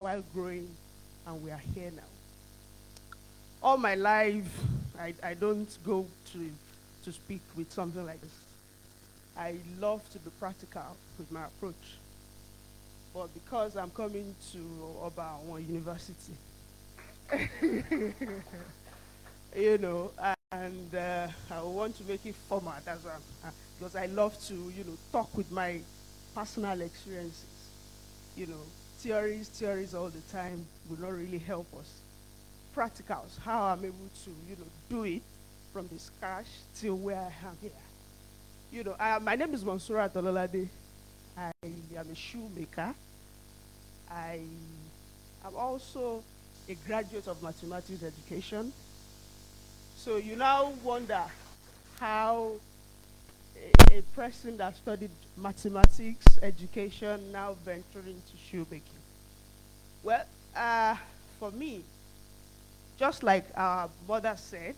while growing, and we are here now. All my life, I don't go to speak with something like this. I love to be practical with my approach. But because I'm coming to Oba University, and I want to make it formal. That's why because I love to, talk with my personal experiences. You know, theories all the time will not really help us. Practicals, how I'm able to, do it from the scratch till where I am here. My name is Monsura Tololade. I am a shoemaker. I am also a graduate of mathematics education. So you now wonder how a person that studied mathematics education now venturing into shoemaking. Well, for me, just like our mother said,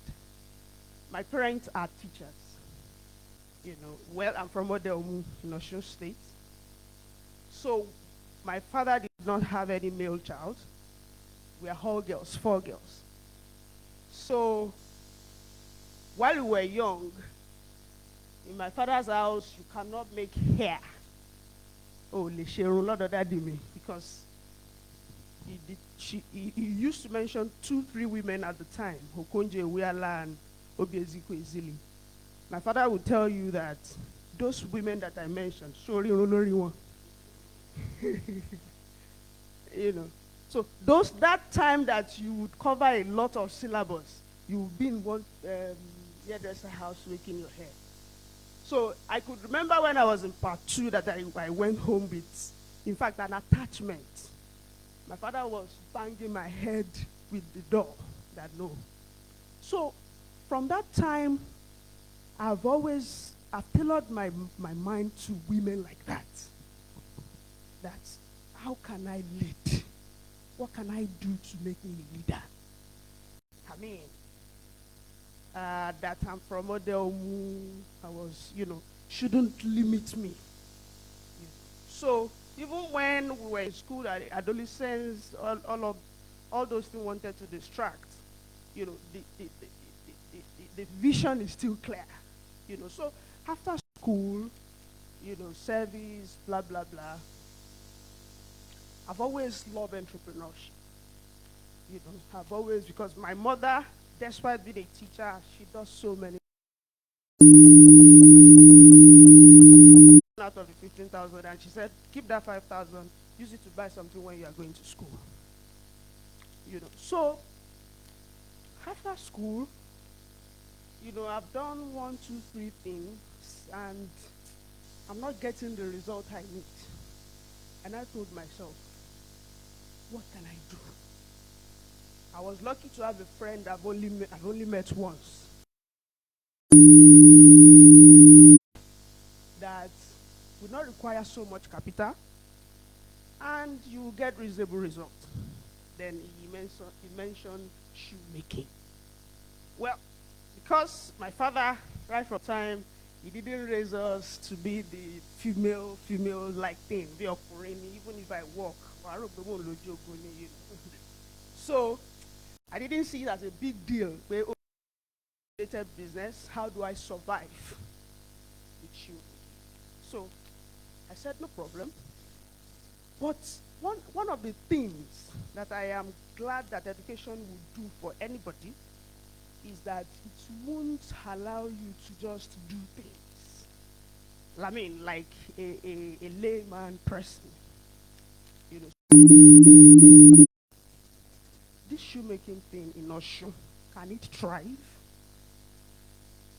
my parents are teachers. Well, I'm from Odeomu in Osun State. So my father did not have any male child. We are all girls, 4 girls. So while we were young, in my father's house, you cannot make hair. Oh, because he used to mention 2-3 women at the time, Hokonje Wiala and Obieziko Ezili. My father would tell you that those women that I mentioned, sorry, only one. So that time that you would cover a lot of syllables, you've been one hairdresser house making your hair. So I could remember when I was in part 2 that I went home with, in fact, an attachment. My father was banging my head with the door that no. So from that time, I've tailored my mind to women like that. That's how can I lead? What can I do to make me a leader? I mean, that I'm from Odeomu, I was, shouldn't limit me. So even when we were in school, adolescents, all those things wanted to distract. The vision is still clear. So after school, service, blah blah blah. I've always loved entrepreneurship. I've always, because my mother, despite being a teacher, she does so many. Out of the 15,000, and she said, keep that 5,000, use it to buy something when you are going to school. So after school, I've done 1, 2, 3 things, and I'm not getting the result I need. And I told myself, what can I do? I was lucky to have a friend I've only met once. That would not require so much capital, and you get reasonable results. Then he mentioned shoemaking. Well, because my father, right from time, he didn't raise us to be the female-like thing, be offering, even if I walk. So I didn't see it as a big deal. Business, how do I survive with you? So I said, no problem. But one of the things that I am glad that education will do for anybody is that it won't allow you to just do things. I mean, like a layman person. This shoemaking thing in Osun, can it thrive?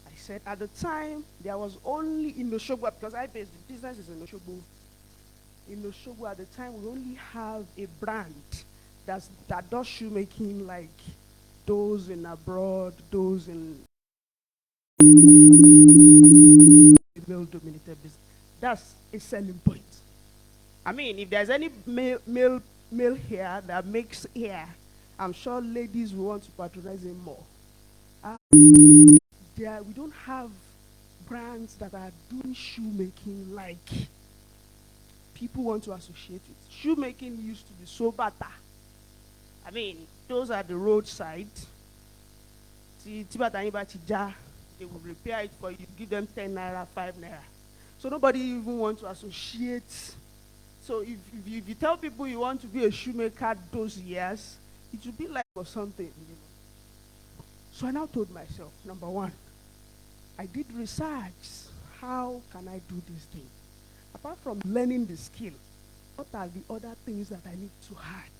I said, at the time, there was only in Oshogbo, because the business is in Oshogbo. In Oshogbo at the time, we only have a brand that does shoemaking like those in abroad, those in male-dominated business. That's a selling point. I mean, if there's any male hair that makes hair, I'm sure ladies will want to patronize him more. We don't have brands that are doing shoemaking like people want to associate it. Shoemaking used to be so bata. I mean, those are the roadside. See, they will repair it for you, give them 10 naira, 5 naira. So nobody even wants to associate. So if you tell people you want to be a shoemaker those years, it will be like for something, you know. So I now told myself, number one, I did research. How can I do this thing? Apart from learning the skill, what are the other things that I need to add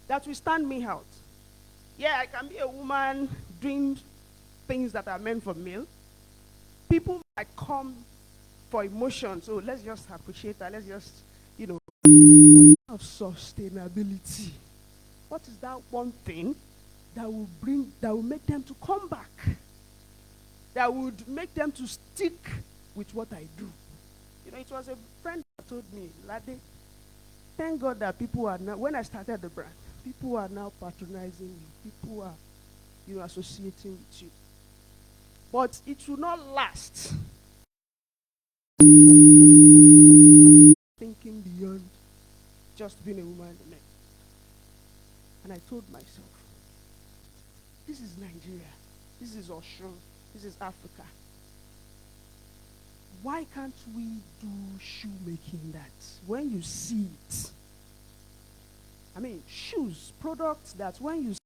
that will stand me out? Yeah, I can be a woman doing things that are meant for male. People might come for emotion, so let's just appreciate that. Let's just, you know, of sustainability. What is that one thing that will make them to come back? That would make them to stick with what I do. You know, it was a friend that told me, Lade, thank God that people are now, when I started the brand, people are now patronizing you. People are, you know, associating with you. But it will not last. Thinking beyond just being a woman and a man. And I told myself, this is Nigeria. This is Oshun. This is Africa. Why can't we do shoemaking that? When you see it, I mean, shoes, products that when you see,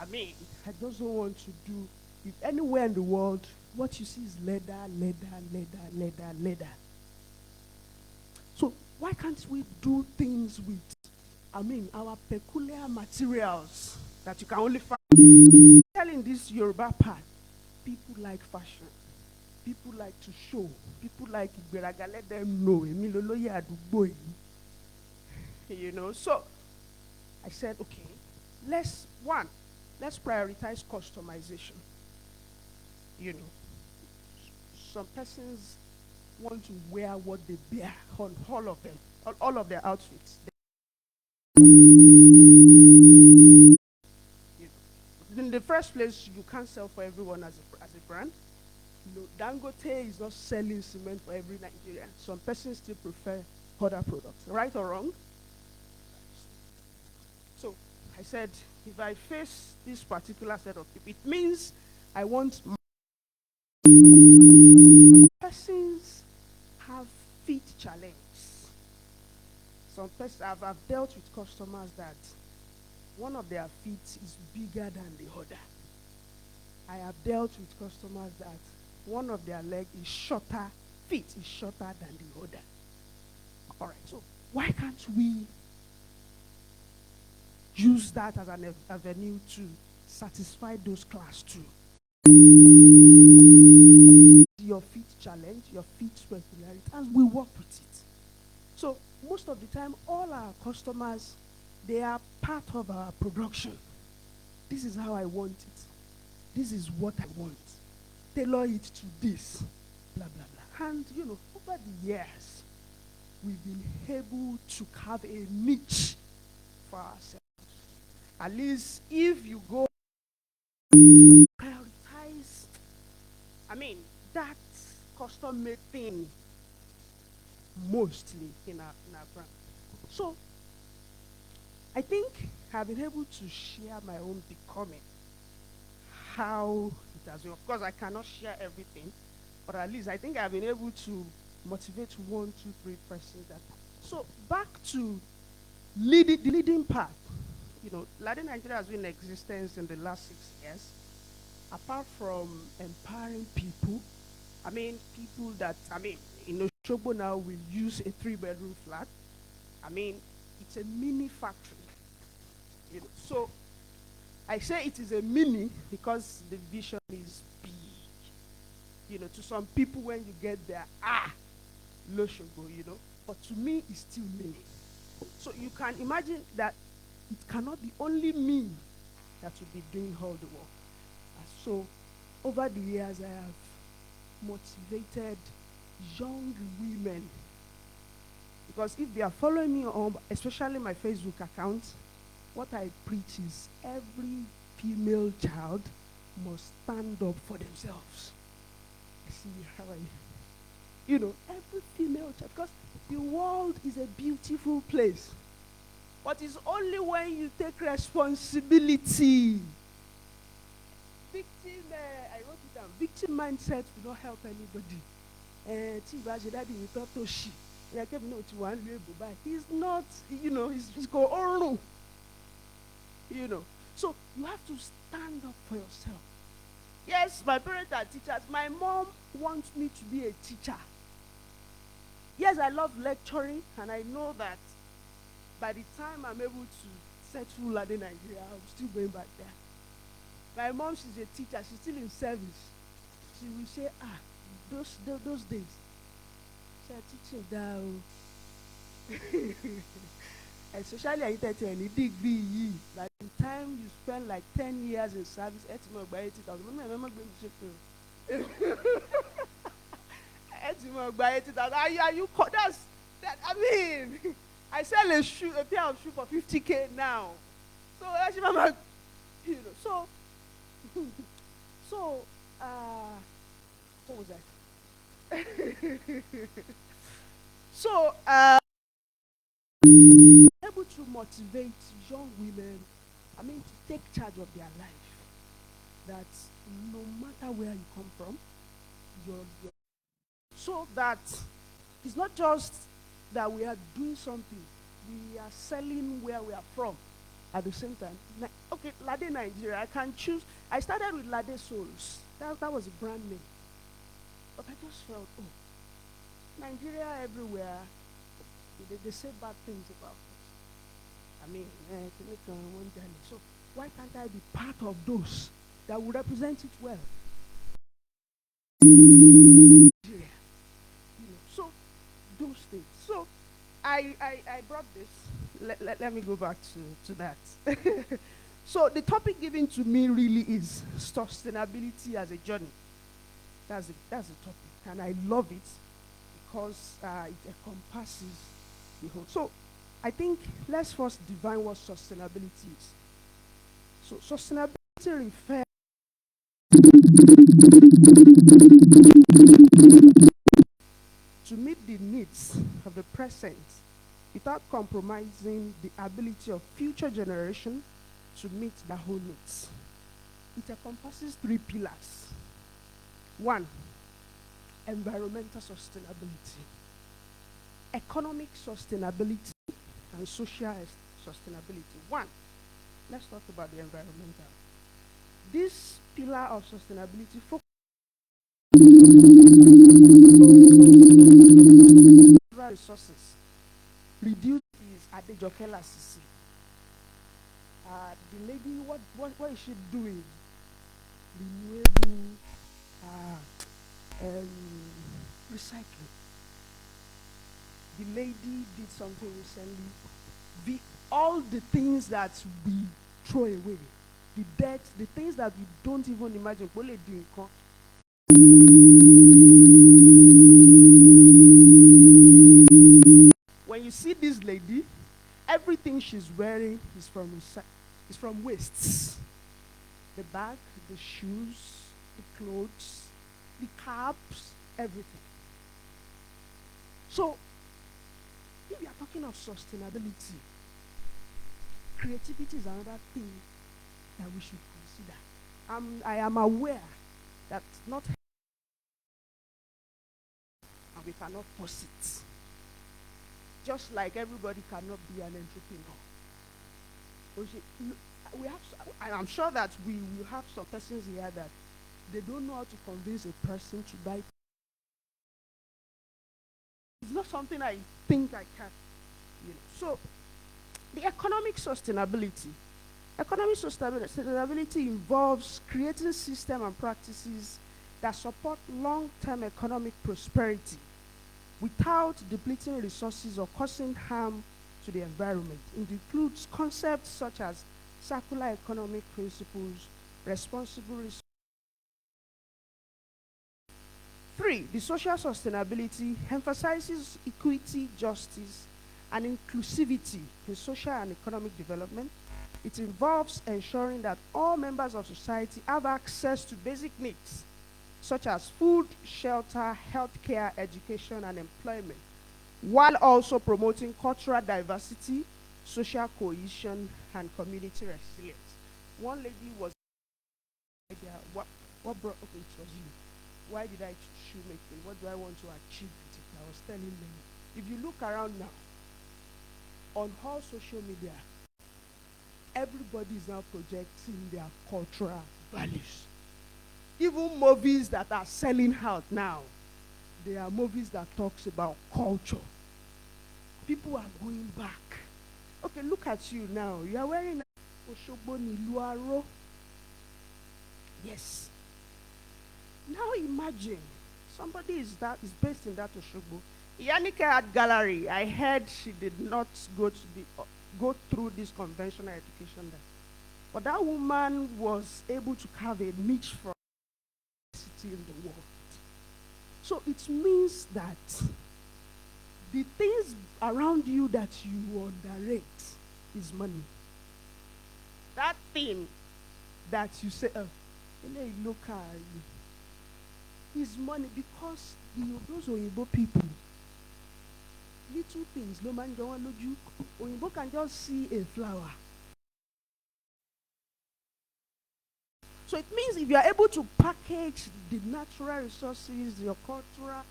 I mean, I just don't want to do, if anywhere in the world, what you see is leather, leather, leather, leather, leather. So why can't we do things with, I mean, our peculiar materials that you can only find? Telling this Yoruba part, people like fashion. People like to show. People like Igberaga, let them know. You know, so I said, okay, let's prioritize customization. You know, some persons want to wear what they bear on all of them, all of their outfits. You know, in the first place, you can't sell for everyone as a brand. You know, Dangote is not selling cement for every Nigerian. Some persons still prefer other products, right or wrong. So I said, if I face this particular set of people, it means I want persons have feet challenge. Some persons I've dealt with customers that one of their feet is bigger than the other. I have dealt with customers that one of their leg is shorter, feet is shorter than the other. All right, so why can't we use that as an avenue to satisfy those class too? Your feet challenge, your feet peculiarity, and we work with it. So most of the time, all our customers, they are part of our production. This is how I want it. This is what I want. Tailor it to this, blah, blah, blah. And, you know, over the years, we've been able to carve a niche for ourselves. At least if you go prioritize, I mean, that custom-made thing mostly in our brand. So I think I've been able to share my own becoming, how it has been. Of course, I cannot share everything, but at least I think I've been able to motivate 1, 2, 3 persons. So back to the leading part. You know, Latin Nigeria has been in existence in the last 6 years. Apart from empowering people, I mean, people that, I mean, in Oshobo now we use a 3-bedroom flat. I mean, it's a mini factory. You know, so I say it is a mini because the vision is big. You know, to some people when you get there, Loshogo, you know. But to me, it's still mini. So you can imagine that it cannot be only me that will be doing all the work. So over the years, I have motivated young women. Because if they are following me on, especially my Facebook account, what I preach is every female child must stand up for themselves. See, how are you? You know, every female child, because the world is a beautiful place. But it's only when you take responsibility. Victim, I wrote it down. Victim mindset will not help anybody. He's not, he's go on. So you have to stand up for yourself. Yes, my parents are teachers. My mom wants me to be a teacher. Yes, I love lecturing, and I know that by the time I'm able to settle in Nigeria, I'm still going back there. My mom, she's a teacher. She's still in service. She will say, those days, she's teaching down. Especially at 30 any degree, by the time you spend like 10 years in service, by 80,000. Remember going to by 80,000. That, I mean, I sell a pair of shoes for 50K now. So actually, mama, so so what was that? So able to motivate young women, to take charge of their life. That no matter where you come from, so that it's not just that we are doing something, we are selling where we are from at the same time. Okay, Lade Nigeria, I can choose. I started with Lade Souls. That was a brand name. But I just felt, Nigeria everywhere, they say bad things about us. So why can't I be part of those that will represent it well? So those things. So I brought this. Let me go back to that. So the topic given to me really is sustainability as a journey. That's the topic, and I love it because it encompasses the whole. So I think let's first define what sustainability is. So sustainability refers to meet the needs of the present without compromising the ability of future generations to meet their whole needs. It encompasses 3 pillars. 1, environmental sustainability, economic sustainability, and social sustainability. 1, let's talk about the environmental. This pillar of sustainability focuses on resources, reduce Adejokela Sisi. The lady, what is she doing? Renewable recycling. The lady did something recently. All the things that we throw away, the dirt, the things that we don't even imagine. When you see this lady, everything she's wearing is from wastes. The bag, the shoes, the clothes, the caps, everything. So, if we are talking of sustainability, creativity is another thing that we should consider. I am aware that not and we cannot force it. Just like everybody cannot be an entrepreneur. I'm sure that we will have some persons here that they don't know how to convince a person to buy. It's not something I think I can. So, the economic sustainability. Economic sustainability involves creating systems and practices that support long-term economic prosperity without depleting resources or causing harm to the environment. It includes concepts such as circular economic principles, responsible resources. 3, the social sustainability emphasizes equity, justice, and inclusivity in social and economic development. It involves ensuring that all members of society have access to basic needs, such as food, shelter, healthcare, education, and employment, while also promoting cultural diversity, social cohesion, and community resilience. One lady was idea, what brought, okay, it was you. Why did I choose shoemaking? What do I want to achieve with it? I was telling them, if you look around now, on all social media, everybody is now projecting their cultural values. Even movies that are selling out now, they are movies that talks about culture. People are going back. Okay, look at you now. You are wearing Oshogbo Niluaro. Yes. Now imagine somebody is based in that Oshogbo. Yanike Art Gallery. I heard she did not go through this conventional education there. But that woman was able to carve a niche for city in the world. So it means that the things around you that you underrate is money. That thing that you say, look is money, because those Oyibo people, little things, no man don't want you. Oyibo can just see a flower. So it means if you are able to package the natural resources, your cultural,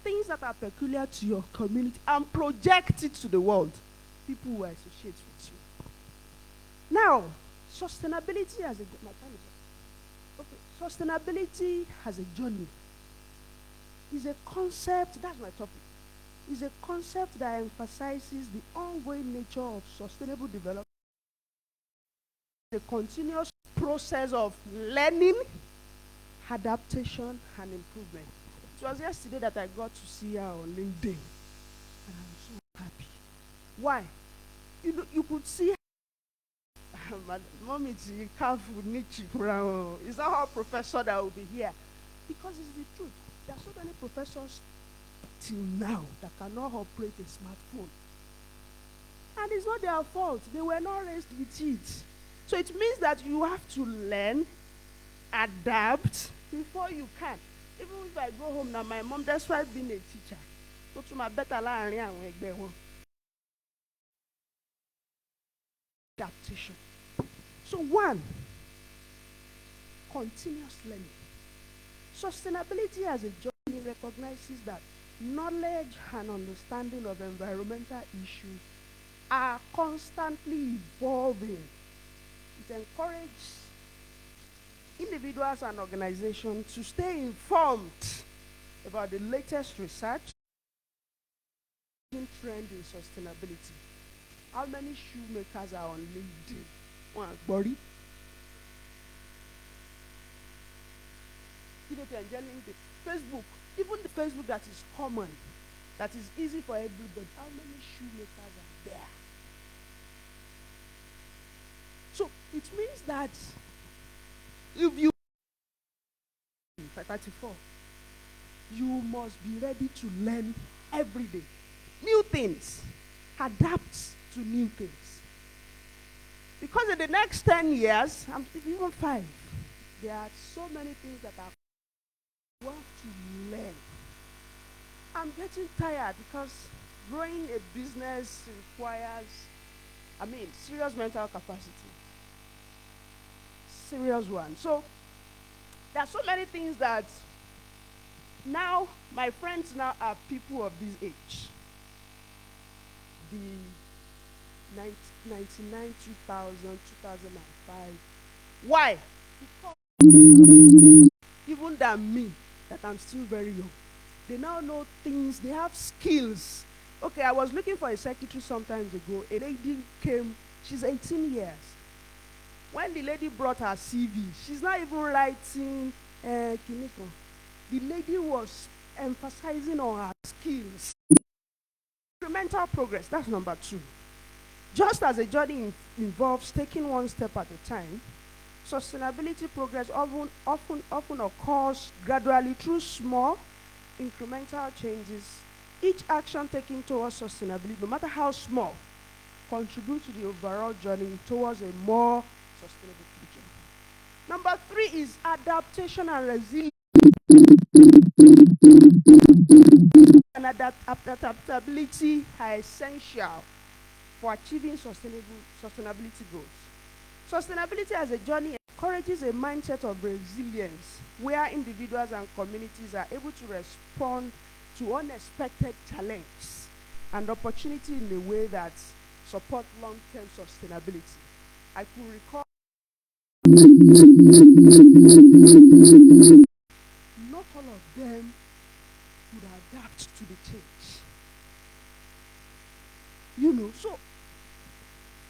things that are peculiar to your community, and project it to the world, people will associate with you. Now, sustainability as a sustainability as a journey is a concept, that's my topic, is a concept that emphasizes the ongoing nature of sustainable development, the continuous process of learning, adaptation, and improvement. It was yesterday that I got to see her on LinkedIn, and I'm so happy. Why? You could see Mommy, it's not her professor that will be here. Because it's the truth. There are so many professors till now that cannot operate a smartphone. And it's not their fault. They were not raised with it. So it means that you have to learn, adapt before you can. Even if I go home now, my mom, that's why being a teacher. Go to my better adaptation. So one, continuous learning. Sustainability as a journey recognizes that knowledge and understanding of environmental issues are constantly evolving. It encourages individuals and organizations to stay informed about the latest research and trend in sustainability. How many shoemakers are on LinkedIn? Body. Facebook, even the Facebook that is common, that is easy for everybody. How many shoemakers are there? So it means that if you 34, you must be ready to learn every day. New things. Adapt to new things. Because in the next 10 years, even 5, there are so many things that I want to learn. I'm getting tired because growing a business requires, serious mental capacity. Serious one. So, there are so many things that now, my friends now are people of this age. The 1999, 2000, 2005. Why? Because even than me, that I'm still very young, they now know things, they have skills. Okay, I was looking for a secretary sometimes ago. A lady came, she's 18 years. When the lady brought her CV, she's not even writing Kiniko. The lady was emphasizing on her skills. Incremental progress, that's number 2. Just as a journey involves taking one step at a time, sustainability progress often occurs gradually through small, incremental changes. Each action taken towards sustainability, no matter how small, contributes to the overall journey towards a more sustainable future. Number 3 is adaptation and resilience. And adaptability are essential for achieving sustainability goals. Sustainability as a journey encourages a mindset of resilience where individuals and communities are able to respond to unexpected challenges and opportunity in a way that support long-term sustainability. I could recall not all of them would adapt to the change. So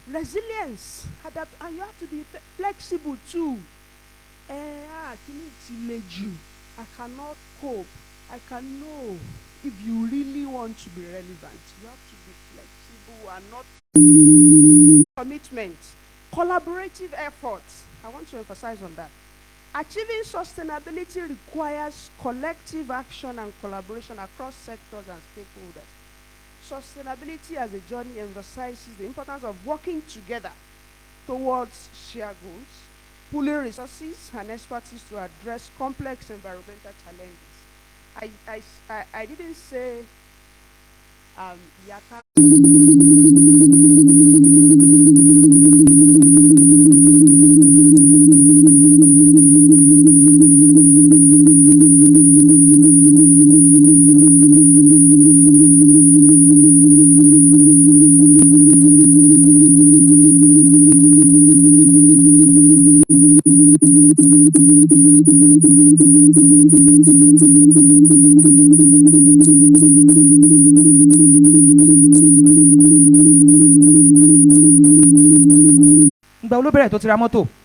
resilience, adapt, and you have to be flexible too. I cannot cope. I can know. If you really want to be relevant, you have to be flexible and not commitment. Collaborative efforts. I want to emphasize on that. Achieving sustainability requires collective action and collaboration across sectors and stakeholders. Sustainability as a journey emphasizes the importance of working together towards shared goals, pooling resources and expertise to address complex environmental challenges. I didn't say Yaka.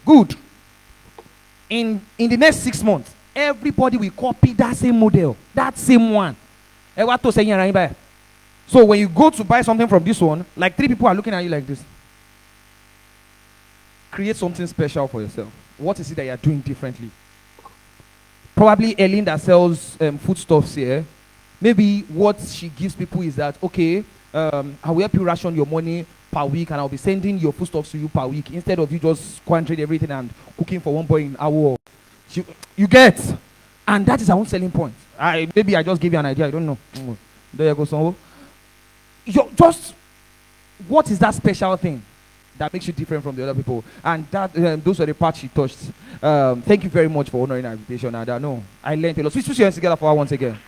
Good. In the next 6 months, everybody will copy that same model, that same one. So when you go to buy something from this one, like 3 people are looking at you like this. Create something special for yourself. What is it that you are doing differently? Probably Ellen that sells foodstuffs here. Maybe what she gives people is that, okay, I will help you ration your money per week, and I'll be sending your foodstuffs to you per week instead of you just squandering everything and cooking for one boy in hour. You get, and that is our own selling point. Maybe I just gave you an idea. I don't know. There you go, so just what is that special thing that makes you different from the other people? And that those are the parts she touched. Thank you very much for honoring our invitation. And I know I learned a lot. Switch your hands together for her once again.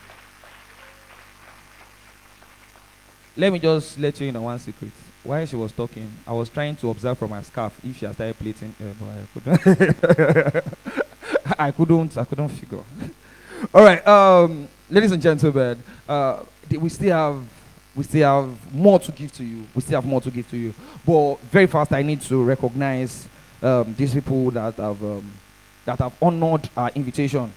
Let me just let you in on one secret. While she was talking, I was trying to observe from her scarf if she had started plating, but I couldn't. I couldn't figure. All right, ladies and gentlemen, we still have more to give to you. We still have more to give to you. But very fast, I need to recognize these people that have honored our invitation.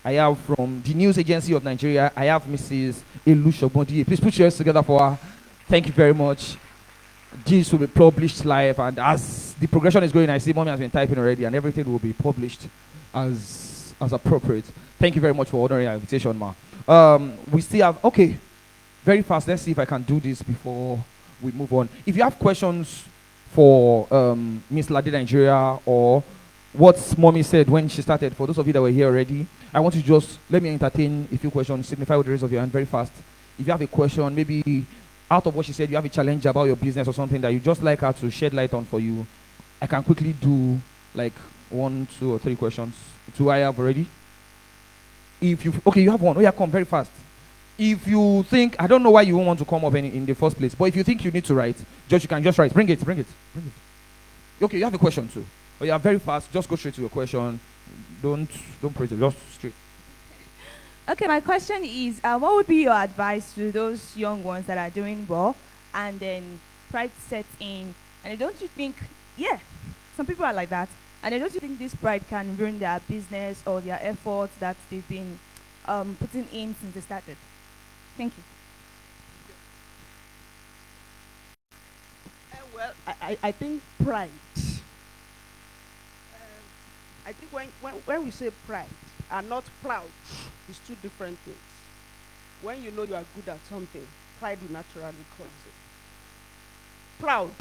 I have from the News Agency of Nigeria. I have Mrs. Elu Shobodi. Please put your hands together for her. Thank you very much. This will be published live, and as the progression is going, I see Mommy has been typing already, and everything will be published as appropriate. Thank you very much for honoring our invitation, ma. We still have, okay, very fast. Let's see if I can do this before we move on. If you have questions for Miss Lade Nigeria or what Mommy said when she started, for those of you that were here already, I want you to just let me entertain a few questions. Signify with the raise of your hand very fast. If you have a question, maybe out of what she said, you have a challenge about your business or something that you just like her to shed light on for you, I can quickly do like 1, 2, or 3 questions. 2 I have already. If you you have one. Oh yeah, come very fast. If you think, I don't know why you won't want to come up in the first place, but if you think you need to write, you can just write. Bring it. Okay, you have a question too. Oh yeah, very fast. Just go straight to your question. Don't press it. Just straight. Okay, my question is, what would be your advice to those young ones that are doing well and then pride sets in, and don't you think, some people are like that, and don't you think this pride can ruin their business or their efforts that they've been putting in since they started? Thank you. Well, I think pride. I think when we say pride and not proud, it's 2 different things. When you know you are good at something, pride will naturally comes in. Proud.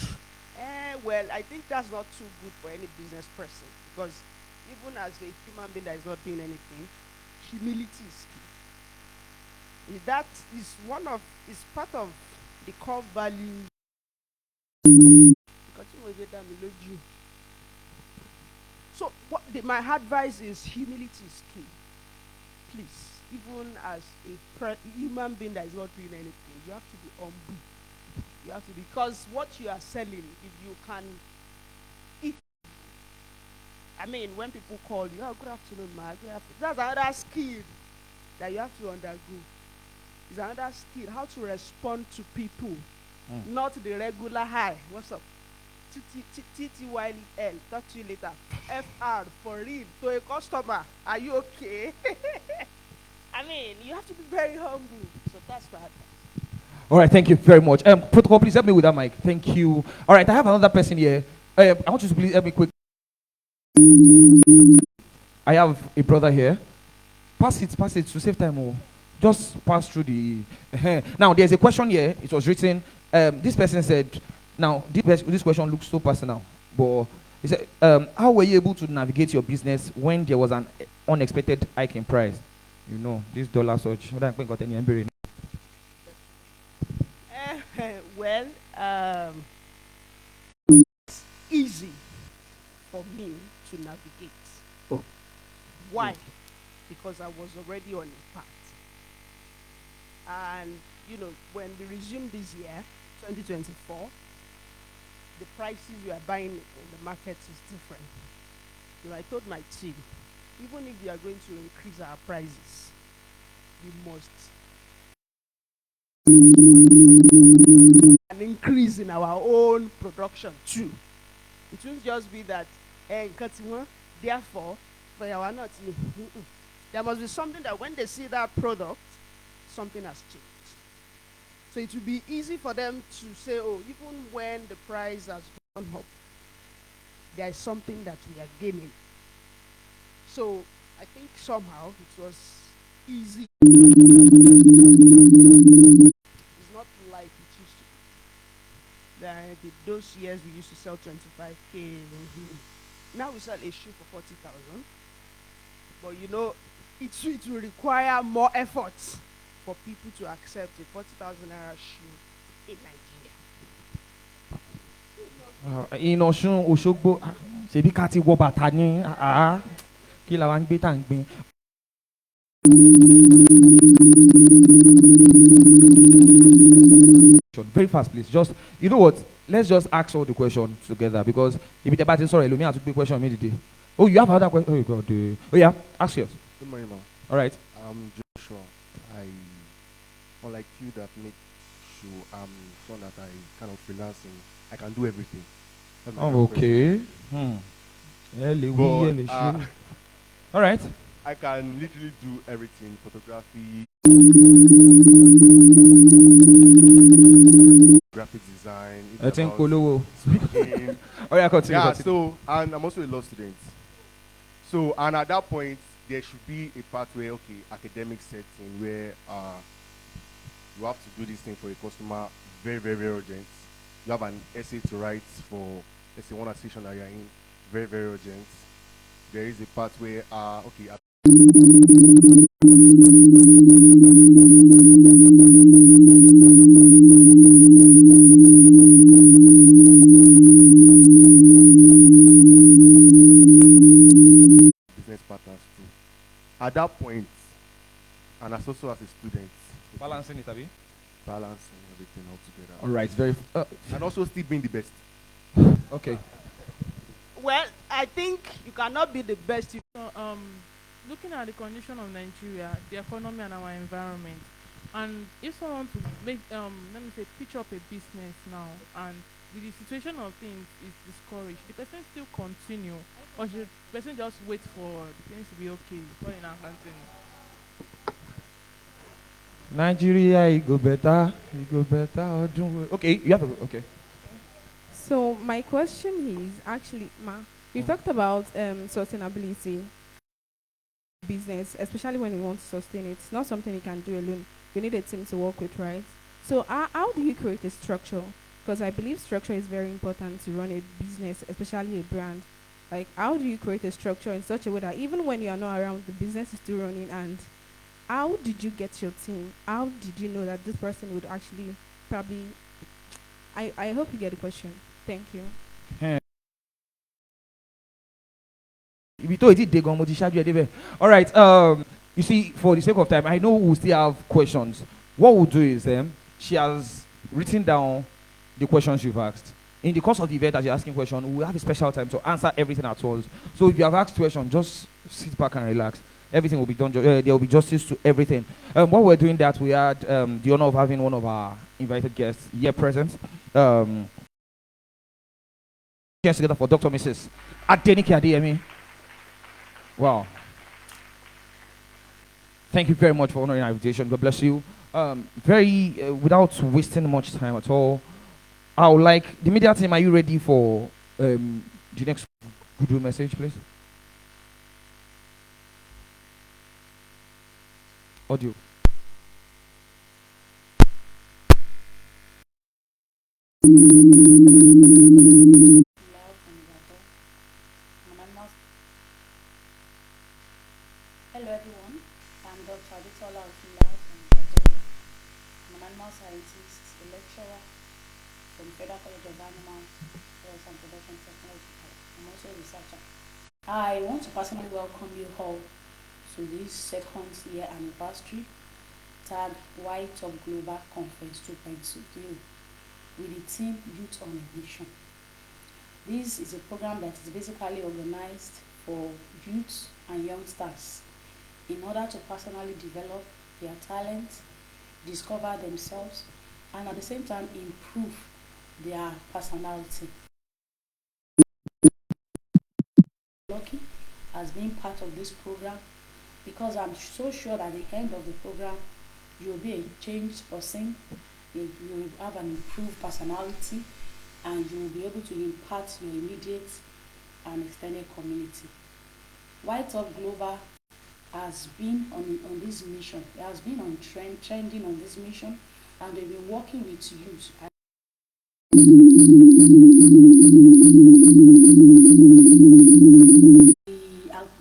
Well, I think that's not too good for any business person, because even as a human being that is not doing anything, humility is key. That is part of the core value So my advice is humility is key. Please, even as a human being that is not doing anything, you have to be humble. You have to, because what you are selling, if you can, if I mean, when people call you, oh, good afternoon, ma, good afternoon, that's another skill that you have to undergo. It's another skill, how to respond to people, not the regular hi, what's up? TTYL, talk to you later. FR, for real, to a customer, are you okay? I mean, you have to be very humble. So that's my advice. All right, thank you very much. Protocol, please help me with that mic. Thank you. All right, I have another person here. I want you to please help me quick. I have a brother here. Pass it to save time. Oh. Just pass through the. Now, there's a question here. It was written. This person said, now, this question looks so personal, but he said, how were you able to navigate your business when there was an unexpected hike in price? You know, this dollar surge. Well, it's easy for me to navigate. Oh. Why? Because I was already on a path. And, you know, when we resumed this year, 2024, the prices we are buying in the market is different. You know, I told my team, even if we are going to increase our prices, we must an increase in our own production too. It won't just be that, therefore, for our not. There must be something that when they see that product, something has changed. So it will be easy for them to say, oh, even when the price has gone up, there is something that we are gaining. So I think somehow it was easy. It's not like it used to be. Those years we used to sell 25K. Now we sell a shoe for 40,000. But you know, it will require more effort for people to accept a 40,000 naira shoe in Nigeria. In Osun Osogbo, ṣebí ká ti wọ bàtà ní kí la wá ń gbé tá ń gbin. Very fast, please. Just, you know what? Let's just ask all the questions together, because if it's about sorry, let me ask a question immediately. Oh, you have another question? Oh, God. Oh, yeah. Ask yours. Good morning, ma'am. All right. I'm Joshua. Unlike you that make sure I'm someone that I kind of freelancing. I can do everything. Oh, okay. All right. I can literally do everything. Photography, graphic design. I think Kolowo. Speaking. Oh, yeah, continue. Yeah, so, and I'm also a law student. So, and at that point, there should be a pathway, okay, academic setting where you have to do this thing for a customer very, very, very urgent. You have an essay to write for, let's say, one association that you're in, very, very urgent. There is a pathway, okay. Business partners too. At that point, and as also as a student, Balancing it, Abi. balancing everything all together. All right. Very. And also still being the best. Okay. Well, I think you cannot be the best if So, looking at the condition of Nigeria, the economy and our environment, and if someone to make, let me say, pitch up a business now, and with the situation of things is discouraged, the person still continue, or should the person just wait for things to be okay before you now continue? Nigeria, it go better. It go better. Okay, you have a, okay. So my question is actually, you talked about sustainability business, especially when you want to sustain it. It's not something you can do alone. You need a team to work with, right? So how do you create a structure? Because I believe structure is very important to run a business, especially a brand. Like, how do you create a structure in such a way that even when you are not around, the business is still running? And how did you get your team? How did you know that this person would actually probably I hope you get the question. Thank you. Ibi tó ti dé gan, mo ti ṣáájú ẹ débẹ̀. All right. You see, for the sake of time, I know we'll still have questions. What we'll do is, she has written down the questions you've asked. In the course of the event, as you're asking questions, we'll have a special time to answer everything at once. So if you have asked questions, just sit back and relax. Everything will be done. There will be justice to everything. While we're doing that, we had the honor of having one of our invited guests here present. Hands together for Dr. Mrs. Adenike Adeyemi. Wow. Thank you very much for honoring our invitation. God bless you. Without wasting much time at all, I would like the media team. Are you ready for the next goodwill message, please? Audio. Hello everyone, I'm Dr. Aditola Otunla from Ibadan. I'm an animal scientist, a lecturer from Federal College of Animal Health and Production Technology. I'm also a researcher. I want to personally welcome you all to this second year anniversary tag YTOP Global Conference 2.0 with the theme Youth on a Mission. This is a program that is basically organized for youth and youngsters in order to personally develop their talents, discover themselves, and at the same time improve their personality. Lucky as being part of this program because I'm so sure that at the end of the program you'll be a changed person, you will have an improved personality, and you will be able to impart your immediate and extended community. YTOP Global has been on this mission. It has been on trending on this mission, and they've been working with youth.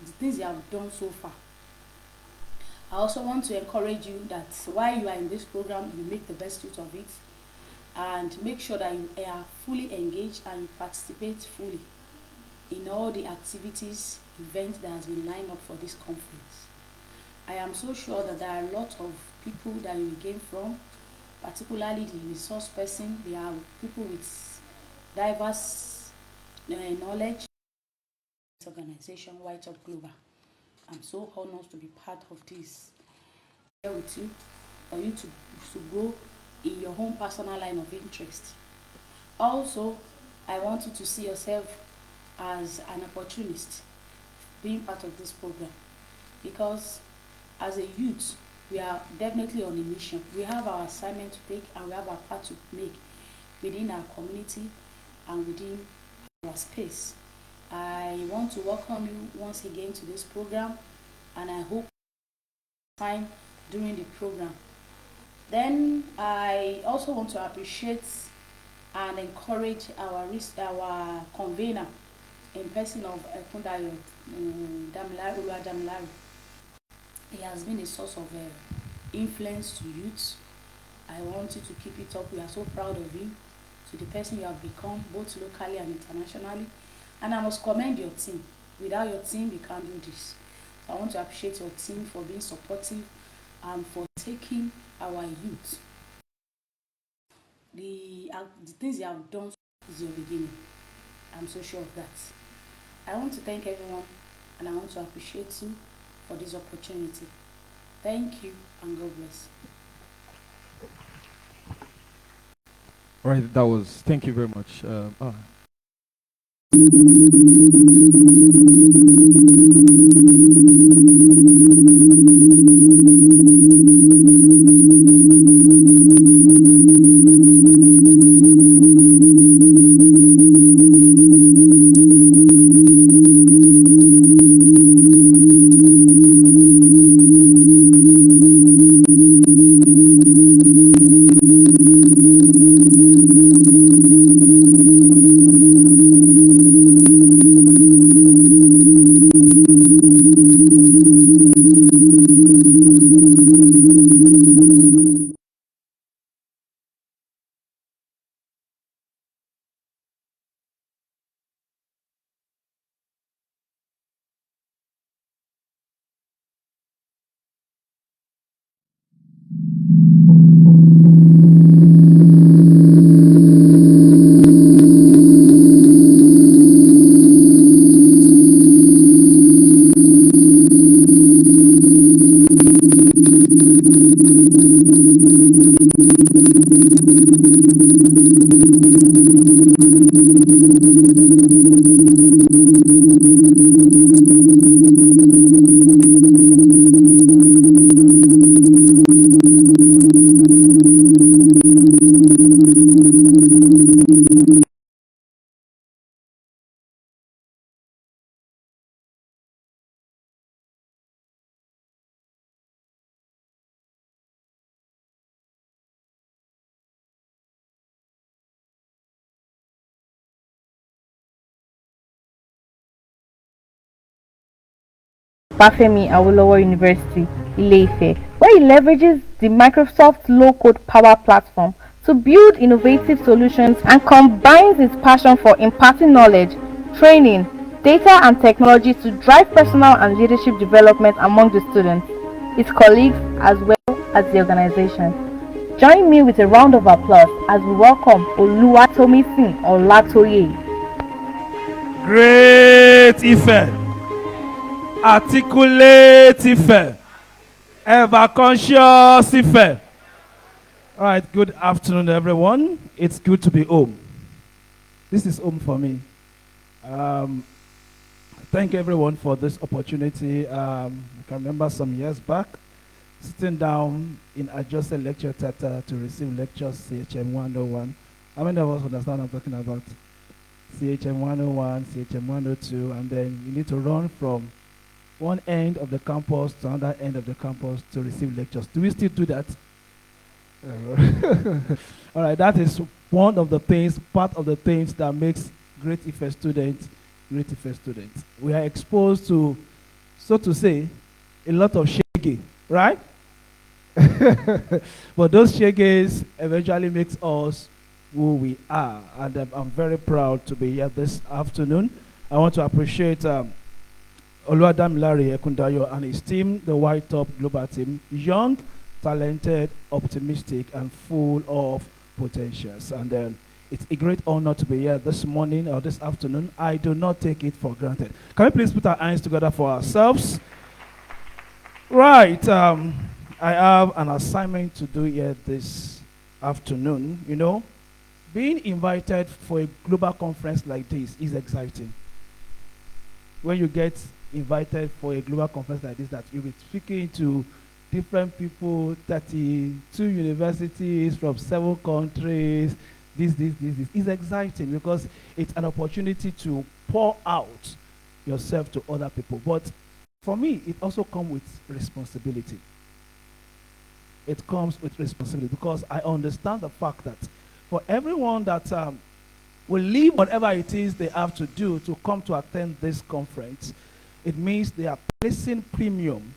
The things they have done so far. I also want to encourage you that while you are in this program, you make the best use of it, and make sure that you are fully engaged and you participate fully in all the activities, events that has been lined up for this conference. I am so sure that there are a lot of people that you will gain from, particularly the resource person. There are people with diverse knowledge. This organization, YTOP Global. I'm so honored to be part of this. Here with you, for you to grow in your own personal line of interest. Also, I want you to see yourself as an opportunist being part of this program, because as a youth we are definitely on a mission. We have our assignment to take and we have our part to make within our community and within our space. I want to welcome you once again to this program, and I hope time during the program. Then I also want to appreciate and encourage our convener in person of Ekundayo Damilari. He has been a source of influence to youth. I want you to keep it up. We are so proud of you, to the person you have become, both locally and internationally. And I must commend your team. Without your team, we can't do this. So I want to appreciate your team for being supportive and for taking our youth. The things you have done is your beginning. I'm so sure of that. I want to thank everyone, and I want to appreciate you for this opportunity. Thank you, and God bless. All right, thank you very much. Bafemi Awolowo University, Ile-Ife, where he leverages the Microsoft low-code power platform to build innovative solutions and combines his passion for imparting knowledge, training, data and technology to drive personal and leadership development among the students, his colleagues, as well as the organization. Join me with a round of applause as we welcome Oluwatomisin Olatoye. Great Ife, articulate Ife, ever conscious Ife. All right, good afternoon, everyone. It's good to be home. This is home for me. Thank everyone for this opportunity. I can remember some years back, sitting down in adjusted lecture theater to receive lectures CHM 101. How many of us understand what I'm talking about? CHM 101, CHM 102, and then you need to run from one end of the campus to another end of the campus to receive lectures. Do we still do that? All right, that is one of the things, part of the things that makes great Ife students great Ife students. We are exposed to, so to say, a lot of shege, right? But those sheges eventually makes us who we are, and I'm very proud to be here this afternoon. I want to appreciate Oluwadamilare Ekundayo and his team, the YTOP Global team, young, talented, optimistic, and full of potentials. And it's a great honor to be here this morning or this afternoon. I do not take it for granted. Can we please put our hands together for ourselves? Right. I have an assignment to do here this afternoon. You know, being invited for a global conference like this is exciting. When you get invited for a global conference like this, that you'll be speaking to different people, 32 universities from 7 countries, this is exciting because it's an opportunity to pour out yourself to other people. But for me, it also comes with responsibility. It comes with responsibility because I understand the fact that for everyone that will leave whatever it is they have to do to come to attend this conference, it means they are placing premium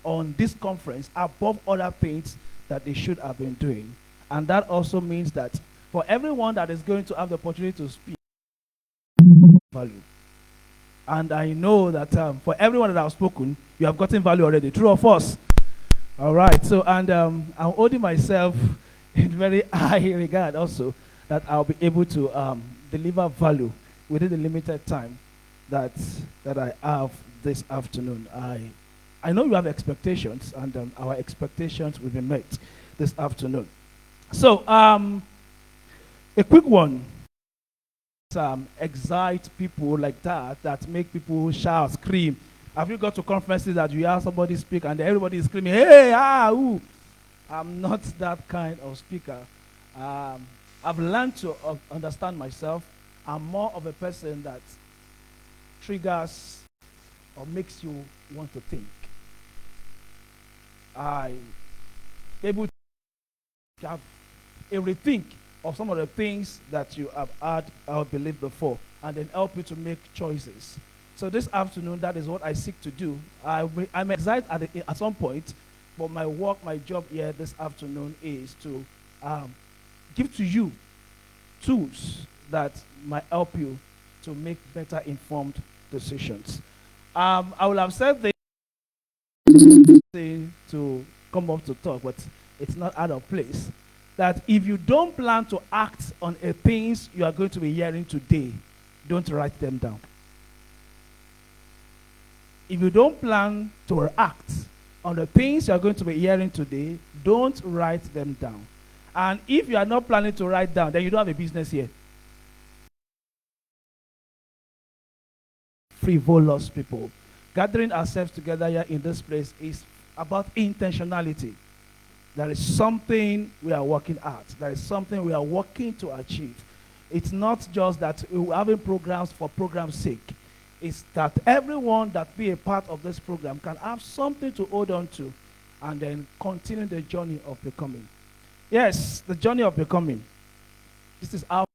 on this conference above other things that they should have been doing. And that also means that for everyone that is going to have the opportunity to speak, value. And I know that for everyone that I've spoken, you have gotten value already. True or false? All right. So, and I'm holding myself in very high regard also that I'll be able to deliver value within the limited time that I have this afternoon. I know you have expectations, and our expectations will be met this afternoon. So, a quick one. Excite people like that make people shout, scream. Have you got to conferences that you hear somebody speak and everybody is screaming, hey, ooh? I'm not that kind of speaker. I've learned to understand myself. I'm more of a person that triggers or makes you want to think. I'm able to have a rethink of some of the things that you have had or believed before, and then help you to make choices. So this afternoon, that is what I seek to do. I'm excited at some point, but my job here this afternoon is to give to you tools that might help you to make better informed decisions. I will have said this to come up to talk, but it's not out of place. That if you don't plan to act on the things you are going to be hearing today, don't write them down. If you don't plan to act on the things you are going to be hearing today, don't write them down. And if you are not planning to write down, then you don't have a business here. frivolous people. Gathering ourselves together here in this place is about intentionality. There is something we are working at. There is something we are working to achieve. It's not just that we're having programs for program's sake. It's that everyone that be a part of this program can have something to hold on to and then continue the journey of becoming. Yes, the journey of becoming. This is our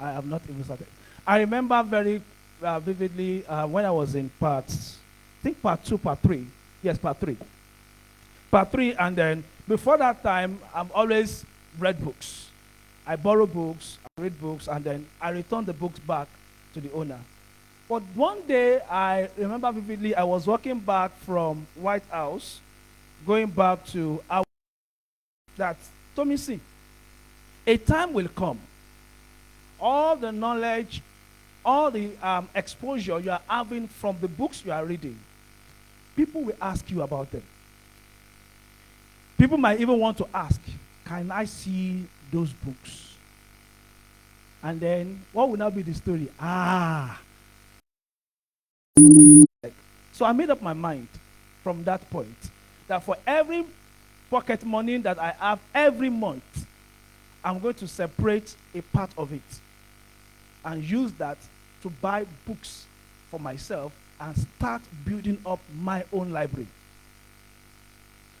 I have not even started. I remember very vividly when I was in I think part 2, part 3. Yes, part 3. Part 3, and then before that time, I've always read books. I borrow books, I read books, and then I return the books back to the owner. But one day, I remember vividly, I was walking back from White House, going back to our that told me, see, a time will come. All the knowledge, all the exposure you are having from the books you are reading, people will ask you about them. People might even want to ask, can I see those books? And then, what will now be the story? So I made up my mind from that point that for every pocket money that I have every month, I'm going to separate a part of it and use that to buy books for myself and start building up my own library.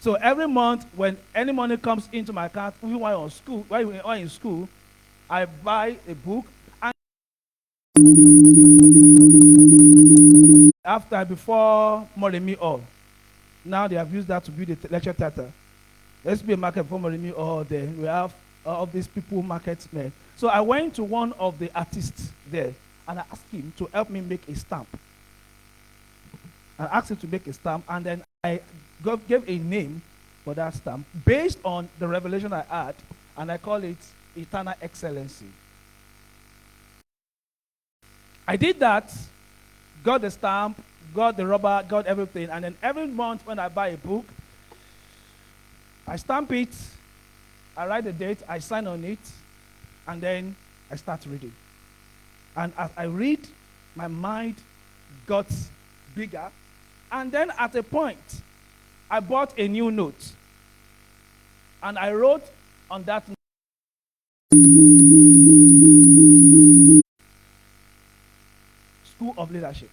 So every month, when any money comes into my account, even while in school, I buy a book. And before Moremi Hall, now they have used that to build a lecture theater. There used to be a market before Moremi Hall there. We have all these people, marketsmen. So I went to one of the artists there, and I asked him to help me make a stamp. I asked him to make a stamp, and then I gave a name for that stamp based on the revelation I had, and I call it Eternal Excellency. I did that, got the stamp, got the rubber, got everything, and then every month when I buy a book, I stamp it, I write the date, I sign on it, and then I start reading. And as I read, my mind got bigger. And then at a point, I bought a new note. And I wrote on that note, School of Leadership.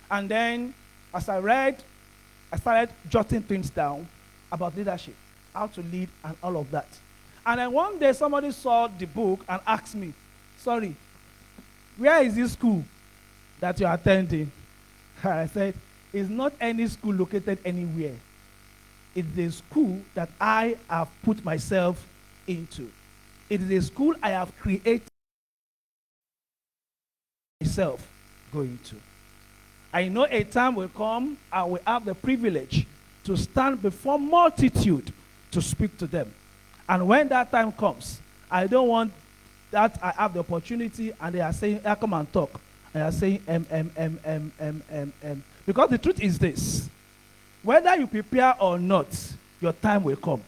And then as I read, I started jotting things down about leadership, how to lead and all of that. And then one day somebody saw the book and asked me, sorry, where is this school that you're attending? I said, it's not any school located anywhere. It's the school that I have put myself into. It is a school I have created myself going to. I know a time will come I will have the privilege to stand before multitude to speak to them. And when that time comes, I don't want that I have the opportunity and they are saying, come and talk. And they are saying, Because the truth is this, whether you prepare or not, your time will come.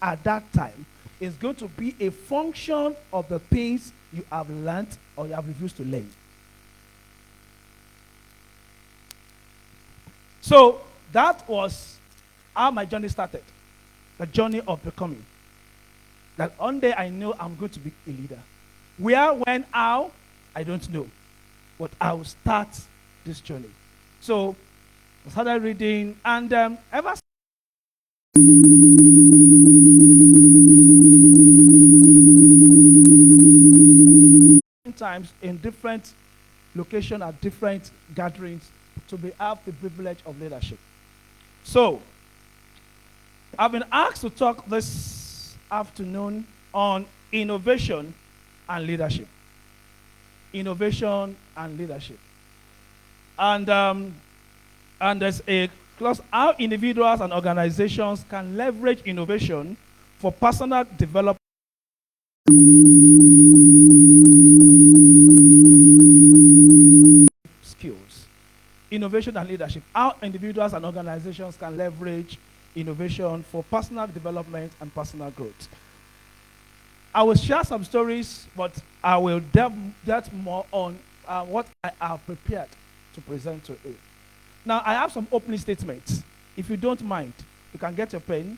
At that time, is going to be a function of the things you have learned or you have refused to learn. So that was how my journey started. The journey of becoming. That one day I know I'm going to be a leader. Where, when, how, I don't know. But I will start this journey. So I started reading, and ever times in different locations at different gatherings to have the privilege of leadership. So I've been asked to talk this afternoon on innovation and leadership. Innovation and leadership. And there's a clause, how individuals and organizations can leverage innovation for personal development skills. Innovation innovation and leadership, how individuals and organizations can leverage innovation for personal development and personal growth. I will share some stories, but I will delve more on what I have prepared to present to you. Now, I have some opening statements. If you don't mind, you can get your pen,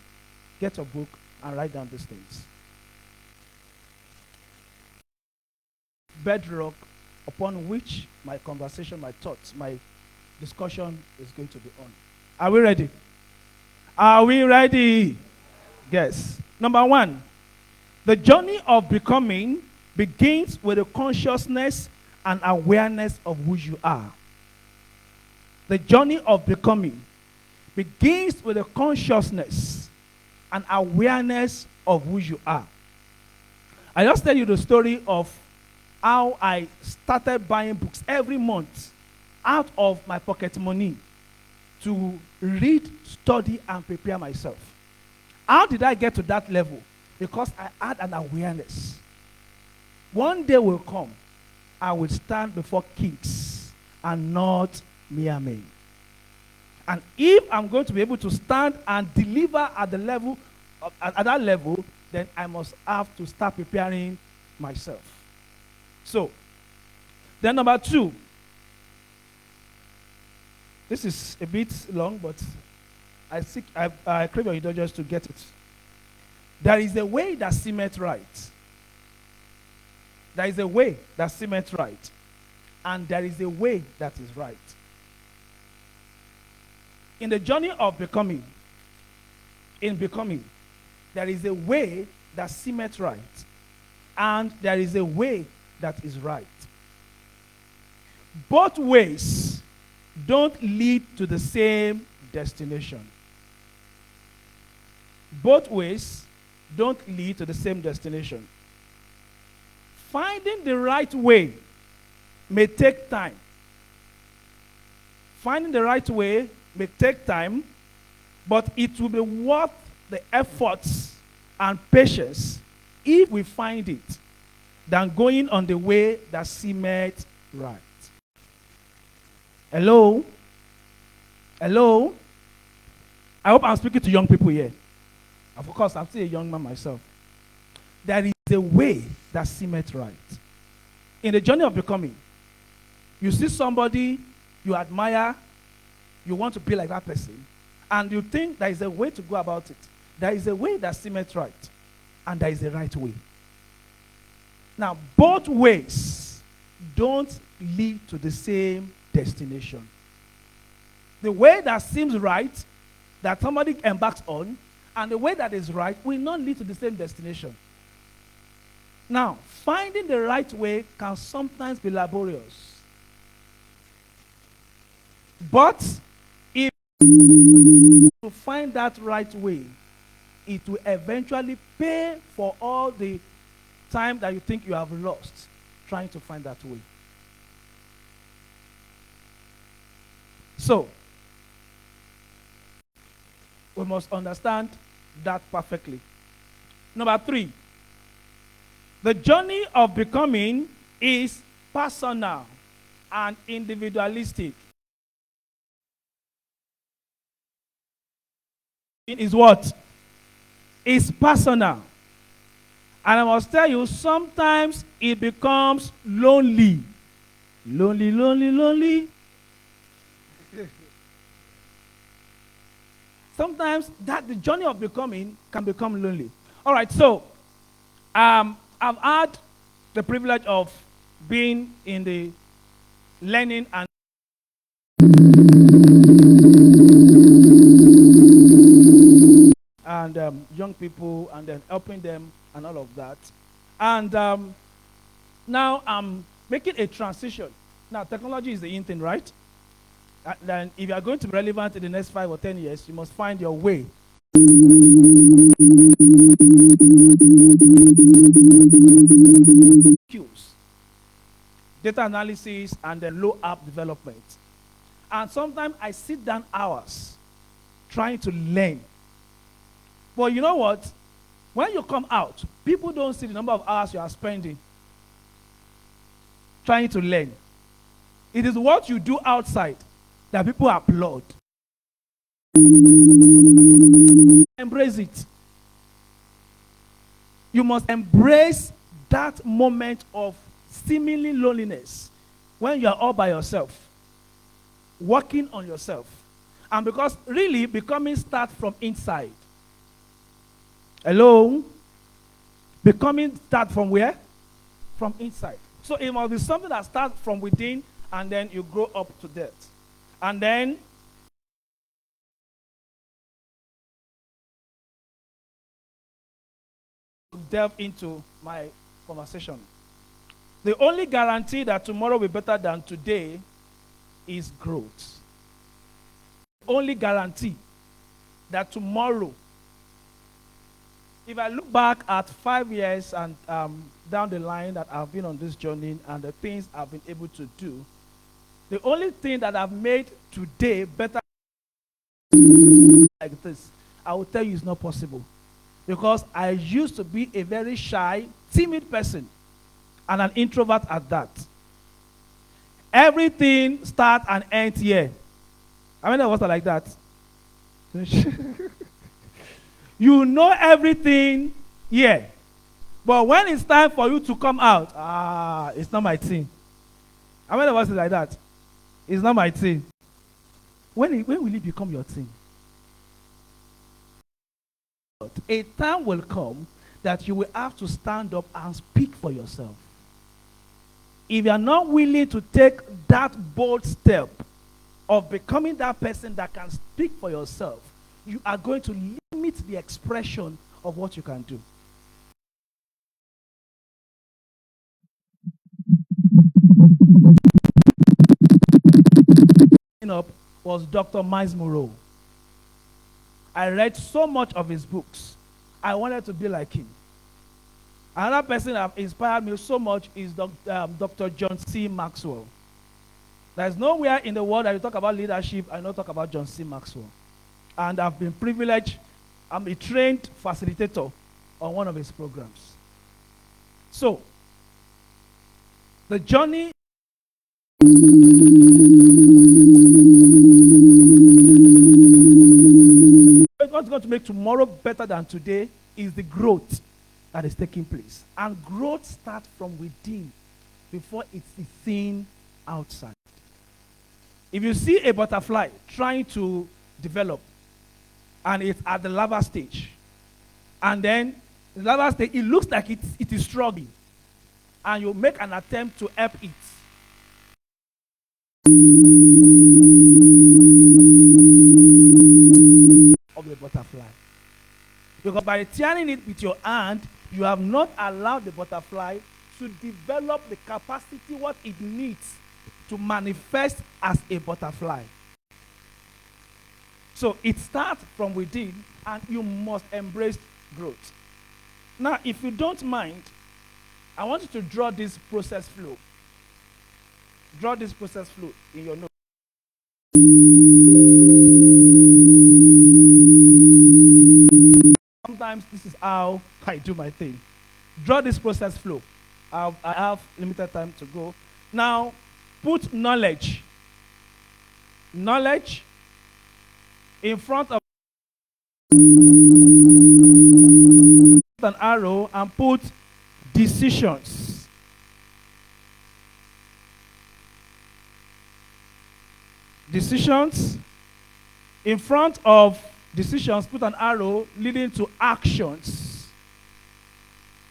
get your book, and write down these things. Bedrock upon which my conversation, my thoughts, my discussion is going to be on. Are we ready? Are we ready? Yes. Number one, the journey of becoming begins with a consciousness and awareness of who you are. The journey of becoming begins with a consciousness and awareness of who you are. I just tell you the story of how I started buying books every month out of my pocket money to read, study, and prepare myself. How did I get to that level? Because I had an awareness. One day will come, I will stand before kings and not mere men. And if I'm going to be able to stand and deliver at the level, at that level, then I must have to start preparing myself. So, then number two. This is a bit long, but I crave your indulgence to get it. There is a way that seemeth right. There is a way that seemeth right. And there is a way that is right. In the journey of becoming, there is a way that seemeth right. And there is a way that is right. Both ways don't lead to the same destination. Both ways don't lead to the same destination. Finding the right way may take time. Finding the right way may take time, but it will be worth the efforts and patience if we find it than going on the way that seemeth right. Hello? Hello? I hope I'm speaking to young people here. Of course, I'm still a young man myself. There is a way that seemeth right. In the journey of becoming, you see somebody you admire, you want to be like that person, and you think there is a way to go about it. There is a way that seemeth right, and there is a right way. Now, both ways don't lead to the same destination. The way that seems right, that somebody embarks on, and the way that is right will not lead to the same destination. Now, finding the right way can sometimes be laborious. But if you find that right way, it will eventually pay for all the time that you think you have lost trying to find that way. So, we must understand that perfectly. Number three, the journey of becoming is personal and individualistic. It is what? It's personal. And I must tell you, sometimes it becomes lonely. Lonely, lonely, lonely. Sometimes that the journey of becoming can become lonely. All right, so I've had the privilege of being in the learning and young people, and then helping them and all of that. And now I'm making a transition. Now, technology is the in thing, right? Then if you are going to be relevant in the next 5 or 10 years, you must find your way. Skills, data analysis, and then low app development. And sometimes I sit down hours trying to learn. But you know what? When you come out, people don't see the number of hours you are spending trying to learn. It is what you do outside that people applaud. Embrace it. You must embrace that moment of seemingly loneliness when you are all by yourself, working on yourself. And because really becoming starts from inside. Hello? Becoming starts from where? From inside. So it must be something that starts from within and then you grow up to that. And then delve into my conversation. The only guarantee that tomorrow will be better than today is growth. The only guarantee that tomorrow, if I look back at 5 years and down the line that I've been on this journey and the things I've been able to do, the only thing that I've made today better like this, I will tell you it's not possible. Because I used to be a very shy, timid person and an introvert at that. Everything starts and ends here. How many of us are like that? You know everything here. But when it's time for you to come out, it's not my thing. How many of us are like that? It's not my thing. When will it become your thing? A time will come that you will have to stand up and speak for yourself. If you are not willing to take that bold step of becoming that person that can speak for yourself, you are going to limit the expression of what you can do. Up was Dr. Miles Monroe. I read so much of his books. I wanted to be like him. Another person that inspired me so much is Dr. John C. Maxwell. There's nowhere in the world that you talk about leadership and not talk about John C. Maxwell. And I've been privileged. I'm a trained facilitator on one of his programs. So, the journey what's going to make tomorrow better than today is the growth that is taking place. And growth starts from within before it's seen outside. If you see a butterfly trying to develop and it's at the larva stage, and then the larva stage, it looks like it is struggling, and you make an attempt to help it. Of the butterfly. Because by tearing it with your hand, you have not allowed the butterfly to develop the capacity what it needs to manifest as a butterfly. So it starts from within and you must embrace growth. Now, if you don't mind, I want you to draw this process flow. Draw this process flow in your notes. Sometimes this is how I do my thing. Draw this process flow. I have limited time to go. Now, put knowledge in front of an arrow and put decisions. Decisions. In front of decisions, put an arrow leading to actions.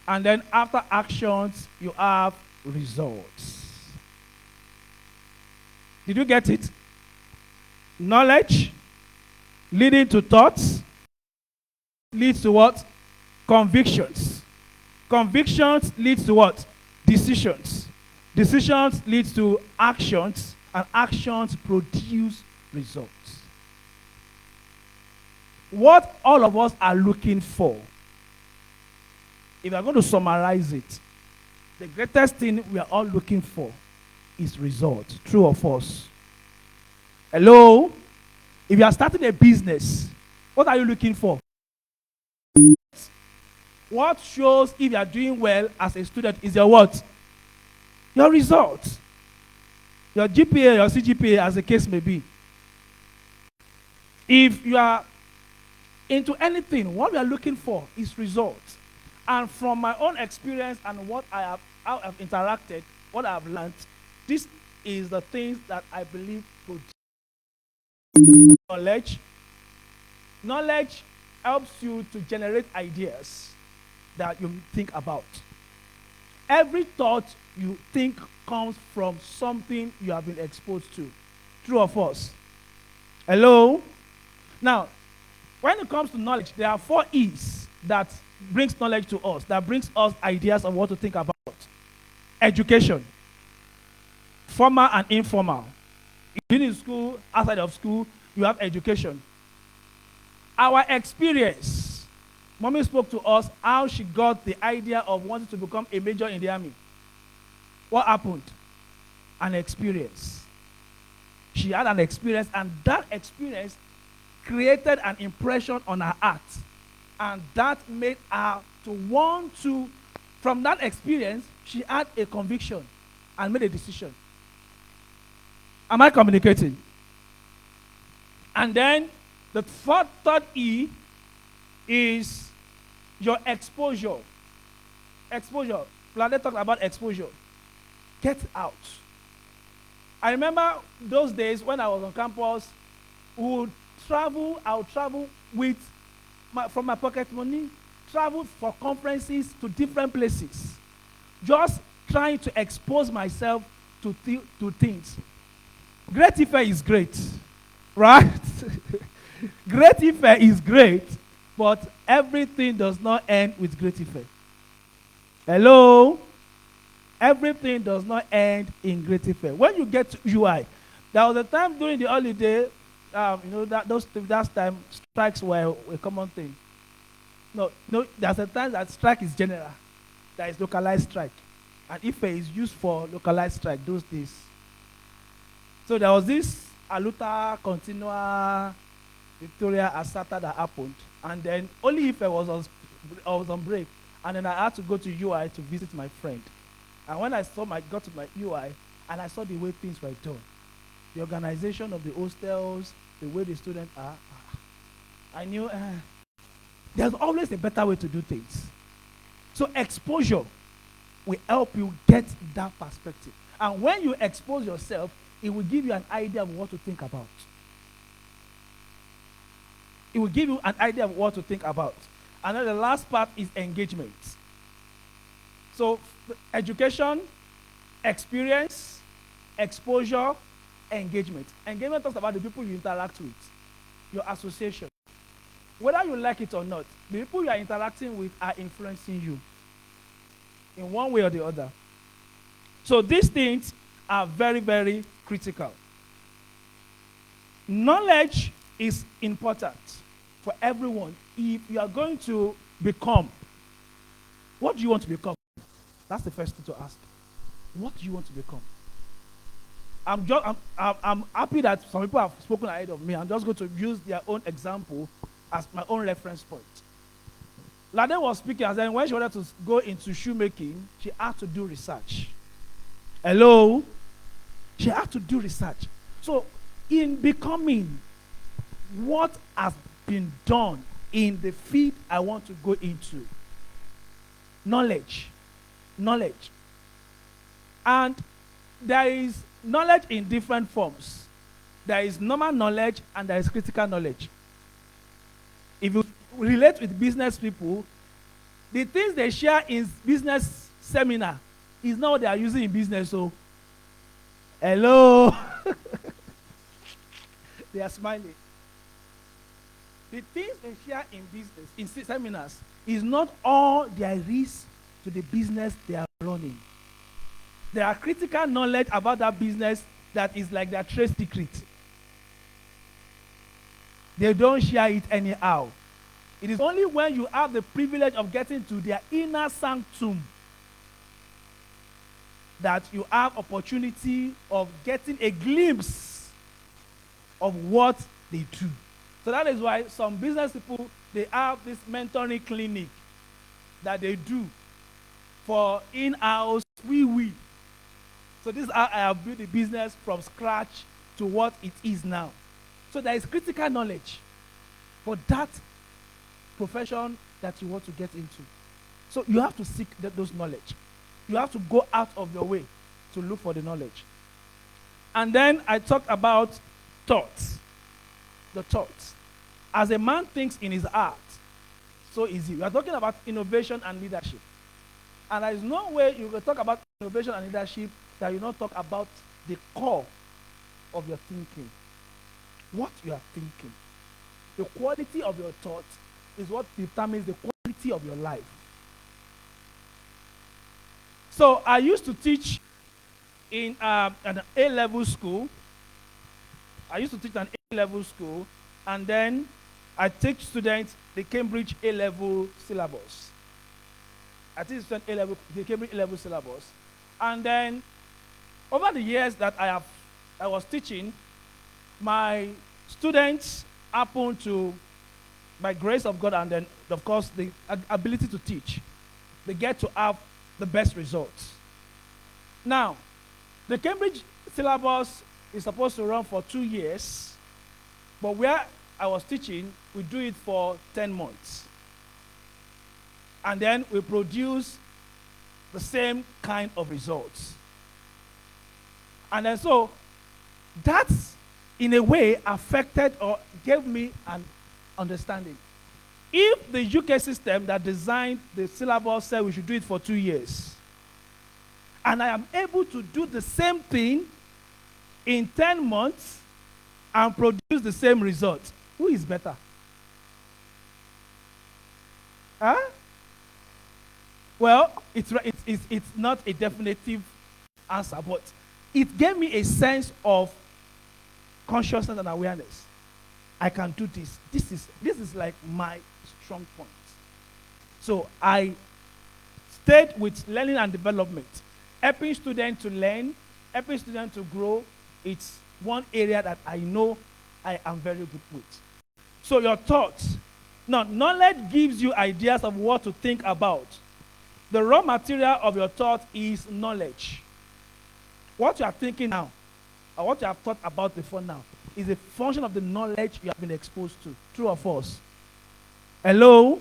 And then after actions, you have results. Did you get it? Knowledge leading to thoughts leads to what? Convictions. Convictions leads to what? Decisions. Decisions leads to actions, and actions produce results. What all of us are looking for, if I'm going to summarize it, the greatest thing we are all looking for is results. True or false? Hello? If you are starting a business, what are you looking for? What shows if you are doing well as a student is your what? Your results. Your GPA, your CGPA, as the case may be. If you are into anything, what we are looking for is results. And from my own experience and how I've interacted, what I've learned, this is the things that I believe could knowledge. Knowledge helps you to generate ideas that you think about. Every thought you think comes from something you have been exposed to. True or false? Hello? Now, when it comes to knowledge, there are 4 E's that brings knowledge to us, that brings us ideas of what to think about. Education, formal and informal. In school, outside of school, you have education. Our experience. Mommy spoke to us how she got the idea of wanting to become a major in the army. What happened? An experience. She had an experience, and that experience created an impression on her heart. And that made her to want to, from that experience, she had a conviction and made a decision. Am I communicating? And then the third E is your exposure. Exposure. Vlade talked about exposure. Get out. I remember those days when I was on campus, I would travel from my pocket money, travel for conferences to different places, just trying to expose myself to things. Great Ife is great, right? Great Ife is great, but everything does not end with Great Ife. Hello? Everything does not end in Great Ife. When you get to UI, there was a time during the holiday, that time strikes were a common thing. No, there's a time that strike is general. There is localized strike. And Ife is used for localized strike those days. So there was this Aluta Continua Victoria Asata that happened. And then only Ife was on break. And then I had to go to UI to visit my friend. And when I got to my UI, and I saw the way things were done, the organization of the hostels, the way the students are, I knew there's always a better way to do things. So exposure will help you get that perspective. And when you expose yourself, it will give you an idea of what to think about. It will give you an idea of what to think about. And then the last part is engagement. So education, experience, exposure, engagement. Engagement talks about the people you interact with, your association. Whether you like it or not, the people you are interacting with are influencing you in one way or the other. So these things are very, very critical. Knowledge is important for everyone. If you are going to become, what do you want to become? That's the first thing to ask. What do you want to become? I'm happy that some people have spoken ahead of me. I'm just going to use their own example as my own reference point. Lade was speaking, and then when she wanted to go into shoemaking, she had to do research. Hello? She had to do research. So, in becoming, what has been done in the field I want to go into? Knowledge. And there is knowledge in different forms. There is normal knowledge and there is critical knowledge. If you relate with business people, the things they share in business seminar is not what they are using in business. So, hello? They are smiling. The things they share in business, in seminars, is not all there is to the business they are running. There are critical knowledge about that business that is like their trade secret. They don't share it anyhow. It is only when you have the privilege of getting to their inner sanctum that you have opportunity of getting a glimpse of what they do. So that is why some business people, they have this mentoring clinic that they do for in-house we. So this is how I have built the business from scratch to what it is now. So there is critical knowledge for that profession that you want to get into. So you have to seek those knowledge. You have to go out of your way to look for the knowledge. And then I talked about thoughts. The thoughts. As a man thinks in his heart, so easy. We are talking about innovation and leadership. And there is no way you will talk about innovation and leadership that you not talk about the core of your thinking. What you are thinking. The quality of your thought is what determines the quality of your life. So I used to teach in an A-level school. I used to teach an A-level school, and then I teach students the Cambridge A-level syllabus. I teach students the Cambridge A-level syllabus. And then over the years that I was teaching, my students happened to, by grace of God, and then of course the ability to teach, they get to have the best results. Now, the Cambridge syllabus is supposed to run for 2 years, but where I was teaching, we do it for 10 months. And then we produce the same kind of results. And then so, that's in a way affected or gave me an understanding. If the UK system that designed the syllabus said we should do it for 2 years, and I am able to do the same thing in 10 months and produce the same result, who is better? Huh? Well, it's not a definitive answer, but it gave me a sense of consciousness and awareness. I can do this. This is like my strong point. So I stayed with learning and development, helping students to learn, helping students to grow. It's one area that I know I am very good with. So your thoughts. Now, knowledge gives you ideas of what to think about. The raw material of your thought is knowledge. What you are thinking now, or what you have thought about before now, is a function of the knowledge you have been exposed to. True or false? Hello?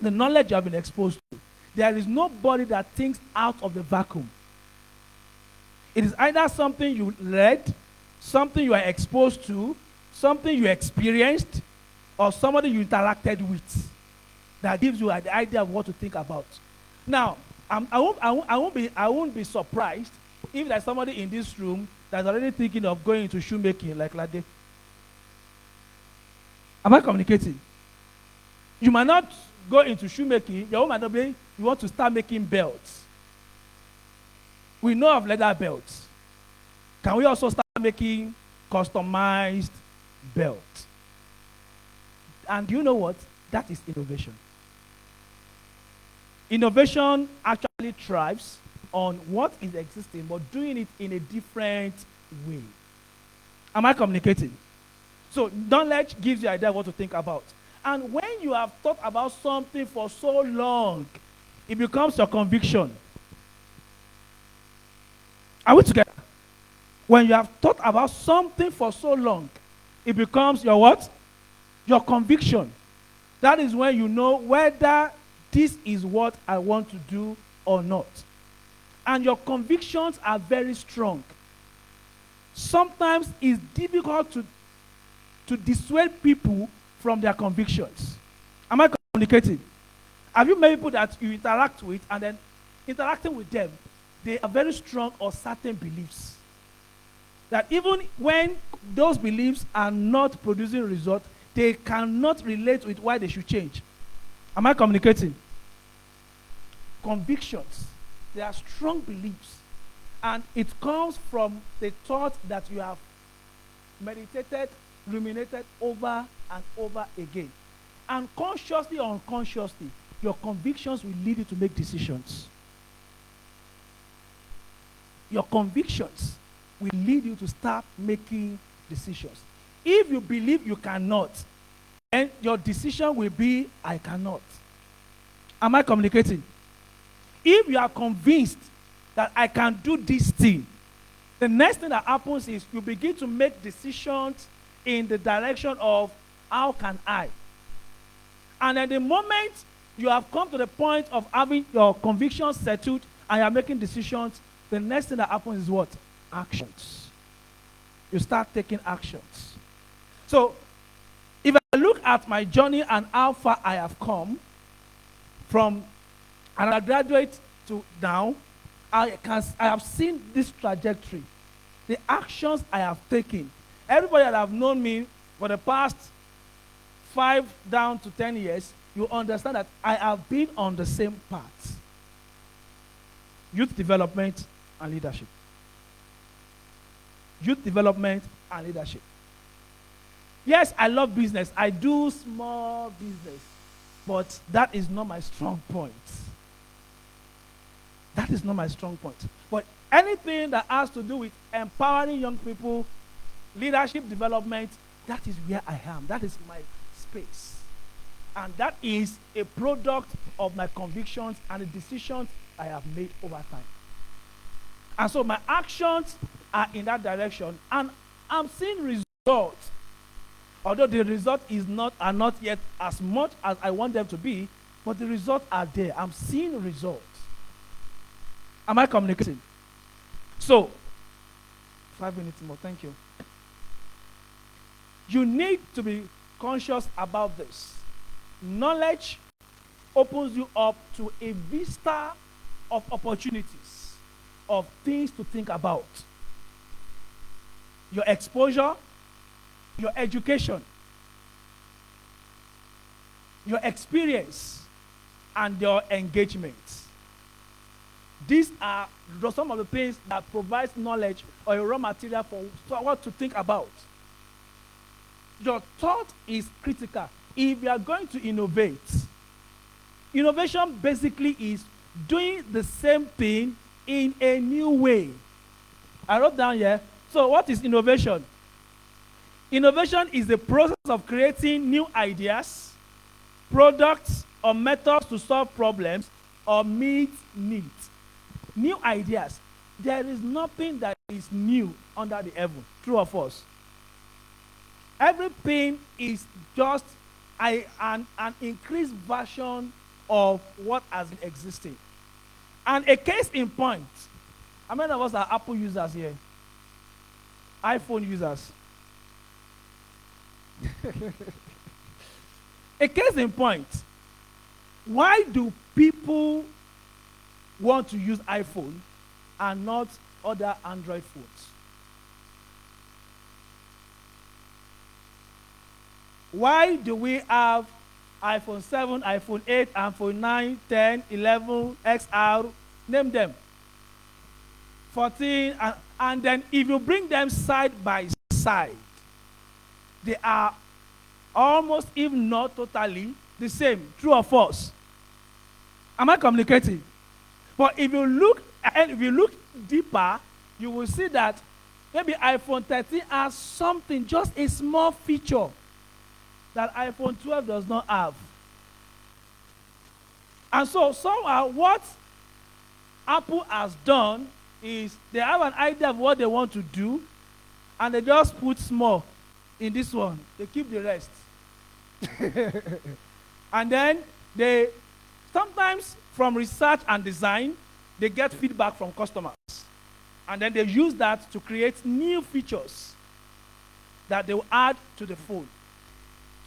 The knowledge you have been exposed to. There is nobody that thinks out of the vacuum. It is either something you read, something you are exposed to, something you experienced, or somebody you interacted with that gives you the idea of what to think about. Now, I won't be surprised if there's somebody in this room that's already thinking of going into shoemaking like Lade. Am I communicating? You might not go into shoemaking. Your own might not be, you want to start making belts. We know of leather belts. Can we also start making customized belts? And you know what? That is innovation. Innovation actually thrives on what is existing, but doing it in a different way. Am I communicating? So knowledge gives you an idea of what to think about. And when you have thought about something for so long, it becomes your conviction. Are we together? When you have thought about something for so long, it becomes your what? Your conviction. That is when you know whether this is what I want to do or not. And your convictions are very strong. Sometimes it's difficult to dissuade people from their convictions. Am I communicating? Have you met people that you interact with, and then interacting with them, they are very strong or certain beliefs? That even when those beliefs are not producing results, they cannot relate with why they should change. Am I communicating? Convictions. They are strong beliefs. And it comes from the thought that you have meditated, ruminated over and over again. And consciously or unconsciously, your convictions will lead you to make decisions. Your convictions will lead you to start making decisions. If you believe you cannot, then your decision will be, I cannot. Am I communicating? If you are convinced that I can do this thing, The next thing that happens is you begin to make decisions in the direction of how can I? And at the moment you have come to the point of having your convictions settled and you're making decisions, the next thing that happens is what? Actions. You start taking actions. So, if I look at my journey and how far I have come from an undergraduate to now, I have seen this trajectory, the actions I have taken. Everybody that have known me for the past 5 down to 10 years, you understand that I have been on the same path. Youth development and leadership. Youth development and leadership. Yes, I love business. I do small business, but that is not my strong point. That is not my strong point. But anything that has to do with empowering young people, leadership development, that is where I am. That is my space. And that is a product of my convictions and the decisions I have made over time. And so my actions are in that direction, and I'm seeing results. Although the results are not yet as much as I want them to be, but the results are there. I'm seeing results. Am I communicating? So, 5 minutes more, thank you. You need to be conscious about this. Knowledge opens you up to a vista of opportunities, of things to think about. Your exposure, your education, your experience, and your engagement. These are some of the things that provide knowledge or a raw material for what to think about. Your thought is critical. If you are going to innovate, innovation basically is doing the same thing in a new way. I wrote down here. So what is innovation? Innovation is the process of creating new ideas, products, or methods to solve problems or meet needs. New ideas. There is nothing that is new under the heaven. True or false? Everything is just an increased version of what has been existing. And a case in point, how many of us are Apple users here? iPhone users. A case in point, why do people want to use iPhone and not other Android phones? Why do we have iPhone 7, iPhone 8, iPhone 9, 10, 11, XR, name them, 14, and then if you bring them side by side, they are almost, if not totally, the same. True or false? Am I communicating? But if you look deeper, you will see that maybe iPhone 13 has something, just a small feature that iPhone 12 does not have. And so somehow what Apple has done is they have an idea of what they want to do, and they just put small in this one. They keep the rest. And then they sometimes, from research and design, they get feedback from customers. And then they use that to create new features that they will add to the phone.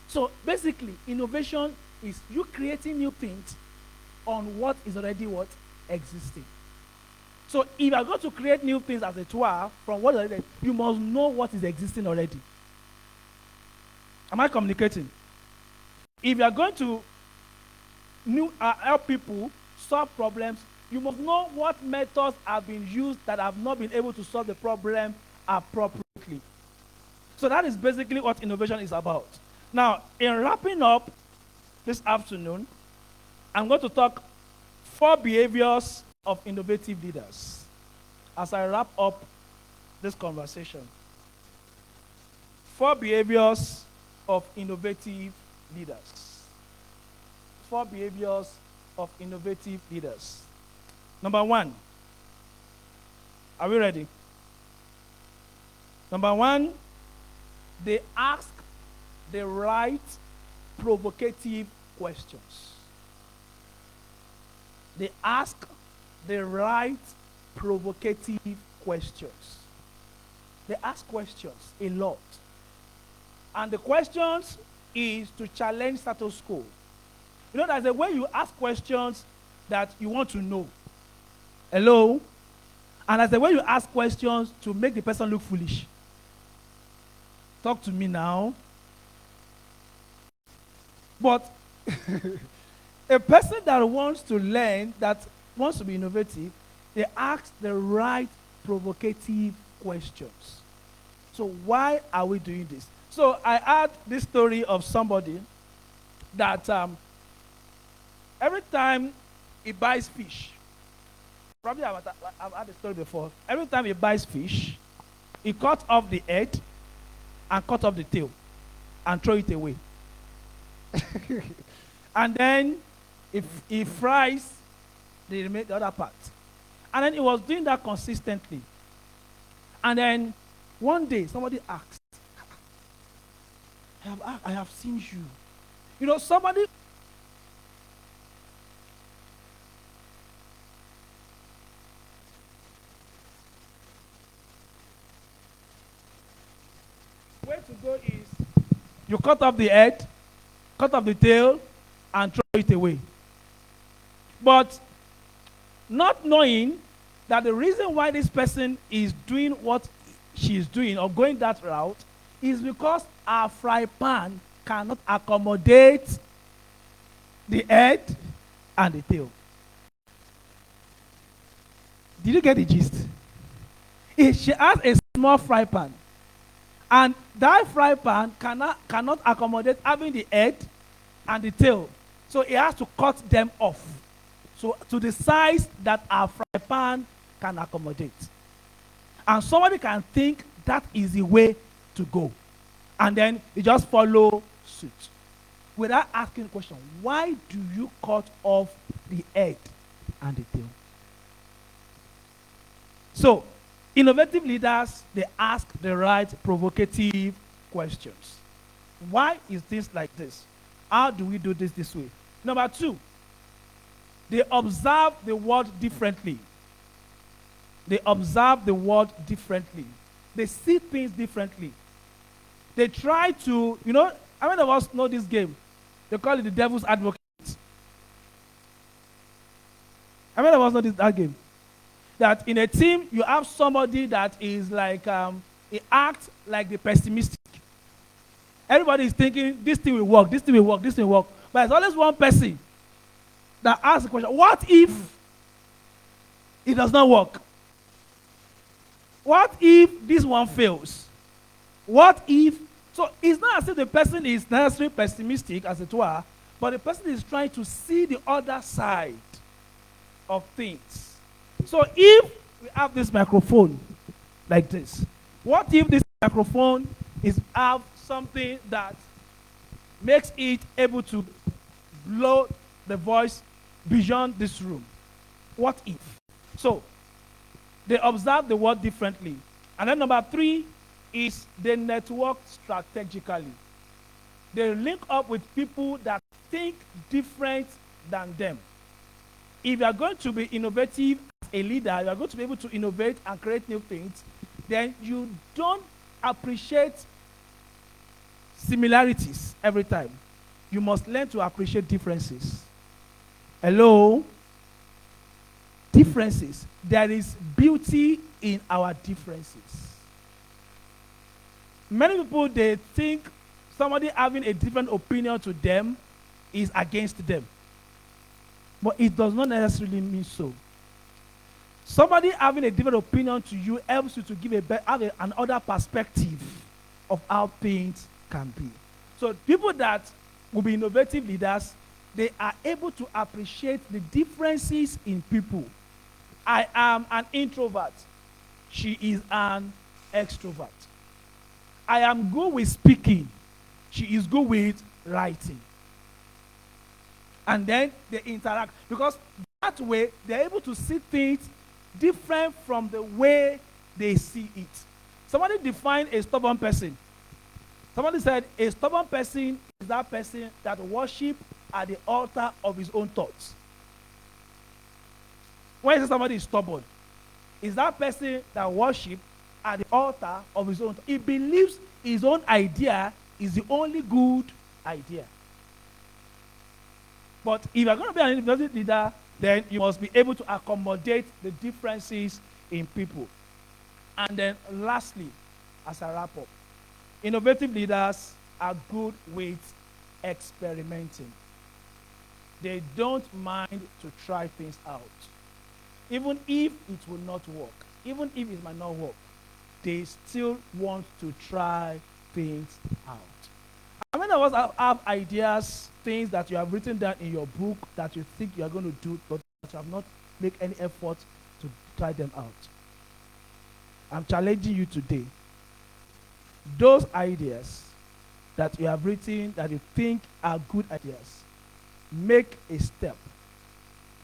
So basically, innovation is you creating new things on what is already what existing. So if you are going to create new things as it were from what is already, you must know what is existing already. Am I communicating? If you are going to help people solve problems, you must know what methods have been used that have not been able to solve the problem appropriately. So that is basically what innovation is about. Now, in wrapping up this afternoon, I'm going to talk 4 behaviors of innovative leaders as I wrap up this conversation. 4 behaviors of innovative leaders. 4 behaviors of innovative leaders. Number 1. Are we ready? Number one, they ask the right provocative questions. They ask the right provocative questions. They ask questions a lot. And the questions is to challenge status quo. You know, there's a way you ask questions that you want to know. Hello? And there's a way you ask questions to make the person look foolish. Talk to me now. But a person that wants to learn, that wants to be innovative, they ask the right provocative questions. So why are we doing this? So I had this story of somebody that every time he buys fish, probably I've had a story before. Every time he buys fish, he cuts off the head and cut off the tail and throw it away. And then if he fries the other part. And then he was doing that consistently. And then one day somebody asked, I have seen you. You know, somebody. Where to go is you cut off the head, cut off the tail, and throw it away. But not knowing that the reason why this person is doing what she is doing or going that route is because our fry pan cannot accommodate the head and the tail. Did you get the gist? She has a small fry pan, and that fry pan cannot accommodate having the head and the tail. So he has to cut them off. So to the size that our fry pan can accommodate. And somebody can think that is the way to go. And then you just follow suit. Without asking the question, why do you cut off the head and the tail? So, innovative leaders, they ask the right provocative questions. Why is this like this? How do we do this way? Number two, they observe the world differently. They observe the world differently. They see things differently. They try to, you know, how many of us know this game? They call it the devil's advocate. How many of us know that game? That in a team, you have somebody that is like, he acts like the pessimistic. Everybody is thinking, this thing will work, this thing will work, this thing will work. But there's always one person that asks the question, what if it does not work? What if this one fails? What if? So it's not as if the person is necessarily pessimistic, as it were, but the person is trying to see the other side of things. So if we have this microphone like this, what if this microphone have something that makes it able to blow the voice beyond this room? What if? So they observe the world differently. And then number three is they network strategically. They link up with people that think different than them. If you are going to be innovative as a leader, you are going to be able to innovate and create new things, then you don't appreciate similarities every time. You must learn to appreciate differences. Hello? Differences. There is beauty in our differences. Many people, they think somebody having a different opinion to them is against them. But it does not necessarily mean so. Somebody having a different opinion to you helps you to give another perspective of how things can be. So people that will be innovative leaders, they are able to appreciate the differences in people. I am an introvert. She is an extrovert. I am good with speaking. She is good with writing. And then they interact. Because that way, they're able to see things different from the way they see it. Somebody defined a stubborn person. Somebody said a stubborn person is that person that worship at the altar of his own thoughts. When you say somebody is stubborn, is that person that worship at the altar of his own. He believes his own idea is the only good idea. But if you're going to be an innovative leader, then you must be able to accommodate the differences in people. And then lastly, as I wrap up, innovative leaders are good with experimenting. They don't mind to try things out. Even if it will not work, even if it might not work, they still want to try things out. How many of us have ideas, things that you have written down in your book that you think you are going to do, but you have not made any effort to try them out? I'm challenging you today. Those ideas that you have written that you think are good ideas, make a step.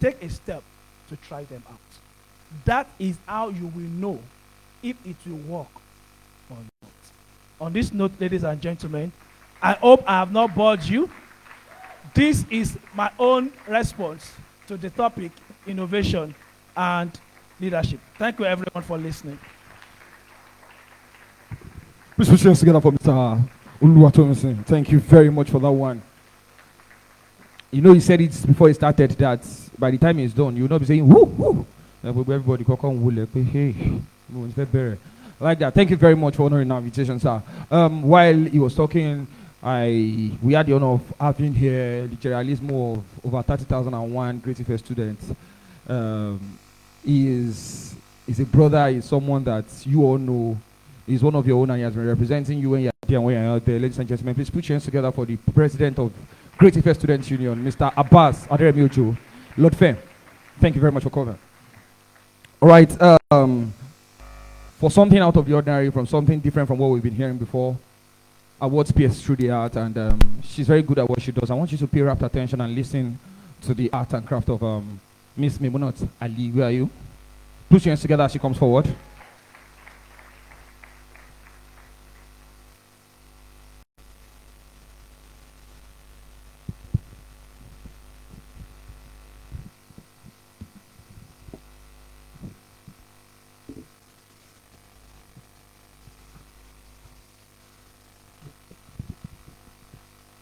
Take a step to try them out. That is how you will know if it will work or not. On this note, ladies and gentlemen, I hope I have not bored you. This is my own response to the topic, innovation and leadership. Thank you everyone for listening. Please put your hands together for Mr. Uluwatomisin. Thank you very much for that one. You know, he said it before he started that by the time he's done, you will not be saying, whoo, whoo. Everybody can come, hey, like that. Thank you very much for honoring our invitation, sir. While he was talking, we had the honor of having here the generalismo of over 30,001 Creative Fair students. He is a brother, he's someone that you all know. He's one of your own and he has been representing you when you're here and when you're out there. Ladies and gentlemen, please put your hands together for the president of Creative Fair Students Union, Mr. Abbas Aderemiojo. Lord Fair, thank you very much for coming. All right, for something out of the ordinary, from something different from what we've been hearing before, awards PS through the art, and she's very good at what she does. I want you to pay rapt attention and listen to the art and craft of Miss Memunat Ali. Where are you? Put your hands together as she comes forward.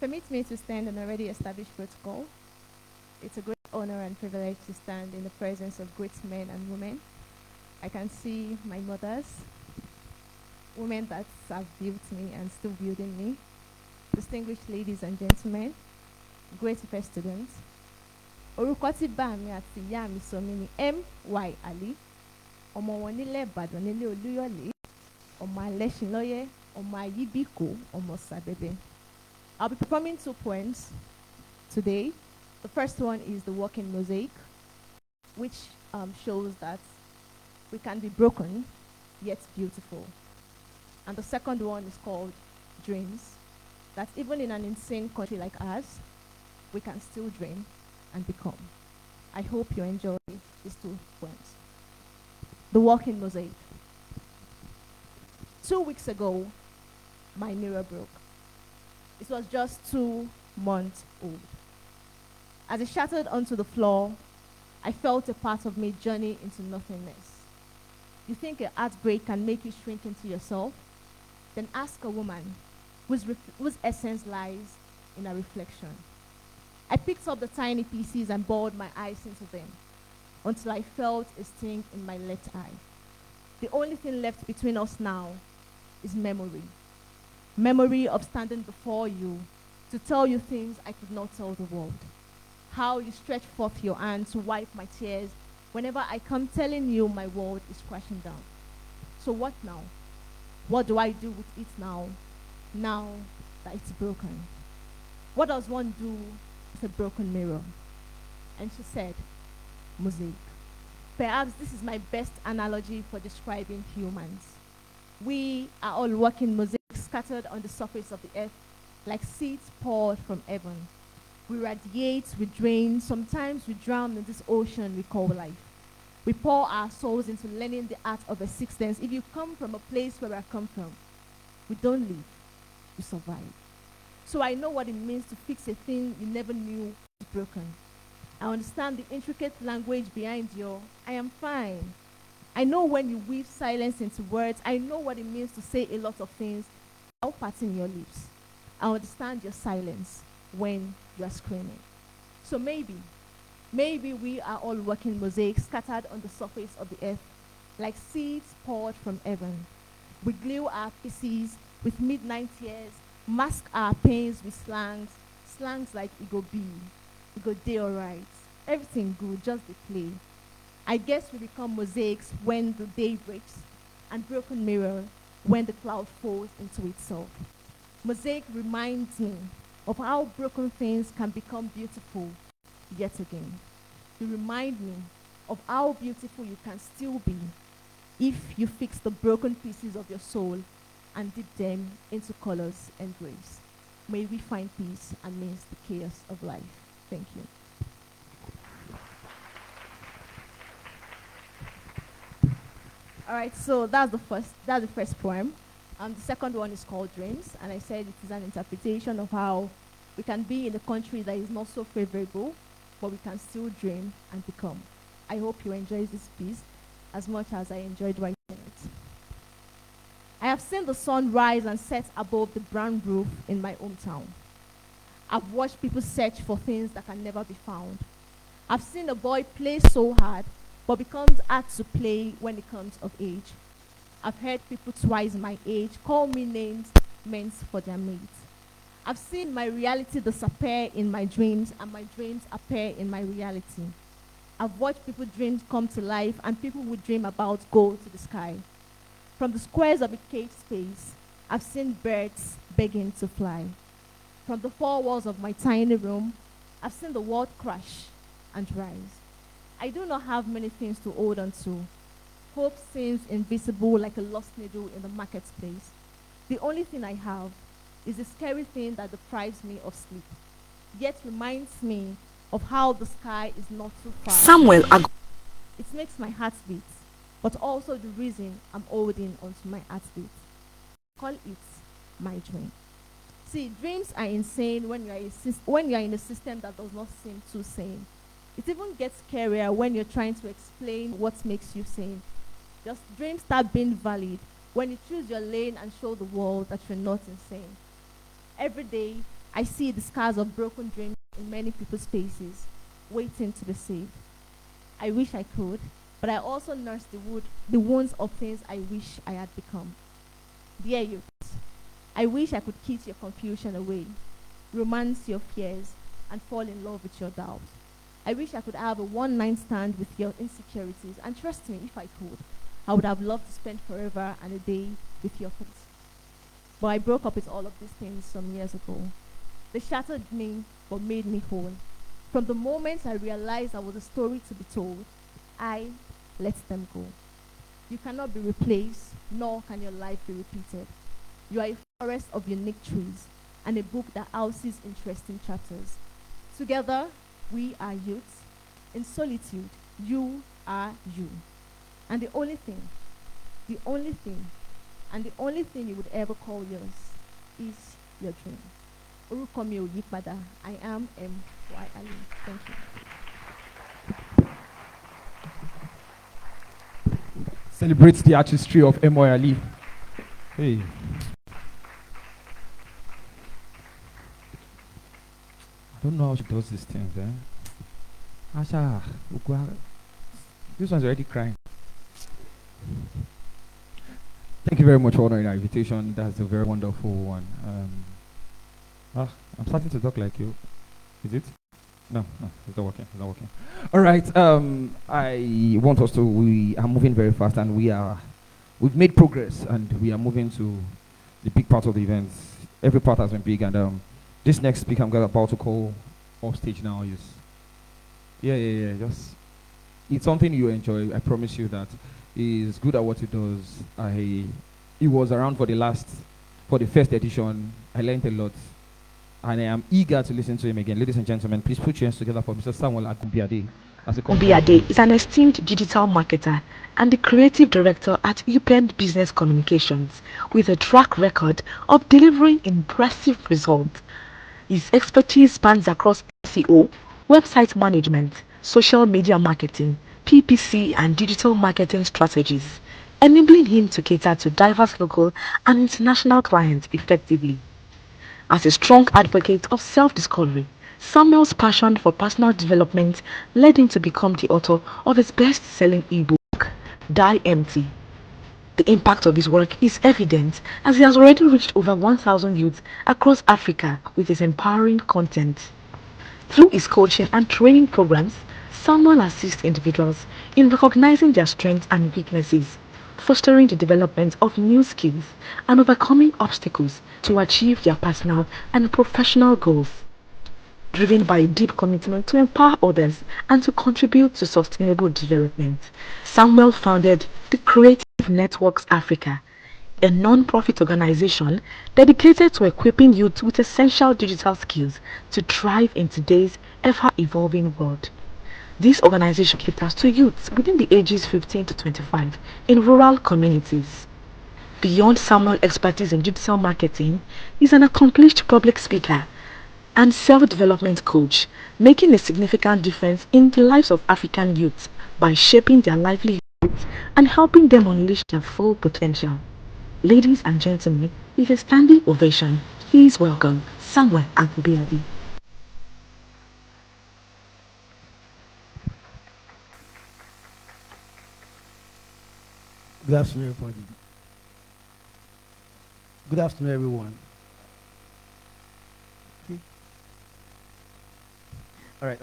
Permit me to stand on already established protocol. It's a great honor and privilege to stand in the presence of great men and women. I can see my mothers, women that have built me and still building me, distinguished ladies and gentlemen, great fair students. Orúkọ tí bá mi àti ìyá mi sọ mí ní M.Y. Ali, ọmọ wọn nílẹ̀ Ìbàdàn nílé Olúyọ̀lé, ọmọ Alẹ́ṣinlọ́yẹ́, ọmọ Ayíbíkó, ọmọ Sàbẹ̀bẹ̀. I'll be performing 2 poems today. The first one is the walking mosaic, which shows that we can be broken, yet beautiful. And the second one is called dreams, that even in an insane country like ours, we can still dream and become. I hope you enjoy these 2 poems. The walking mosaic. 2 weeks ago, my mirror broke. It was just 2 months old. As it shattered onto the floor, I felt a part of me journey into nothingness. You think a heartbreak can make you shrink into yourself? Then ask a woman whose essence lies in a reflection. I picked up the tiny pieces and bored my eyes into them until I felt a sting in my left eye. The only thing left between us now is memory. Memory of standing before you to tell you things I could not tell the world. How you stretch forth your hand to wipe my tears whenever I come telling you my world is crashing down. So what now? What do I do with it now that it's broken? What does one do with a broken mirror? And she said, mosaic. Perhaps this is my best analogy for describing humans. We are all walking mosaics scattered on the surface of the earth like seeds poured from heaven. We radiate, we drain, sometimes we drown in this ocean we call life. We pour our souls into learning the art of existence. If you come from a place where I come from, we don't live, we survive. So I know what it means to fix a thing you never knew was broken. I understand the intricate language behind your I am fine. I know when you weave silence into words. I know what it means to say a lot of things without parting your lips. I understand your silence when you are screaming. So maybe we are all working mosaics scattered on the surface of the earth, like seeds poured from heaven. We glue our pieces with midnight tears, mask our pains with slangs like it go be, it go day alright, everything good, just the play. I guess we become mosaics when the day breaks, and broken mirror when the cloud falls into itself. Mosaic reminds me of how broken things can become beautiful yet again. You remind me of how beautiful you can still be if you fix the broken pieces of your soul and dip them into colors and grace. May we find peace amidst the chaos of life. Thank you. All right, so that's the first poem. The second one is called Dreams, and I said it is an interpretation of how we can be in a country that is not so favorable, but we can still dream and become. I hope you enjoy this piece as much as I enjoyed writing it. I have seen the sun rise and set above the brown roof in my hometown. I've watched people search for things that can never be found. I've seen a boy play so hard, but becomes hard to play when it comes of age. I've heard people twice my age call me names meant for their mates. I've seen my reality disappear in my dreams, and my dreams appear in my reality. I've watched people's dreams come to life, and people would dream about go to the sky. From the squares of a cage space, I've seen birds begging to fly. From the four walls of my tiny room, I've seen the world crash and rise. I do not have many things to hold on to. Hope seems invisible like a lost needle in the marketplace. The only thing I have is a scary thing that deprives me of sleep, yet reminds me of how the sky is not too far. It makes my heart beat, but also the reason I'm holding onto my heartbeat. Call it my dream. See, dreams are insane when you are in a system that does not seem too sane. It even gets scarier when you're trying to explain what makes you sane. Just dreams start being valid when you choose your lane and show the world that you're not insane. Every day, I see the scars of broken dreams in many people's faces, waiting to be saved. I wish I could, but I also nurse the wounds of things I wish I had become. Dear youth, I wish I could kiss your confusion away, romance your fears, and fall in love with your doubts. I wish I could have a one-night stand with your insecurities, and trust me, if I could, I would have loved to spend forever and a day with your feet. But I broke up with all of these things some years ago. They shattered me, but made me whole. From the moment I realized I was a story to be told, I let them go. You cannot be replaced, nor can your life be repeated. You are a forest of unique trees, and a book that houses interesting chapters. Together, we are youth. In solitude, you are you. And the only thing, and the only thing you would ever call yours is your dream. Orúkọ mi ò yí padà. I am M.Y. Ali. Thank you. Celebrates the artistry of M.Y. Ali. Hey. I don't know how she does these things, Asha, this one's already crying. Thank you very much for honoring our invitation. That's a very wonderful one. I'm starting to talk like you. Is it? No, it's not working. It's not working. All right. I want us to. We are moving very fast, and we've made progress, and we are moving to the big part of the events. Every part has been big, and this next speaker I'm about to call off stage now is. Yeah. Just it's something you enjoy. I promise you that. He's good at what he does. He was around for the first edition. I learned a lot, and I am eager to listen to him again. Ladies and gentlemen, please put your hands together for Mr. Samuel Agubiade. as a Obiade is an esteemed digital marketer and the creative director at UPenn Business Communications with a track record of delivering impressive results. His expertise spans across SEO, website management, social media marketing, PPC, and digital marketing strategies, enabling him to cater to diverse local and international clients effectively. As a strong advocate of self-discovery, Samuel's passion for personal development led him to become the author of his best-selling ebook, Die Empty. The impact of his work is evident as he has already reached over 1,000 youths across Africa with his empowering content. Through his coaching and training programs, Samuel assists individuals in recognizing their strengths and weaknesses, fostering the development of new skills, and overcoming obstacles to achieve their personal and professional goals. Driven by a deep commitment to empower others and to contribute to sustainable development, Samuel founded the Creative Networks Africa, a non-profit organization dedicated to equipping youth with essential digital skills to thrive in today's ever-evolving world. This organization caters to youths within the ages 15 to 25 in rural communities. Beyond Samuel's expertise in digital marketing, he is an accomplished public speaker and self-development coach, making a significant difference in the lives of African youths by shaping their livelihoods and helping them unleash their full potential. Ladies and gentlemen, with a standing ovation, please welcome Samuel Akubiadi. Good afternoon, everybody. Good afternoon, everyone. Okay. All right.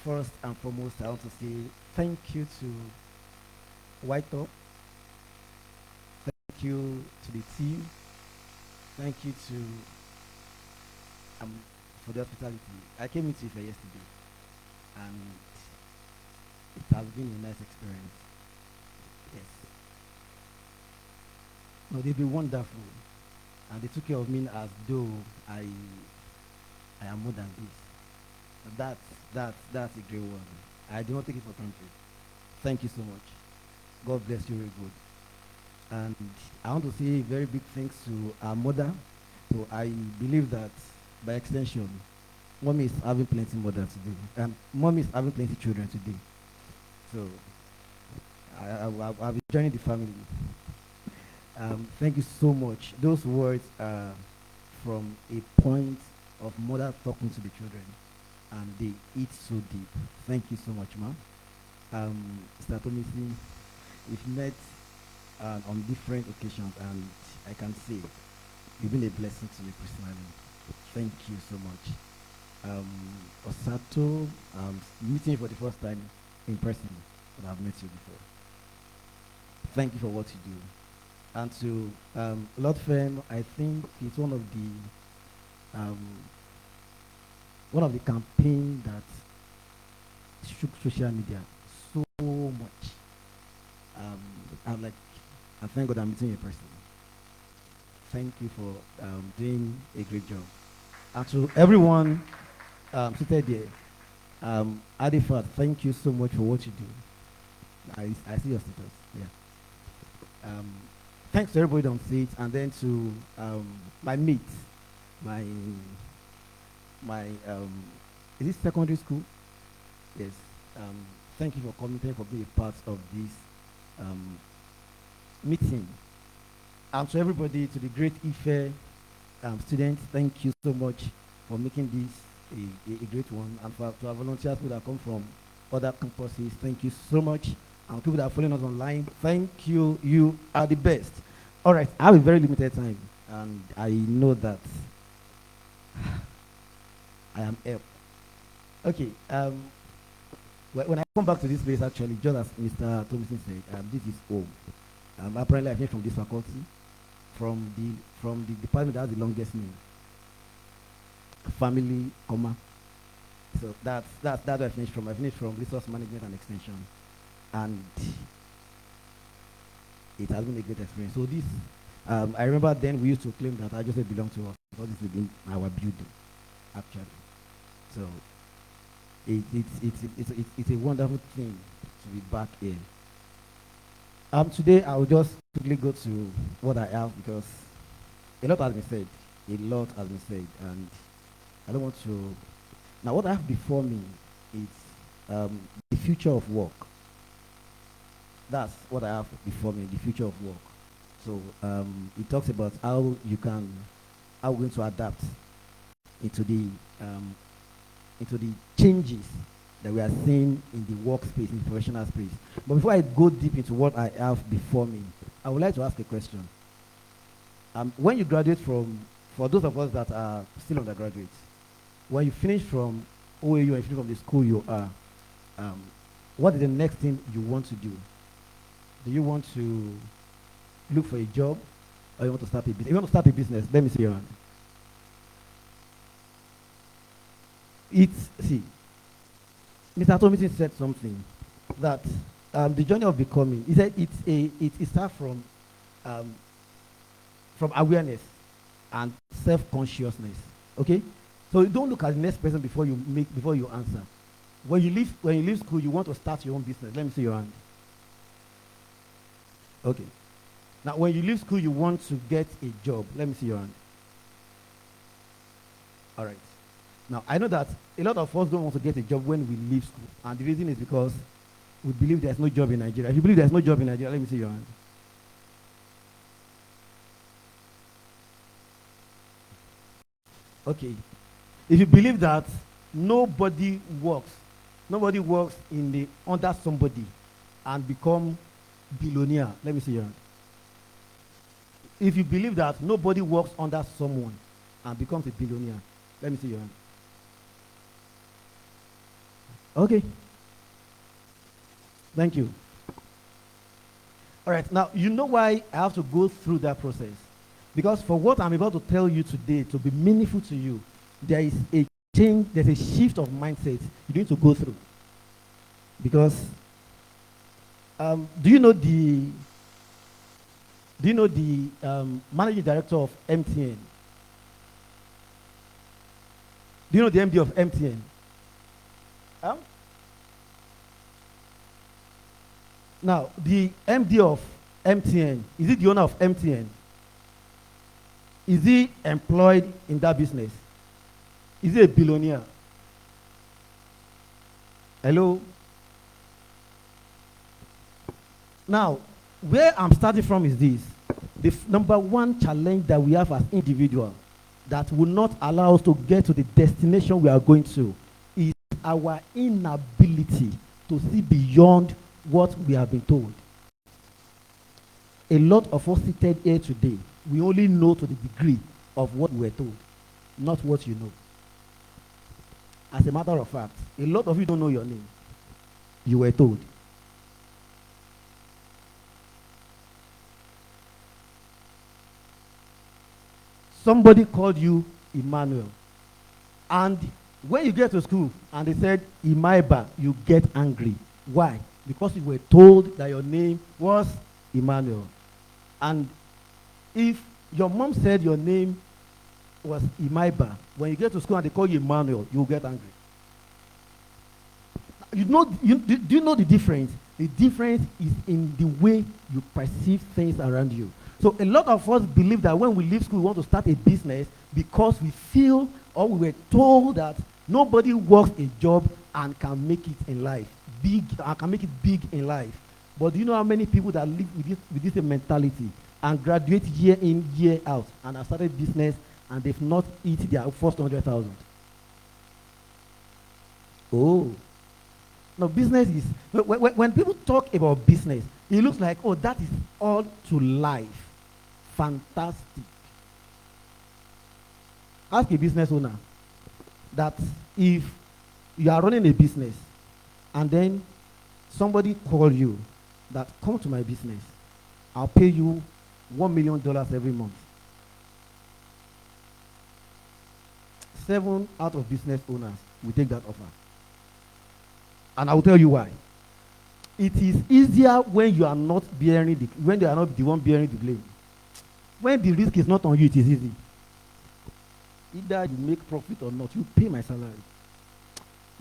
First and foremost, I want to say thank you to YTOP. Thank you to the team. Thank you to for the hospitality. I came into it yesterday, and it has been a nice experience. Yes. No, they've been wonderful, and they took care of me as though I am more than this. That's a great one. I do not take it for granted. Thank you so much. God bless you very good. And I want to say very big thanks to our mother. So I believe that by extension, mommy is having plenty mother today. And mommy is having plenty children today. So I'll be joining the family. Thank you so much. Those words are from a point of mother talking to the children, and they eat so deep. Thank you so much, ma'am. Mr. Tomisi, we've met on different occasions, and I can say you've been a blessing to me personally. Thank you so much. Osato, meeting you for the first time in person, but I've met you before. Thank you for what you do. And to Lord Fem, I think it's one of the campaign that shook social media so much. I thank God I'm meeting you in person. Thank you for doing a great job. And to everyone seated there, Adifat, thank you so much for what you do. I see your status. Yeah. Thanks to everybody on stage, and then to my mates, my is this secondary school? Yes. Thank you for coming. Thank you for being a part of this meeting. And to everybody, to the great IFE students, thank you so much for making this a great one. And to our volunteers who have come from other campuses, thank you so much. And people that are following us online, thank you. You are the best. All right, I have a very limited time, and I know that I am helped. Okay. When I come back to this place, actually, just as Mr. Thompson said, this is home. Apparently, I came from this faculty, from the department that has the longest name, family, comma. So that's where I finished from. I finished from resource management and extension, and it has been a great experience. So this, I remember then we used to claim that I just belonged to us because this is in our building, actually. So It's a wonderful thing to be back here. Today I will just quickly go to what I have because a lot has been said. A lot has been said, and I don't want to. Now, what I have before me is the future of work. That's what I have before me, the future of work. So it talks about how we're going to adapt into the changes that we are seeing in the workspace, in the professional space. But before I go deep into what I have before me, I would like to ask a question. When you graduate for those of us that are still undergraduates, when you finish from OAU and you finish from the school you are, what is the next thing you want to do? Do you want to look for a job or you want to start a business? If you want to start a business, let me see your hand. See, Mr. Tomison said something that the journey of becoming, he said it starts from awareness and self-consciousness. Okay? So you don't look at the next person before you answer. When you leave school, you want to start your own business. Let me see your hand. Okay. Now, when you leave school, you want to get a job. Let me see your hand. All right. Now, I know that a lot of us don't want to get a job when we leave school. And the reason is because we believe there's no job in Nigeria. If you believe there's no job in Nigeria, let me see your hand. Okay. If you believe that nobody works under somebody and become billionaire, let me see your hand. If you believe that nobody works under someone and becomes a billionaire, let me see your hand. Okay. Thank you. All right. Now, you know why I have to go through that process. Because for what I'm about to tell you today to be meaningful to you, there is a change, there's a shift of mindset you need to go through. Because do you know the managing director of MTN? Do you know the MD of MTN? Now, the MD of MTN, is he the owner of MTN? Is he employed in that business? Is he a billionaire? Hello? Now, where I'm starting from is this. The number one challenge that we have as individuals that will not allow us to get to the destination we are going to is our inability to see beyond what we have been told. A lot of us seated here today, we only know to the degree of what we were told, not what you know. As a matter of fact, a lot of you don't know your name. You were told. Somebody called you Emmanuel. And when you get to school and they said Imaiba, you get angry. Why? Because you were told that your name was Emmanuel. And if your mom said your name was Imaiba, when you get to school and they call you Emmanuel, you'll get angry. Do you know the difference? The difference is in the way you perceive things around you. So a lot of us believe that when we leave school, we want to start a business because we feel or we were told that nobody works a job and can make it in life, can make it big in life. But do you know how many people that live with this mentality and graduate year in, year out, and have started business and they've not hit their first 100,000? Oh. No, business is, when people talk about business, it looks like, oh, that is all to life. Fantastic. Ask a business owner that if you are running a business and then somebody calls you that come to my business, I'll pay you $1 million every month. 7 out of business owners will take that offer. And I will tell you why. It is easier when you are not when they are not the one bearing the blame. When the risk is not on you, it is easy. Either you make profit or not, you pay my salary.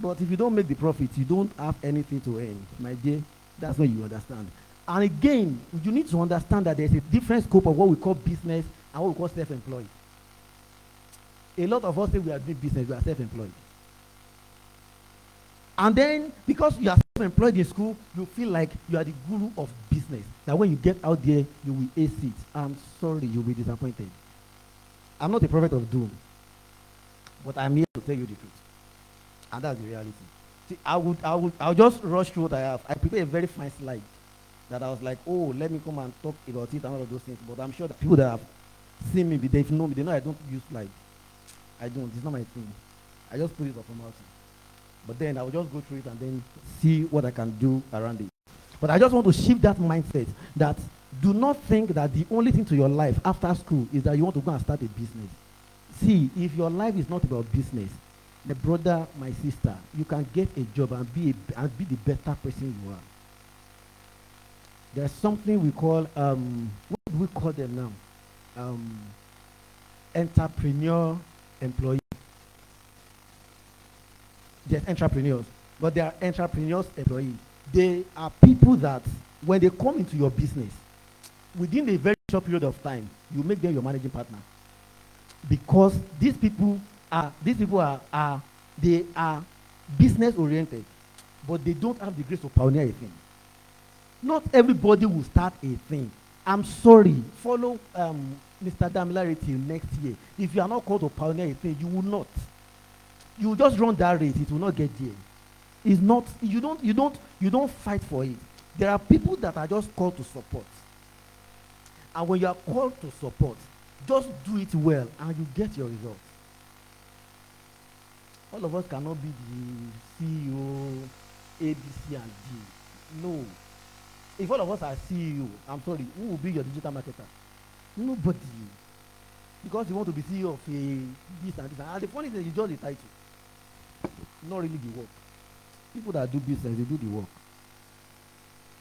But if you don't make the profit, you don't have anything to earn, my dear. That's when you understand. And again, you need to understand that there's a different scope of what we call business and what we call self-employed. A lot of us say we are doing business, we are self-employed. And then, because you are self-employed in school, you feel like you are the guru of business. That when you get out there, you will ace it. I'm sorry, you'll be disappointed. I'm not a prophet of doom, but I'm here to tell you the truth. And that's the reality. See, I'll just rush through what I have. I prepared a very fine slide that I was like, oh, let me come and talk about it and all of those things. But I'm sure that people that have seen me, they've known me, they know I don't use slides. I don't. It's not my thing. I just put it up for formality. But then I will just go through it and then see what I can do around it. But I just want to shift that mindset that do not think that the only thing to your life after school is that you want to go and start a business. See, if your life is not about business, my brother, my sister, you can get a job and be the better person you are. There's something we call, what do we call them now? Entrepreneur employee. There's entrepreneurs, but there are entrepreneurs employees. They are people that when they come into your business, within a very short period of time, you make them your managing partner. Because these people are business oriented, but they don't have the grace to pioneer a thing. Not everybody will start a thing. I'm sorry, follow Mr. Damilare till next year. If you are not called to pioneer a thing, you will not. You will just run that race, it will not get there. It's not, you don't fight for it. There are people that are just called to support. And when you are called to support, just do it well and you get your results. All of us cannot be the CEO, A, B, C, and D. No. If all of us are CEO, I'm sorry, who will be your digital marketer? Nobody. Because you want to be CEO of a this and this. And the funny thing is you just the title. Not really the work. People that do business, they do the work.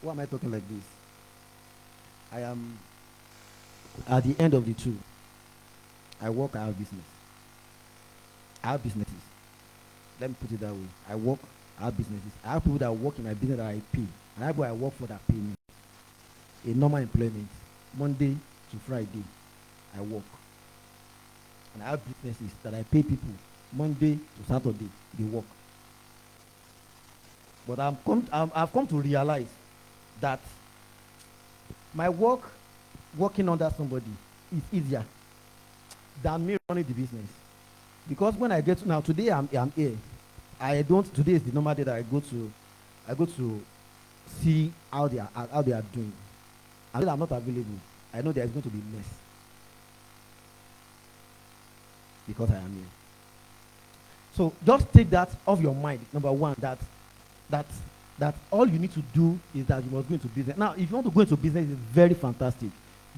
Why am I talking like this? I am at the end of the two. I work, I have business. I have businesses. Let me put it that way. I work, I have businesses. I have people that work in my business that I pay. And I have people I work for that pay me. A normal employment, Monday to Friday, I work. And I have businesses that I pay people Monday to Saturday, they work. But I've come to realize that my working under somebody is easier than me running the business. Because when I get to, now today I'm here. Today is the normal day that I go to see how they are doing. And when I'm not available, I know there's going to be mess. Because I am here. So just take that off your mind, number one, that all you need to do is that you must go into business. Now, if you want to go into business, it's very fantastic.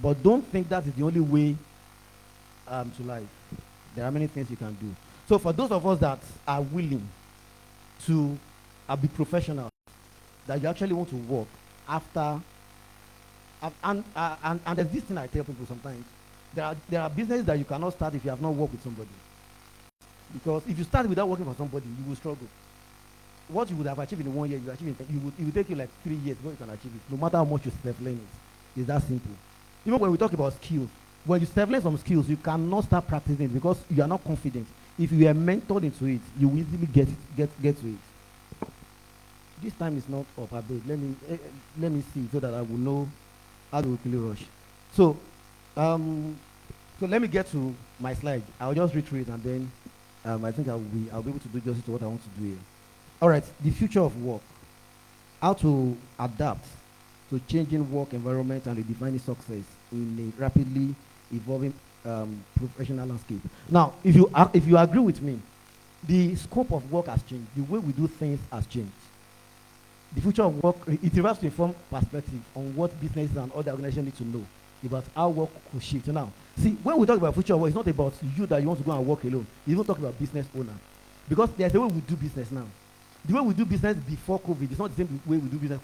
But don't think that is the only way to life. There are many things you can do. So for those of us that are willing to be professional, that you actually want to work after, and there's this thing I tell people sometimes, there are businesses that you cannot start if you have not worked with somebody. Because if you start without working for somebody, you will struggle. What you would have achieved in 1 year, it will take you like 3 years before you can achieve it, no matter how much you self-learn it. It's that simple. Even when we talk about skills, when you self-learn some skills, you cannot start practicing it because you are not confident. If you are mentored into it, you will easily get to it. This time is not up, let me see so that I will know how to quickly rush. So let me get to my slide. I'll just read through it and then I think I'll be able to do justice to what I want to do here. All right, the future of work. How to adapt to changing work environment and redefining success in a rapidly evolving professional landscape. Now, if you agree with me, the scope of work has changed. The way we do things has changed. The future of work, it requires to inform perspective on what businesses and other organizations need to know about how work could shift. Now, see, when we talk about future of work, it's not about you that you want to go and work alone. You don't talk about business owner. Because there's a way we do business now. The way we do business before COVID is not the same way we do business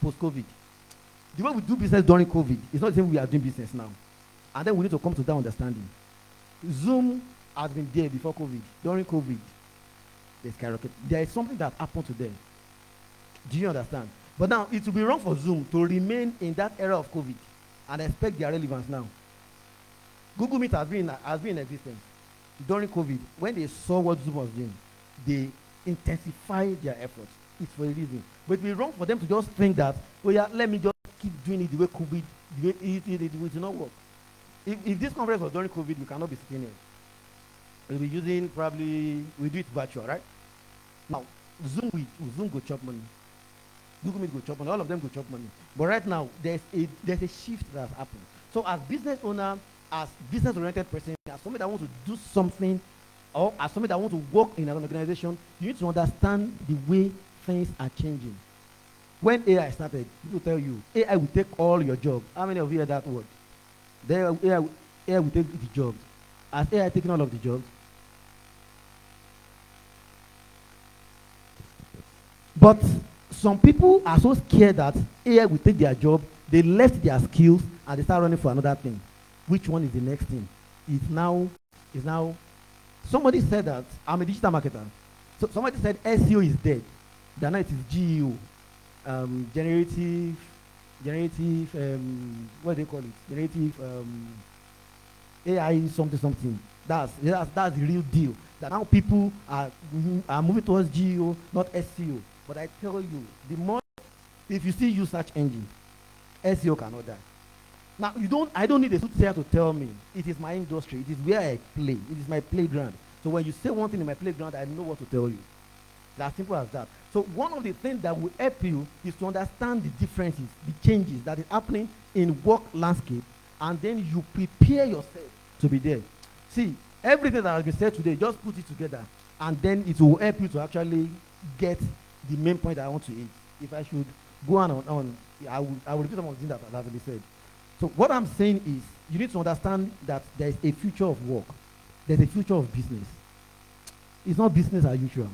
post-COVID. The way we do business during COVID is not the same way we are doing business now. And then we need to come to that understanding. Zoom has been there before COVID, during COVID. they skyrocket. There is something that happened to them. Do you understand? But now it will be wrong for Zoom to remain in that era of COVID and expect their relevance now. Google Meet has been in existence during COVID. When they saw what Zoom was doing, they intensified their efforts. It's for a reason. But it will be wrong for them to just think that, oh yeah, let me just keep doing it the way COVID, the way it will not work. If this conference was during COVID, we cannot be sitting here. We'll be using we do it virtual, right? Now, Zoom go chop money. Google Meet go chop money. All of them go chop money. But right now, there's a shift that has happened. So as business owner, as business-oriented person, as somebody that wants to do something, or as somebody that wants to work in an organization, you need to understand the way things are changing. When AI started, people tell you, AI will take all your jobs. How many of you heard that word? AI will take the jobs. Has AI taken all of the jobs? But some people are so scared that AI will take their job, they left their skills and they start running for another thing. Which one is the next thing? It's now, somebody said that, I'm a digital marketer. So somebody said SEO is dead. Then now it is GEO. Generative, what do they call it? Generative AI something. That's the real deal. That now people are moving towards GEO, not SEO. But I tell you, if you still use search engine, SEO cannot die. Now I don't need a soothsayer to tell me. It is my industry. It is where I play. It is my playground. So when you say one thing in my playground, I know what to tell you. It's as simple as that. So one of the things that will help you is to understand the differences, the changes that is happening in work landscape, and then you prepare yourself to be there. See, everything that has been said today, just put it together, and then it will help you to actually get the main point that I want to hit. If I should go on, I will repeat some of the things that has been said. So what I'm saying is, you need to understand that there is a future of work. There's a future of business. It's not business as usual.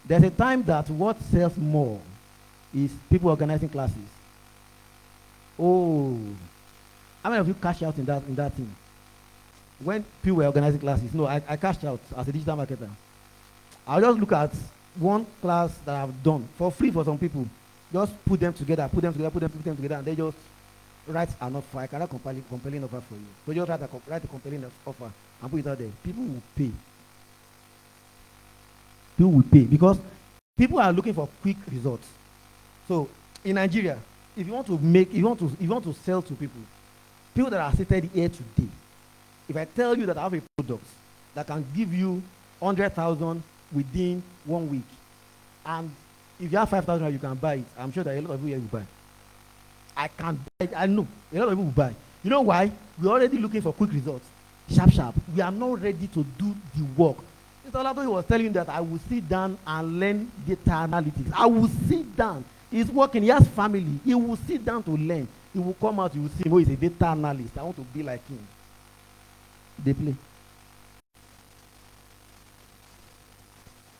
There's a time that what sells more is people organizing classes. Oh, how many of you cash out in that thing? When people were organizing classes, no, I cashed out as a digital marketer. I'll just look at one class that I've done for free for some people. Just put them together, and they just write an offer. I cannot compelling offer for you. So just write a compelling offer and put it out there. People will pay. People will pay because people are looking for quick results. So in Nigeria, if you want to sell to people that are seated here today, if I tell you that I have a product that can give you 100,000 within 1 week, and if you have 5,000, you can buy it. I'm sure that a lot of you here will buy. I know a lot of people will buy. You know why? We're already looking for quick results, sharp. We are not ready to do the work. Mr. Olato was telling that I will sit down and learn data analytics. I will sit down. He's working. He has family. He will sit down to learn. He will come out. You will see, oh, he's a data analyst. I want to be like him. They play.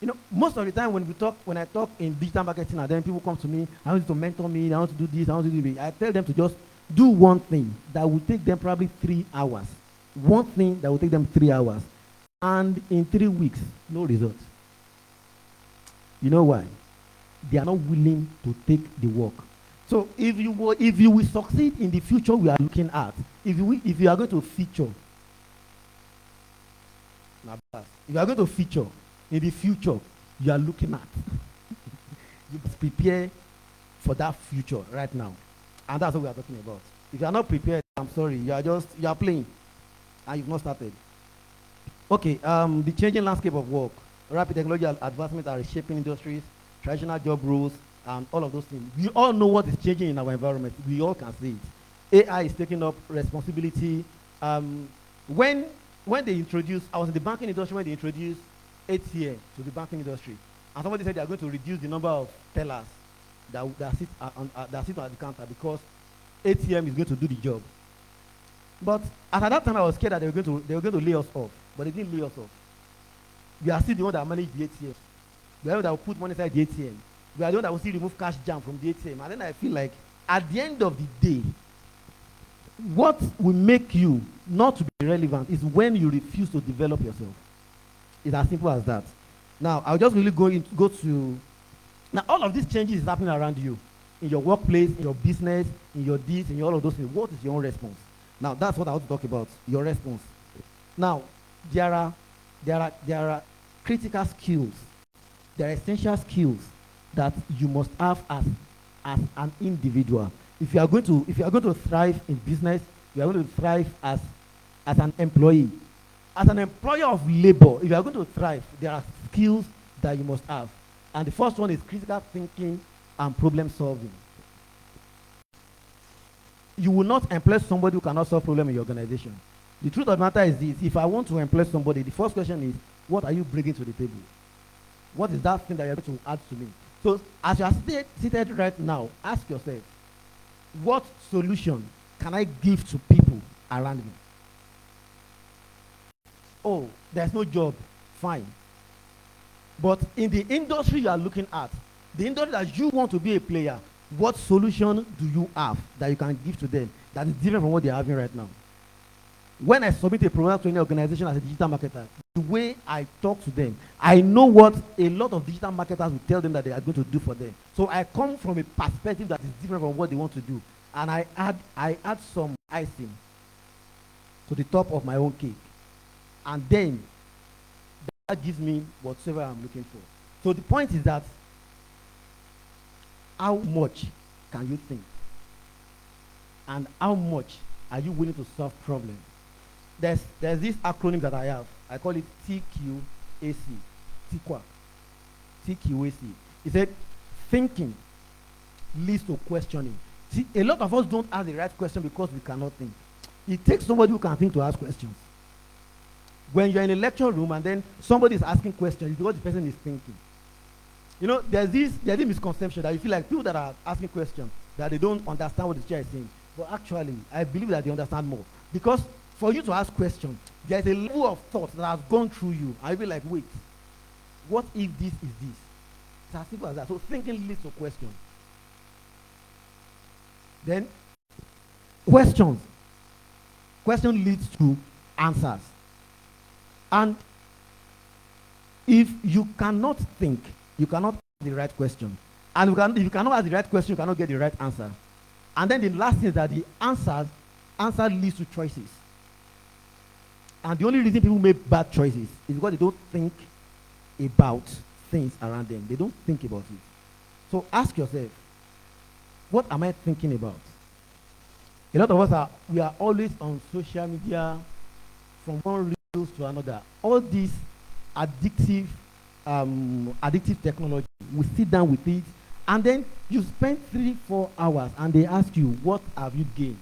You know, most of the time when I talk in digital marketing, and then people come to me, I want you to mentor me, I want to do this, I want to do this. I tell them to just do one thing that will take them probably 3 hours. One thing that will take them 3 hours. And in 3 weeks, no results. You know why? They are not willing to take the work. So if you will succeed in the future we are looking at, if you are going to feature, if you are going to feature in the future you are looking at, you must prepare for that future right now. And that's what we are talking about. If you are not prepared, I'm sorry, you are playing and you've not started. Okay, the changing landscape of work, rapid technological advancement are reshaping industries, traditional job roles, and all of those things. We all know what is changing in our environment. We all can see it. AI is taking up responsibility. When they introduced, I was in the banking industry when they introduced ATM to the banking industry, and somebody said they are going to reduce the number of tellers that sit on the counter because ATM is going to do the job. But at that time, I was scared that they were going to lay us off, but they didn't lay us off. We are still the one that manage the ATM. We are the one that will put money inside the ATM. We are the one that will still remove cash jam from the ATM. And then I feel like at the end of the day, what will make you not to be relevant is when you refuse to develop yourself. It's as simple as that. Now, I'll just really go to, now all of these changes is happening around you, in your workplace, in your business, in your deeds, in all of those things. What is your own response? Now, that's what I want to talk about, your response. Now, there are critical skills, there are essential skills that you must have as an individual. If you are going to thrive in business, you are going to thrive as an employee. As an employer of labor, if you are going to thrive, there are skills that you must have. And the first one is critical thinking and problem solving. You will not employ somebody who cannot solve problems in your organization. The truth of the matter is this: if I want to employ somebody, the first question is, what are you bringing to the table? What is that thing that you're going to add to me? So as you are seated right now, ask yourself, what solution can I give to people around me? Oh, there's no job. Fine. But in the industry you are looking at, the industry that you want to be a player, what solution do you have that you can give to them that is different from what they're having right now? When I submit a program to any organization as a digital marketer, the way I talk to them, I know what a lot of digital marketers will tell them that they are going to do for them. So I come from a perspective that is different from what they want to do. And I add some icing to the top of my own cake. And then that gives me whatever I'm looking for. So the point is that, how much can you think? And how much are you willing to solve problems? There's this acronym that I have. I call it TQAC. TQAC. It said, thinking leads to questioning. See, a lot of us don't ask the right question because we cannot think. It takes somebody who can think to ask questions. When you're in a lecture room and then somebody is asking questions, it's because the person is thinking. You know, there's this misconception that you feel like people that are asking questions, that they don't understand what the teacher is saying. But actually, I believe that they understand more. Because for you to ask questions, there's a level of thought that has gone through you. I'll be like, wait, what if this is this? It's as simple as that. So thinking leads to questions. Then, questions. Question leads to answers. And if you cannot think, you cannot ask the right question. And if you cannot ask the right question, you cannot get the right answer. And then the last thing is that the answer leads to choices. And the only reason people make bad choices is because they don't think about things around them. They don't think about it. So ask yourself, what am I thinking about? A lot of us we are always on social media, from one reels to another. All these addictive technology, we sit down with it, and then you spend 3-4 hours, and they ask you, what have you gained?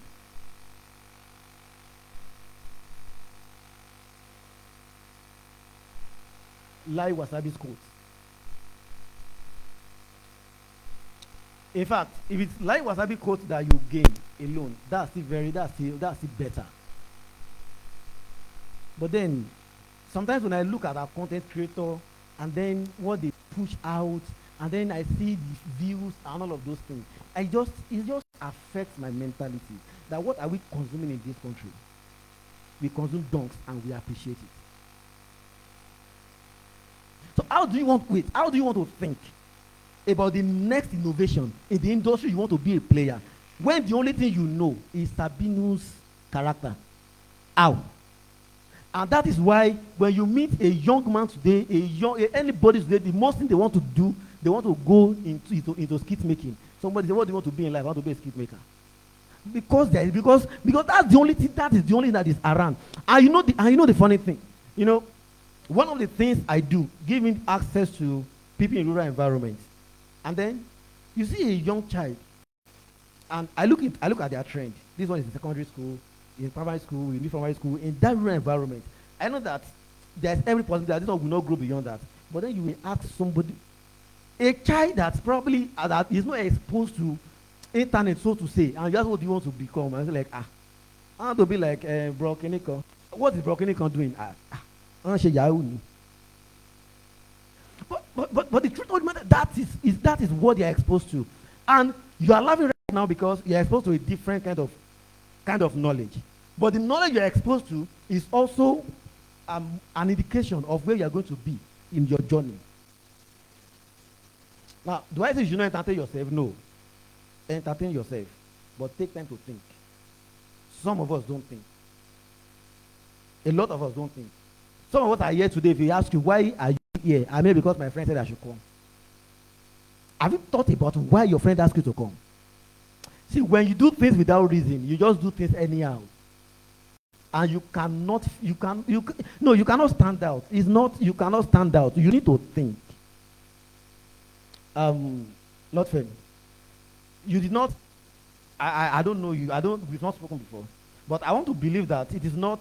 Lai Wasabi's quote. In fact, if it's Lai Wasabi quote that you gain alone, that's still better. But then, sometimes when I look at our content creator and then what they push out, and then I see the views and all of those things, it just affects my mentality. That what are we consuming in this country? We consume dunks and we appreciate it. So how do you want to think about the next innovation in the industry you want to be a player, when the only thing you know is Sabino's character? How? And that is why when you meet a young man today, anybody today, the most thing they want to do, they want to go into skit making. Somebody say, what do you want to be in life? I want to be a skit maker. Because that's the only thing, that is the only thing that is around. And you know the funny thing, one of the things I do, giving access to people in rural environments. And then you see a young child, and I look at their trend. This one is in secondary school, in primary school, in primary school, in that rural environment. I know that there's every possibility that this one will not grow beyond that. But then you will ask somebody, a child that's probably that is not exposed to internet, so to say, and just what do you want to become? And it's like, I want to be like Bro Kenikon. What is Bro Kenikon doing? But the truth of the matter, that is what you're exposed to. And you are laughing right now because you're exposed to a different kind of knowledge. But the knowledge you're exposed to is also an indication of where you're going to be in your journey. Now, do I say you should not entertain yourself? No. Entertain yourself, but take time to think. Some of us don't think. A lot of us don't think. Some of us are here today. If you ask you, why are you here? I mean, because my friend said I should come. Have you thought about why your friend asked you to come? See, when you do things without reason, you just do things anyhow. And you cannot stand out. It's not, you cannot stand out. You need to think. Lord Femi, you did not, I don't know you, we've not spoken before. But I want to believe that it is not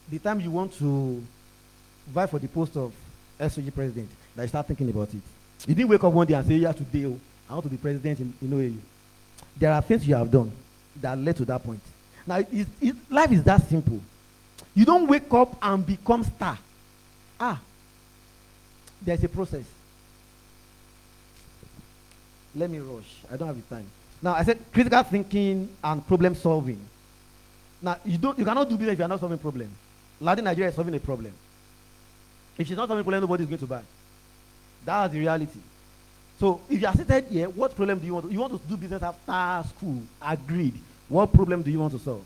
the time you want to vie for the post of SOG president that you start thinking about it. You didn't wake up one day and say, yeah, today, I want to be president in OAU. There are things you have done that led to that point. Now, life is that simple. You don't wake up and become star. There's a process. Let me rush. I don't have the time. Now, I said critical thinking and problem solving. Now, you cannot do business if you're not solving problem. Ladi Nigeria is solving a problem. If she's not solving a problem, nobody is going to buy. That's the reality. So, if you are seated here, what problem do you want? You want to do business after school? Agreed. What problem do you want to solve?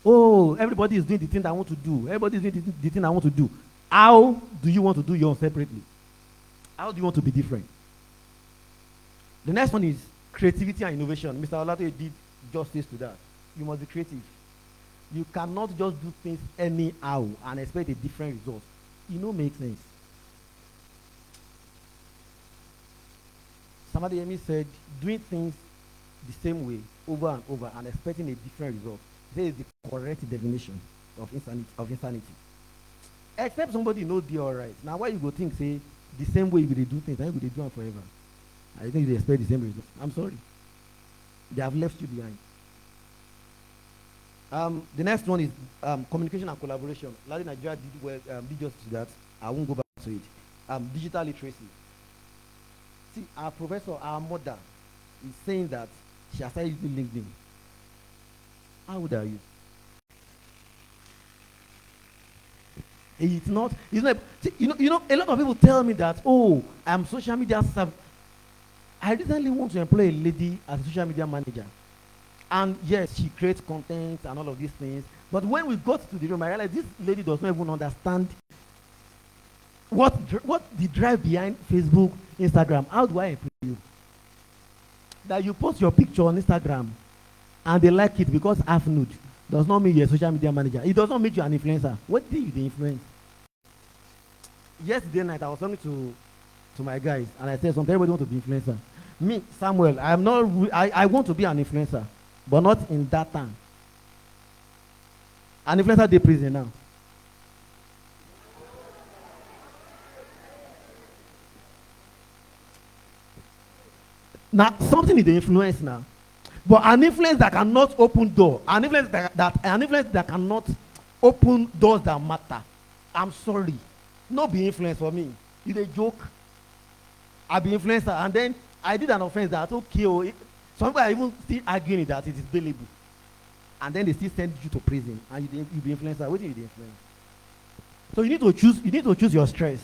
Oh, everybody is doing the thing I want to do. Everybody is doing the thing I want to do. How do you want to do yours separately? How do you want to be different? The next one is creativity and innovation. Mr. Olato did justice to that. You must be creative. You cannot just do things anyhow and expect a different result. It don't make sense. Somebody Amy said, doing things the same way over and over and expecting a different result. This is the correct definition of insanity. Except somebody knows the all right. Now, why you go think, say, the same way you will do things, and you will do them forever? I think they expect the same result. I'm sorry. They have left you behind. The next one is communication and collaboration. Ladi Nigeria did just that. I won't go back to it. Digital literacy. See, our professor, our mother, is saying that she has started using LinkedIn. How old are you? It's not, see, a lot of people tell me that, oh, I'm social media I recently want to employ a lady as a social media manager. And yes, she creates content and all of these things. But when we got to the room, I realized this lady does not even understand what the drive behind Facebook, Instagram. How do I employ you? That you post your picture on Instagram and they like it because half nude does not mean you're a social media manager. It does not make you an influencer. What did you influence? Yesterday night, I was talking to my guys and I said, sometimes everybody want to be influencer. Me, Samuel, I want to be an influencer, but not in that time. An influencer dey prison now. Now, something is the influence now. But an influence that cannot open door, an influence that cannot open doors that matter. I'm sorry. No be influence for me. It's a joke. I be influencer, and then I did an offense that okay, some people are even still arguing that it is billable. And then they still send you to prison, and you be influencer. What do you do influence? So you need to choose your stress.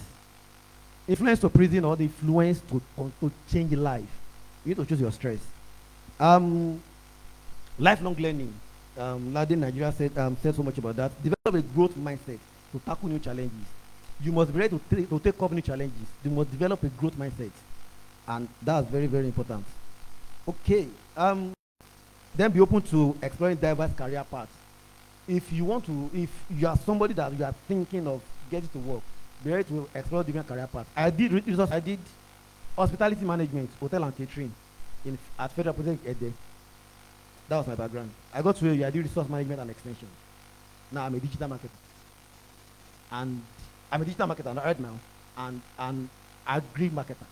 Influence to prison or the influence to change life. You need to choose your stress. Lifelong learning. Ladi Nigeria said so much about that. Develop a growth mindset to tackle new challenges. You must be ready to take up new challenges. You must develop a growth mindset. And that's very, very important. Okay. Then be open to exploring diverse career paths. If you are somebody that you are thinking of getting to work, be ready to explore different career paths. I did hospitality management, hotel and catering at Federal Polytechnic Ede. That was my background. I got to I did resource management and extension. Now I'm a digital marketer. And I'm a digital marketer right now, and agri marketer.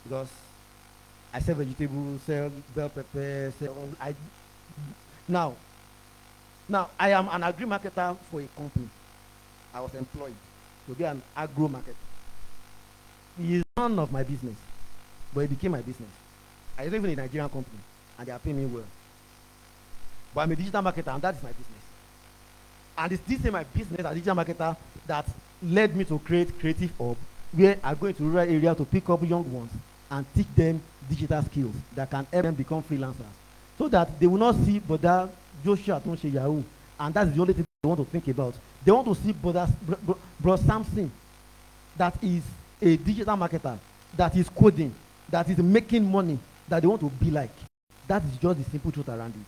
Because I sell vegetables, sell bell pepper, now I am an agri marketer for a company. I was employed to be an agro marketer. It is none of my business, but it became my business. I live in a Nigerian company, and they are paying me well. But I'm a digital marketer, and that is my business. And it's this is my business as a digital marketer that led me to create Creative Hub, where are going to rural area to pick up young ones and teach them digital skills that can help them become freelancers, so that they will not see Brother Joshua Tonse Yahoo, and that's the only thing they want to think about. They want to see Brother Samson, that is a digital marketer, that is coding, that is making money, that they want to be like. That is just the simple truth around it.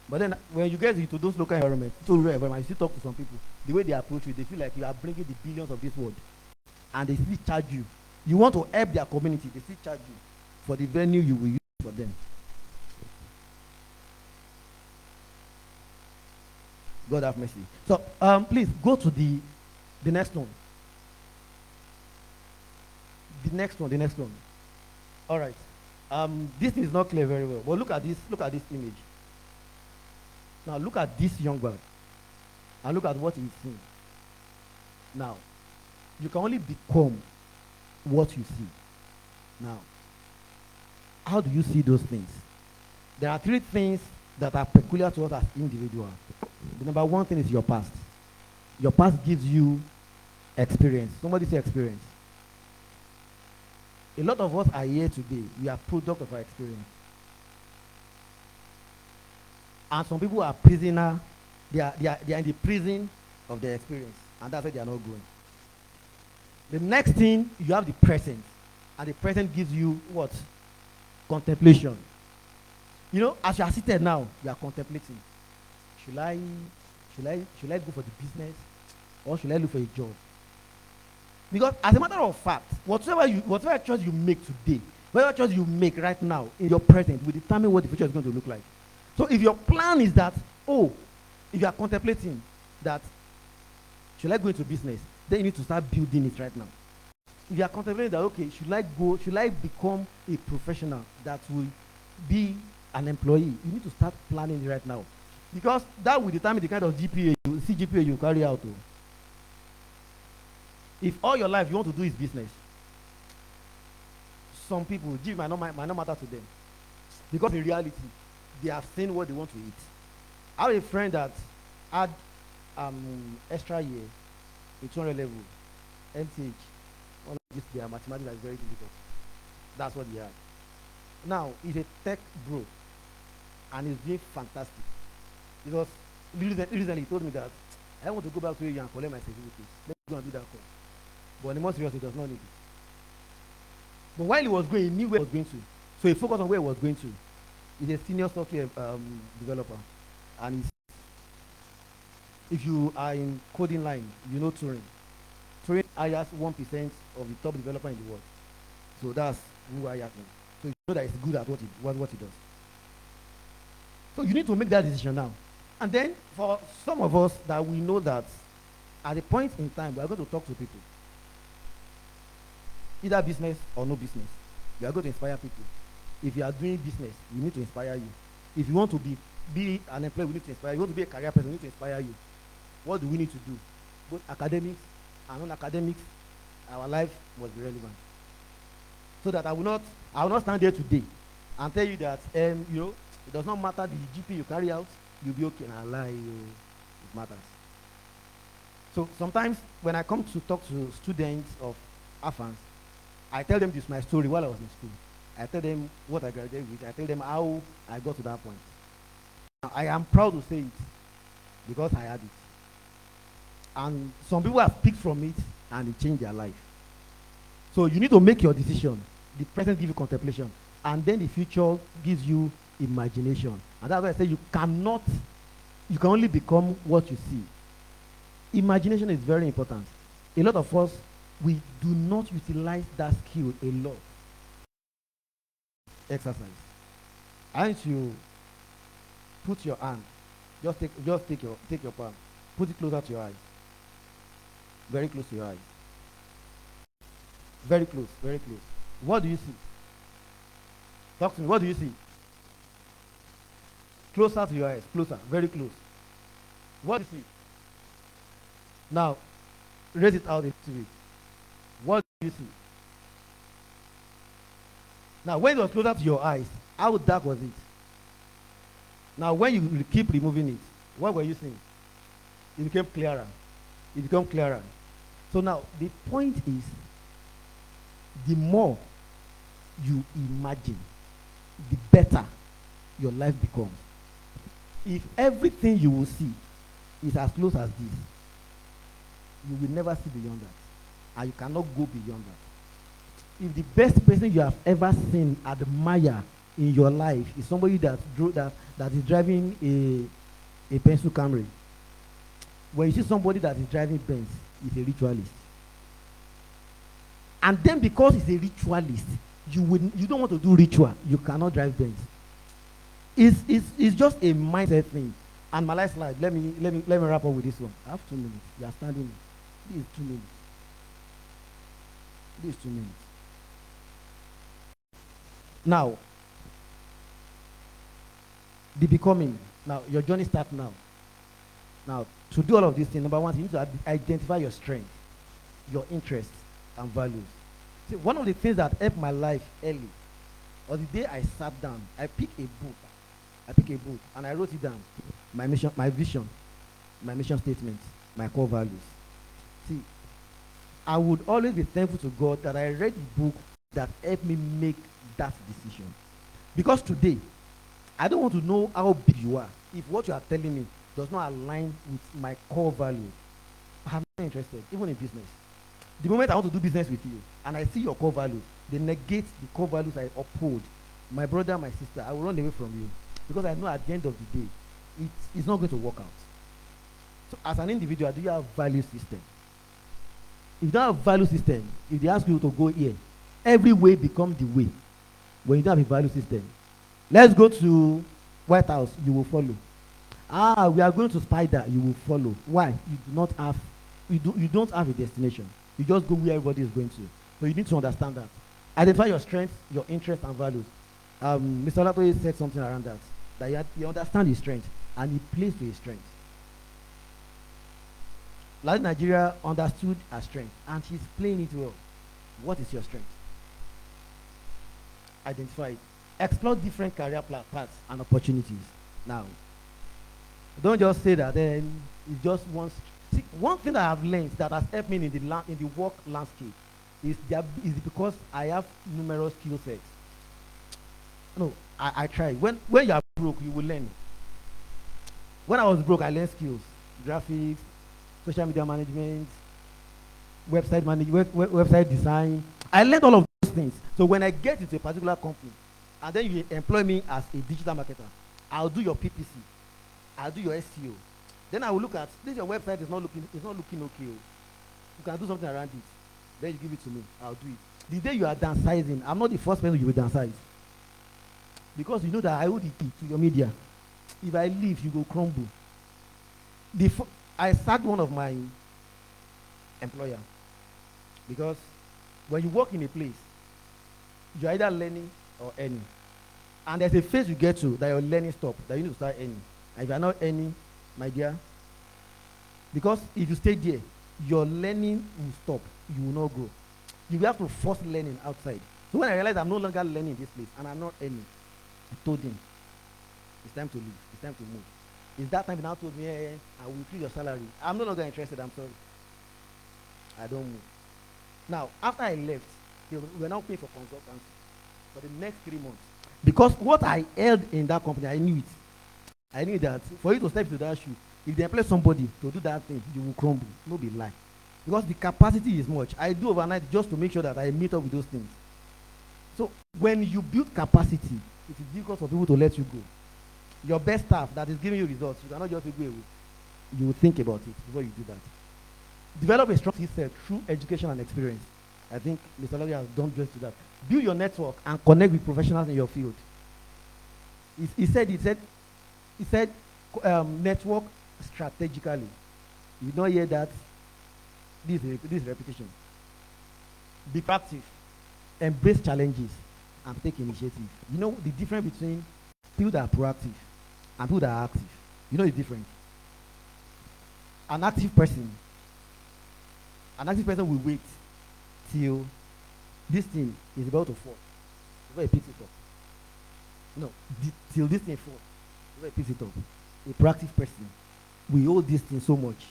But then when you get into those local environments, you still talk to some people, the way they approach you, they feel like you are bringing the billions of this world, and they still charge you. You want to help their community, they still charge you for the venue you will use for them. God have mercy. So please go to the next one. The next one. All right. This is not clear very well. But look at this image. Now look at this young man, and look at what he's seeing. Now, you can only become what you see. Now, how do you see those things? There are 3 things that are peculiar to us as individuals. The number 1 thing is your past. Your past gives you experience. Somebody say experience. A lot of us are here today. We are product of our experience. And some people are prisoner. They are in the prison of their experience, and that's why they are not growing. The next thing, you have the present, and the present gives you what? Contemplation. You know, as you are seated now, you are contemplating. Should I go for the business, or should I look for a job? Because as a matter of fact, whatever choice you make today, whatever choice you make right now in your present will determine what the future is going to look like. So if your plan is that, if you are contemplating that, should I go into business, then you need to start building it right now. If you are contemplating that, okay, should I become a professional that will be an employee, you need to start planning it right now. Because that will determine the kind of GPA you carry out. If all your life you want to do is business, some people, G might not matter to them. Because in reality, they have seen what they want to eat. I have a friend that had extra year in 200 level, MTH. One of this mathematics is very difficult. That's what he had. Now, he's a tech bro, and he's doing fantastic. Because recently he told me that I want to go back to you and collect my certificates. Let's go and do that course. But the more serious, he does not need it. But while he was going, he knew where he was going to. So he focused on where he was going to. He's a senior software developer. And if you are in coding line, you know Turing. Turing hires 1% of the top developer in the world. So that's who I am. So you know that he's good at what he does. So you need to make that decision now. And then for some of us that we know that at a point in time, we are going to talk to people. Either business or no business. We are going to inspire people. If you are doing business, we need to inspire you. If you want to be an employee, we need to inspire you. If you want to be a career person, we need to inspire you. What do we need to do? Both academics and non-academics, our life must be relevant. So that I will not stand there today and tell you that it does not matter the GP you carry out, you'll be okay. And I lie, it matters. So sometimes when I come to talk to students of AFANS, I tell them this my story while I was in school. I tell them what I graduated with. I tell them how I got to that point. I am proud to say it because I had it. And some people have picked from it and it changed their life. So you need to make your decision. The present gives you contemplation. And then the future gives you imagination. And that's why I say you can only become what you see. Imagination is very important. A lot of us, we do not utilize that skill a lot. Exercise. I want you put your hand, just take your palm, put it closer to your eyes. Very close to your eyes. Very close, very close. What do you see? Talk to me. What do you see? Closer to your eyes, closer, very close. What do you see? Now, raise it out into it. What do you see? Now, when it was closer to your eyes, how dark was it? Now, when you keep removing it, what were you seeing? It became clearer. It became clearer. So now the point is, the more you imagine, the better your life becomes. If everything you will see is as close as this, you will never see beyond that, and you cannot go beyond that. If the best person you have ever seen, admire in your life is somebody that is driving a pencil Camry, when you see somebody that is driving Benz, he's a ritualist. And then because he's a ritualist, you don't want to do ritual, you cannot drive Benz. It's just a mindset thing. And my last slide, let me wrap up with this one. I have 2 minutes. You are standing. This is 2 minutes. This is 2 minutes. Now, the becoming. Now, your journey starts now. Now, to do all of these things, number one, you need to identify your strength, your interests, and values. See, one of the things that helped my life early was the day I sat down, I picked a book, and I wrote it down. My mission, my vision, my mission statement, my core values. See, I would always be thankful to God that I read the book that helped me make that decision. Because today, I don't want to know how big you are. If what you are telling me does not align with my core value, I'm not interested, even in business. The moment I want to do business with you, and I see your core value, they negate the core values I uphold. My brother, my sister, I will run away from you. Because I know at the end of the day, it's not going to work out. So as an individual, do you have value system? If you don't have value system, if they ask you to go here, every way becomes the way. When you don't have a value system, let's go to White House, you will follow. We are going to Spider, you will follow. Why? You don't have a destination. You just go where everybody is going to. So you need to understand that. Identify your strengths, your interests, and values. Mr. Olatoye said something around that. That you understand his strength and he plays to his strength. Like Nigeria understood her strength and she's playing it well. What is your strength? Identify it. Explore different career paths and opportunities. Now, don't just say that then it's just one. See, one thing that I've learned that has helped me in the work landscape is because I have numerous skill sets. No, I try. When you are broke, you will learn. When I was broke, I learned skills, graphics, social media management, website design. I learned all of those things. So when I get into a particular company, and then you employ me as a digital marketer, I'll do your PPC, I'll do your SEO. Then I will look at this. Your website is not looking okay. You can do something around it. Then you give it to me. I'll do it. The day you are downsizing, I'm not the first person you will downsize. Because you know that I owe the key to your media. If I leave, you go crumble. I sacked one of my employer. Because when you work in a place, you're either learning or earning. And there's a phase you get to that your learning stops, that you need to start earning. And if you're not earning, my dear, because if you stay there, your learning will stop. You will not grow. You will have to force learning outside. So when I realized I'm no longer learning in this place and I'm not earning, I told him, it's time to leave. It's time to move. It's that time he now told me, hey, I will increase your salary. I'm no longer interested. I'm sorry. I don't move. Now, after I left, we were now paying for consultants for the next 3 months. Because what I held in that company, I knew it. I knew that for you to step into that shoe, if they employ somebody to do that thing, you will crumble. No be lie. Because the capacity is much. I do overnight just to make sure that I meet up with those things. So when you build capacity, it is difficult for people to let you go. Your best staff that is giving you results, you cannot just go away. You will think about it before you do that. Develop a strong skill set through education and experience. I think Mr. Lawyer has done just to that. Build your network and connect with professionals in your field. He said, network strategically. You don't hear that. This is repetition. Be proactive. Embrace challenges and take initiative. You know the difference between people that are proactive and people that are active. You know the difference. An active person will wait till this thing is about to fall before he picks it up. No, till this thing falls before he picks it up. A proactive person will hold this thing so much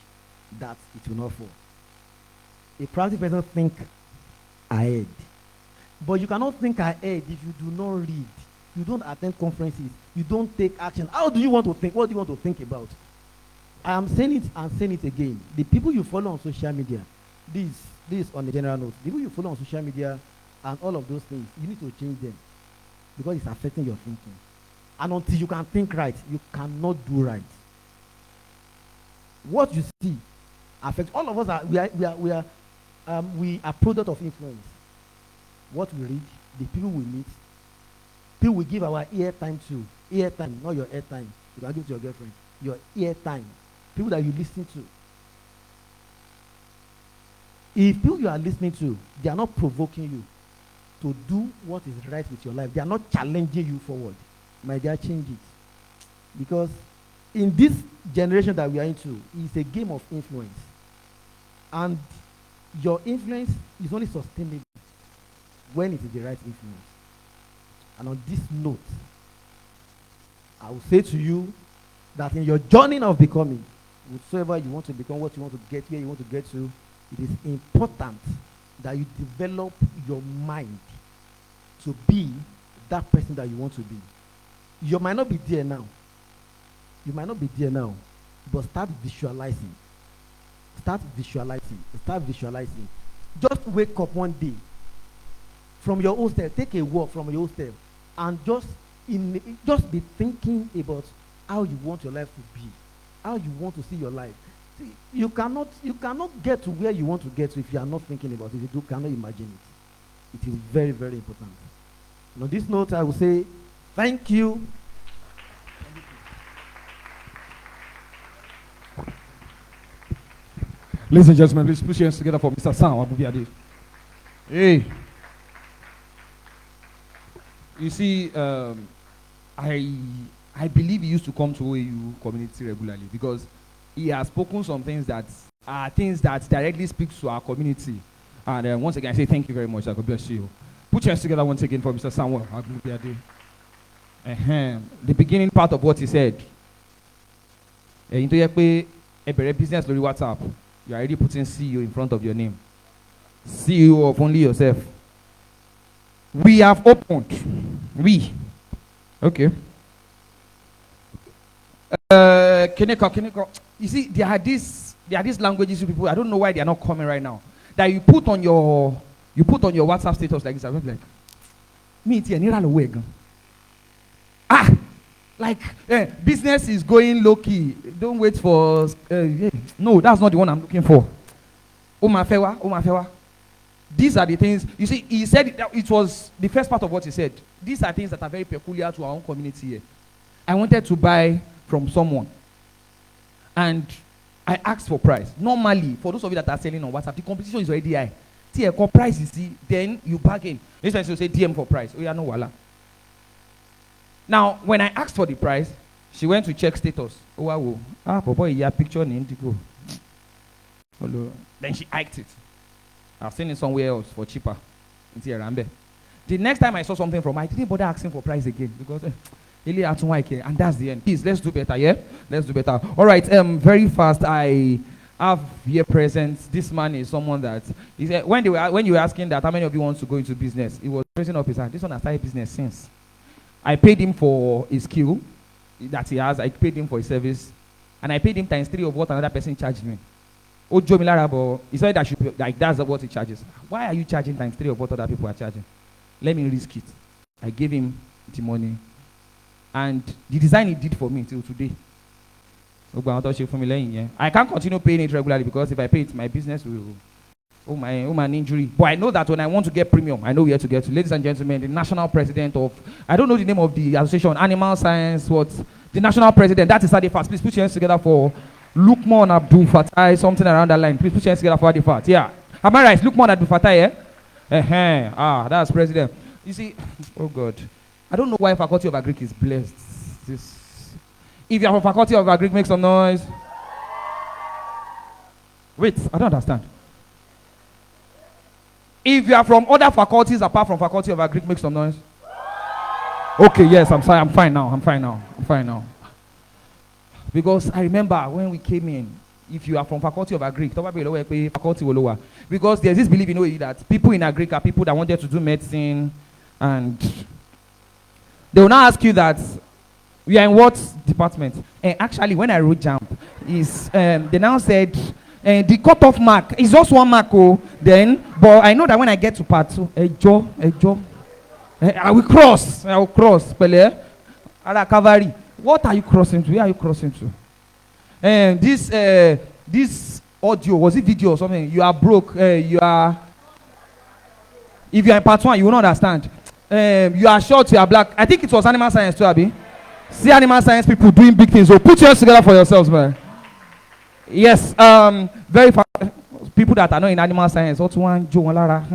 that it will not fall. A proactive person think ahead. But you cannot think ahead if you do not read. You don't attend conferences. You don't take action. How do you want to think? What do you want to think about? I am saying it and saying it again. The people you follow on social media, this on a general note, the people you follow on social media and all of those things, you need to change them because it's affecting your thinking. And until you can think right, you cannot do right. What you see affects all of us. We are product of influence. What we read, the people we meet, people we give our airtime to. Airtime, not your airtime. You can give it to your girlfriend. Your airtime. People that you listen to. If people you are listening to, they are not provoking you to do what is right with your life, they are not challenging you forward, my dear, change it. Because in this generation that we are into, it's a game of influence. And your influence is only sustainable when it is the right influence. And on this note, I will say to you that in your journey of becoming, whatsoever you want to become, what you want to get, where you want to get to, it is important that you develop your mind to be that person that you want to be. You might not be there now. You might not be there now, but start visualizing. Start visualizing. Start visualizing. Just wake up one day from your hostel, take a walk from your hostel, and just be thinking about how you want your life to be, how you want to see your life. See, you cannot get to where you want to get to if you are not thinking about it. If you cannot imagine it. It is very, very important. And on this note, I will say thank you. Ladies and gentlemen, please put your hands together for Mr. Sam Abubiade. Hey. You see, I believe he used to come to OAU community regularly because he has spoken some things that are things that directly speak to our community. And once again, I say thank you very much. God bless you. Put your hands together once again for Mr. Samuel Abubiade. The beginning part of what he said. Into a business lórí WhatsApp. You are already putting CEO in front of your name. CEO of only yourself. We have opened. Okay. Kineko. You see, there are these languages to people. I don't know why they are not coming right now. That you put on your WhatsApp status like this. I'm like, me it's a business is going low key. Don't wait for no, that's not the one I'm looking for. Omafewa. These are the things, you see, he said it was the first part of what he said. These are things that are very peculiar to our own community here. I wanted to buy from someone and I asked for price. Normally, for those of you that are selling on WhatsApp, the competition is already high. See, price you see, then you bargain. This person will say DM for price. Oh yeah, no wala. Now, when I asked for the price, she went to check status. Oh wow. Boy, yeah, picture in Indigo. Then she hiked it. I've seen it somewhere else for cheaper. The next time I saw something from her, I didn't bother asking for price again because and that's the end. Please, let's do better, yeah? Let's do better. All right, very fast. I have here present. This man is someone that he said when you were asking that how many of you want to go into business, he was raising up his hand. This one has started business since. I paid him for his skill that he has. I paid him for his service, and I paid him ×3 of what another person charged me. He said that should be, like that's what he charges. Why are you charging ×3 of what other people are charging? Let me risk it. I gave him the money, and the design he did for me till today. I can't continue paying it regularly because if I pay it, my business will. Oh my injury. But I know that when I want to get premium, I know where to get to. Ladies and gentlemen, the national president of, I don't know the name of the association, Animal Science, what? The national president, that is Adifat. Please put your hands together for Lukman Abdul Fatai, something around that line. Please put your hands together for Adifat. Yeah. Am I right? Lukman Abdul Fatai, yeah? That's president. You see, oh God. I don't know why Faculty of Agric is blessed. If you are from Faculty of Agric, make some noise. Wait, I don't understand. If you are from other faculties apart from Faculty of Agric, make some noise. Okay, yes, I'm sorry. I'm fine now. Because I remember when we came in, if you are from Faculty of Agric, faculty will lower. because there's this belief in OAU that people in agric are people that wanted to do medicine, and they will now ask you that we are in what department. And actually, when I wrote JAMP, is they now said the cutoff mark is just 1 mark. Oh, then, but I know that when I get to part 2, I will cross. Pele, Ara cavalry. What are you crossing to? Where are you crossing to? And this audio, was it video or something? You are broke. You are. If you are in part 1, you will not understand. You are short. You are black. I think it was animal science too, Abi. See animal science people doing big things. So put yours together for yourselves, man. Yes. Very fast. People that are not in animal science. What one, Joe Lara.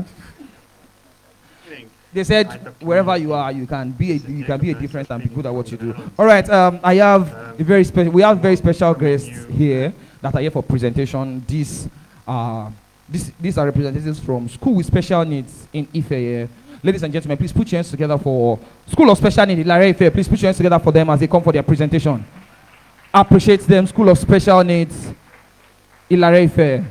They said wherever you are, you can be a difference than people that what you do. All right. I have a very special. We have very special guests here that are here for presentation. These are representatives from School with Special Needs in Ife. Ladies and gentlemen, please put your hands together for School of Special Needs in Ilare Ife. Please put your hands together for them as they come for their presentation. Appreciate them. School of Special Needs Ilare Ife.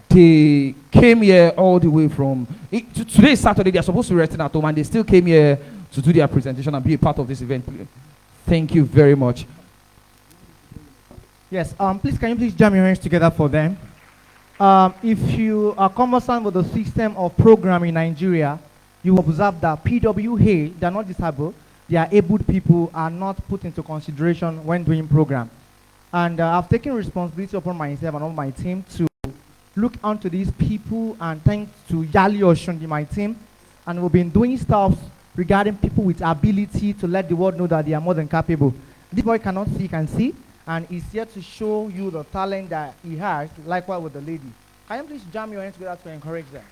They came here all the way from today is Saturday. They are supposed to be resting at home, and they still came here to do their presentation and be a part of this event. Thank you very much. Yes. Please, can you please jam your hands together for them? If you are conversant with the system of programming in Nigeria, you will observe that PWA, they are not disabled, they are able people, are not put into consideration when doing program. And I've taken responsibility upon myself and on my team to look onto these people, and thanks to Yali Oshun, my team, and we've been doing stuff regarding people with ability to let the world know that they are more than capable. This boy cannot see, can see, and he's here to show you the talent that he has, likewise with the lady. Can you please jam your hands together to encourage them?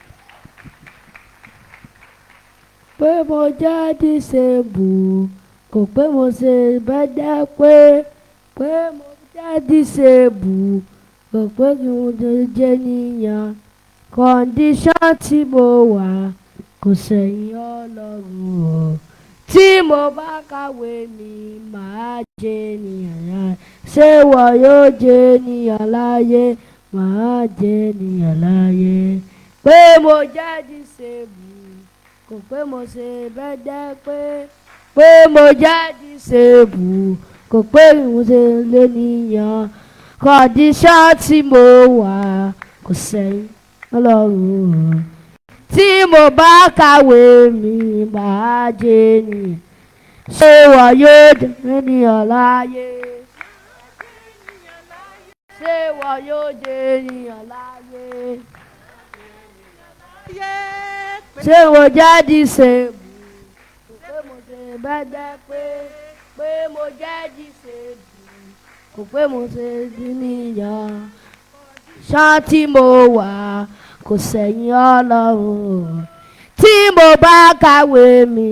Pé mo jẹ́ disabled, kò pé mo ṣe bẹ́ẹ̀ pé mo jẹ́ disabled, kò pé kí mo jẹ́ níyàn. Condition tí mo wà kò sẹ́yìn Ọlọ́run o. Tí mo bá kàwé mi, màá jẹ́ ènìyàn láyé. Ṣé wọ́n yóò jẹ́ ènìyàn láyé? Màá jẹ́ ènìyàn láyé. Pé mo jẹ́ disabled, kò pé mo ṣe bẹ́ẹ̀ pé mo jẹ́ disabled, kò pé mo ṣe lénìyàn. Condition tí mo wà kò sẹ́yìn Ọlọ́run o. Tí mo bá kàwé mi, màá jẹ́ ènìyàn. Ṣé wọ́n yóò jẹ́ ènìyàn láyé? Ṣé wọ́n yóò jẹ́ ènìyàn láyé? Ṣé wọ́n jẹ́ disabled? Kò pé mo ṣe bẹ́ẹ̀ pé mo jẹ́ disabled, kò pé mo ṣe ènìyàn. Ṣá tí mo wà kò sẹ́yìn Ọlọ́run. Tí mo bá kàwé mi,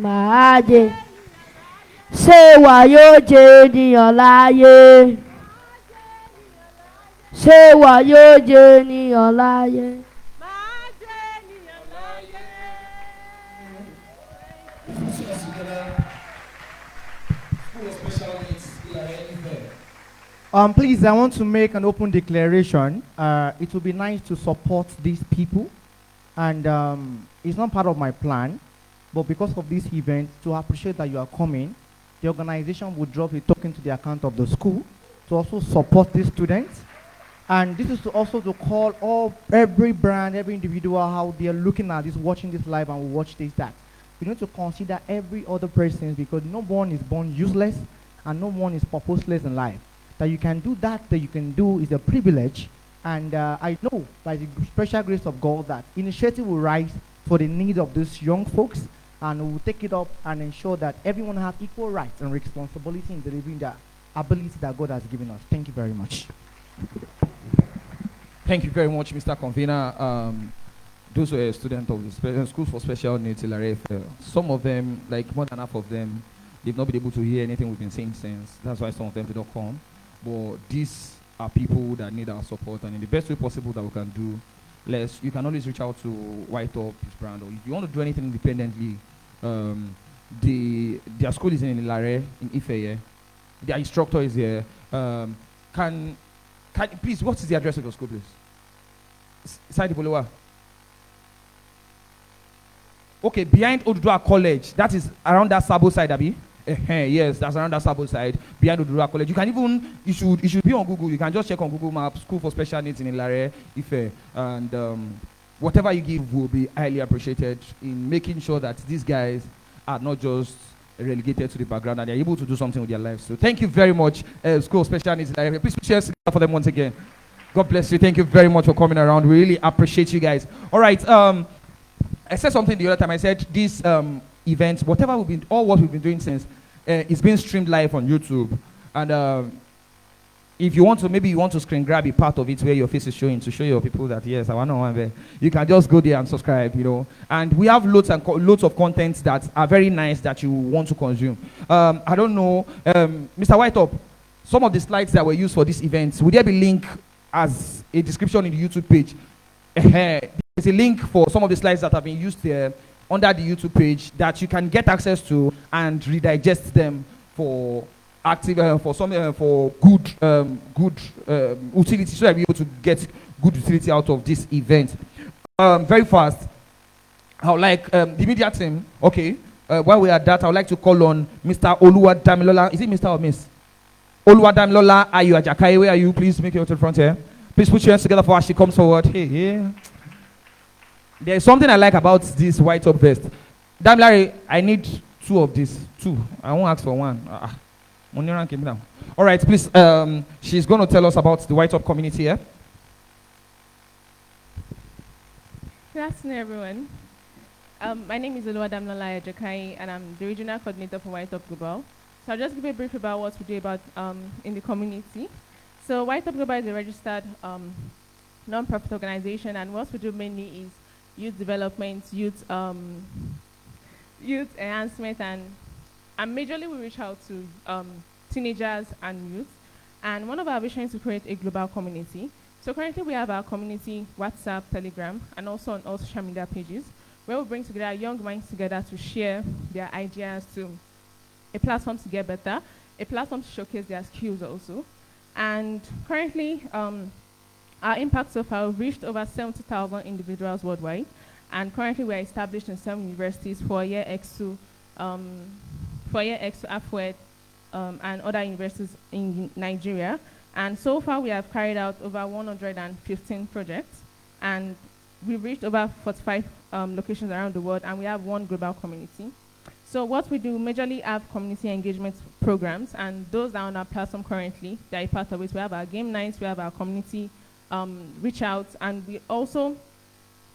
màá jẹ́. Ṣé wà yóò jẹ́ ènìyàn láyé? Ṣé wà yóò jẹ́ ènìyàn láyé? Please, I want to make an open declaration. It would be nice to support these people, and it's not part of my plan, but because of this event, to appreciate that you are coming, the organization will drop a token to the account of the school to also support these students. And this is also to call every brand, every individual, how they are looking at this, watching this live, and will watch this, that. You need to consider every other person, because no one is born useless and no one is purposeless in life. That you can do that you can do is a privilege. And I know by the special grace of God that initiative will rise for the needs of these young folks, and we will take it up and ensure that everyone has equal rights and responsibility in delivering the ability that God has given us. Thank you very much. Thank you very much, Mr. Convener. Those were students of the Schools for Special Needs in Larefe. Some of them, like more than half of them, they've not been able to hear anything we've been saying since. That's why some of them did not come. But these are people that need our support, and in the best way possible that we can do, you can always reach out to YTOP brand, or if you want to do anything independently, their school is in Ilare, in Ife. Their instructor is here. Please, what is the address of your school, please? Side Bolowa. Okay, behind Odudua College. That is around that Sabo side, Abi. Yes, that's around that Sabo side, behind Odudua College. You can even, you should be on Google. You can just check on Google Maps, School for Special Needs in Ilare, Ife, and whatever you give will be highly appreciated in making sure that these guys are not just relegated to the background and they're able to do something with their lives. So thank you very much, School of Special Needs in Ilare. Please put your hands together for them once again. God bless you. Thank you very much for coming around. We really appreciate you guys. All right. I said something the other time. I said this event, whatever all what we've been doing since, it's been streamed live on YouTube. And if you want to, maybe you want to screen grab a part of it where your face is showing to show your people that yes, I want to one there. You can just go there and subscribe, you know. And we have loads of content that are very nice that you want to consume. I don't know, Mr. YTOP, some of the slides that were used for this event, would there be link as a description in the YouTube page? There's a link for some of the slides that have been used there under the YouTube page that you can get access to and redigest them for active for good utility, so that we're able to get good utility out of this event. Very fast, I would like the media team. Okay, while we are at that, I would like to call on Mr. Oluwadamilola. Is it Mr. or Miss? Oluwadamilola Ayu Ajakai, where are you? Please make your way to the front here. Please put your hands together for her. She comes forward. Hey, yeah. There's something I like about this YTOP vest. Damn, Larry, I need two of these. Two. I won't ask for one. Muniran came down. All right, please. She's going to tell us about the YTOP community here. Good afternoon, everyone. My name is Oluwadamilola Ajakai, and I'm the regional coordinator for YTOP Global. So I'll just give a brief about what we do about in the community. So YTOP Global is a registered non-profit organization, and what we do mainly is youth development, youth enhancement, and majorly we reach out to teenagers and youth. And one of our visions is to create a global community. So currently we have our community WhatsApp, Telegram, and also on all social media pages, where we bring together young minds together to share their ideas, to a platform to get better, a platform to showcase their skills also. And currently, our impact so far, we've reached over 70,000 individuals worldwide. And currently, we're established in 7 universities, for year X2, AFWED, and other universities in Nigeria. And so far, we have carried out over 115 projects. And we've reached over 45 locations around the world, and we have 1 global community. So what we do, majorly have community engagement programs, and those are on our platform currently. They're a part of it. We have our game nights, we have our community reach out, and we also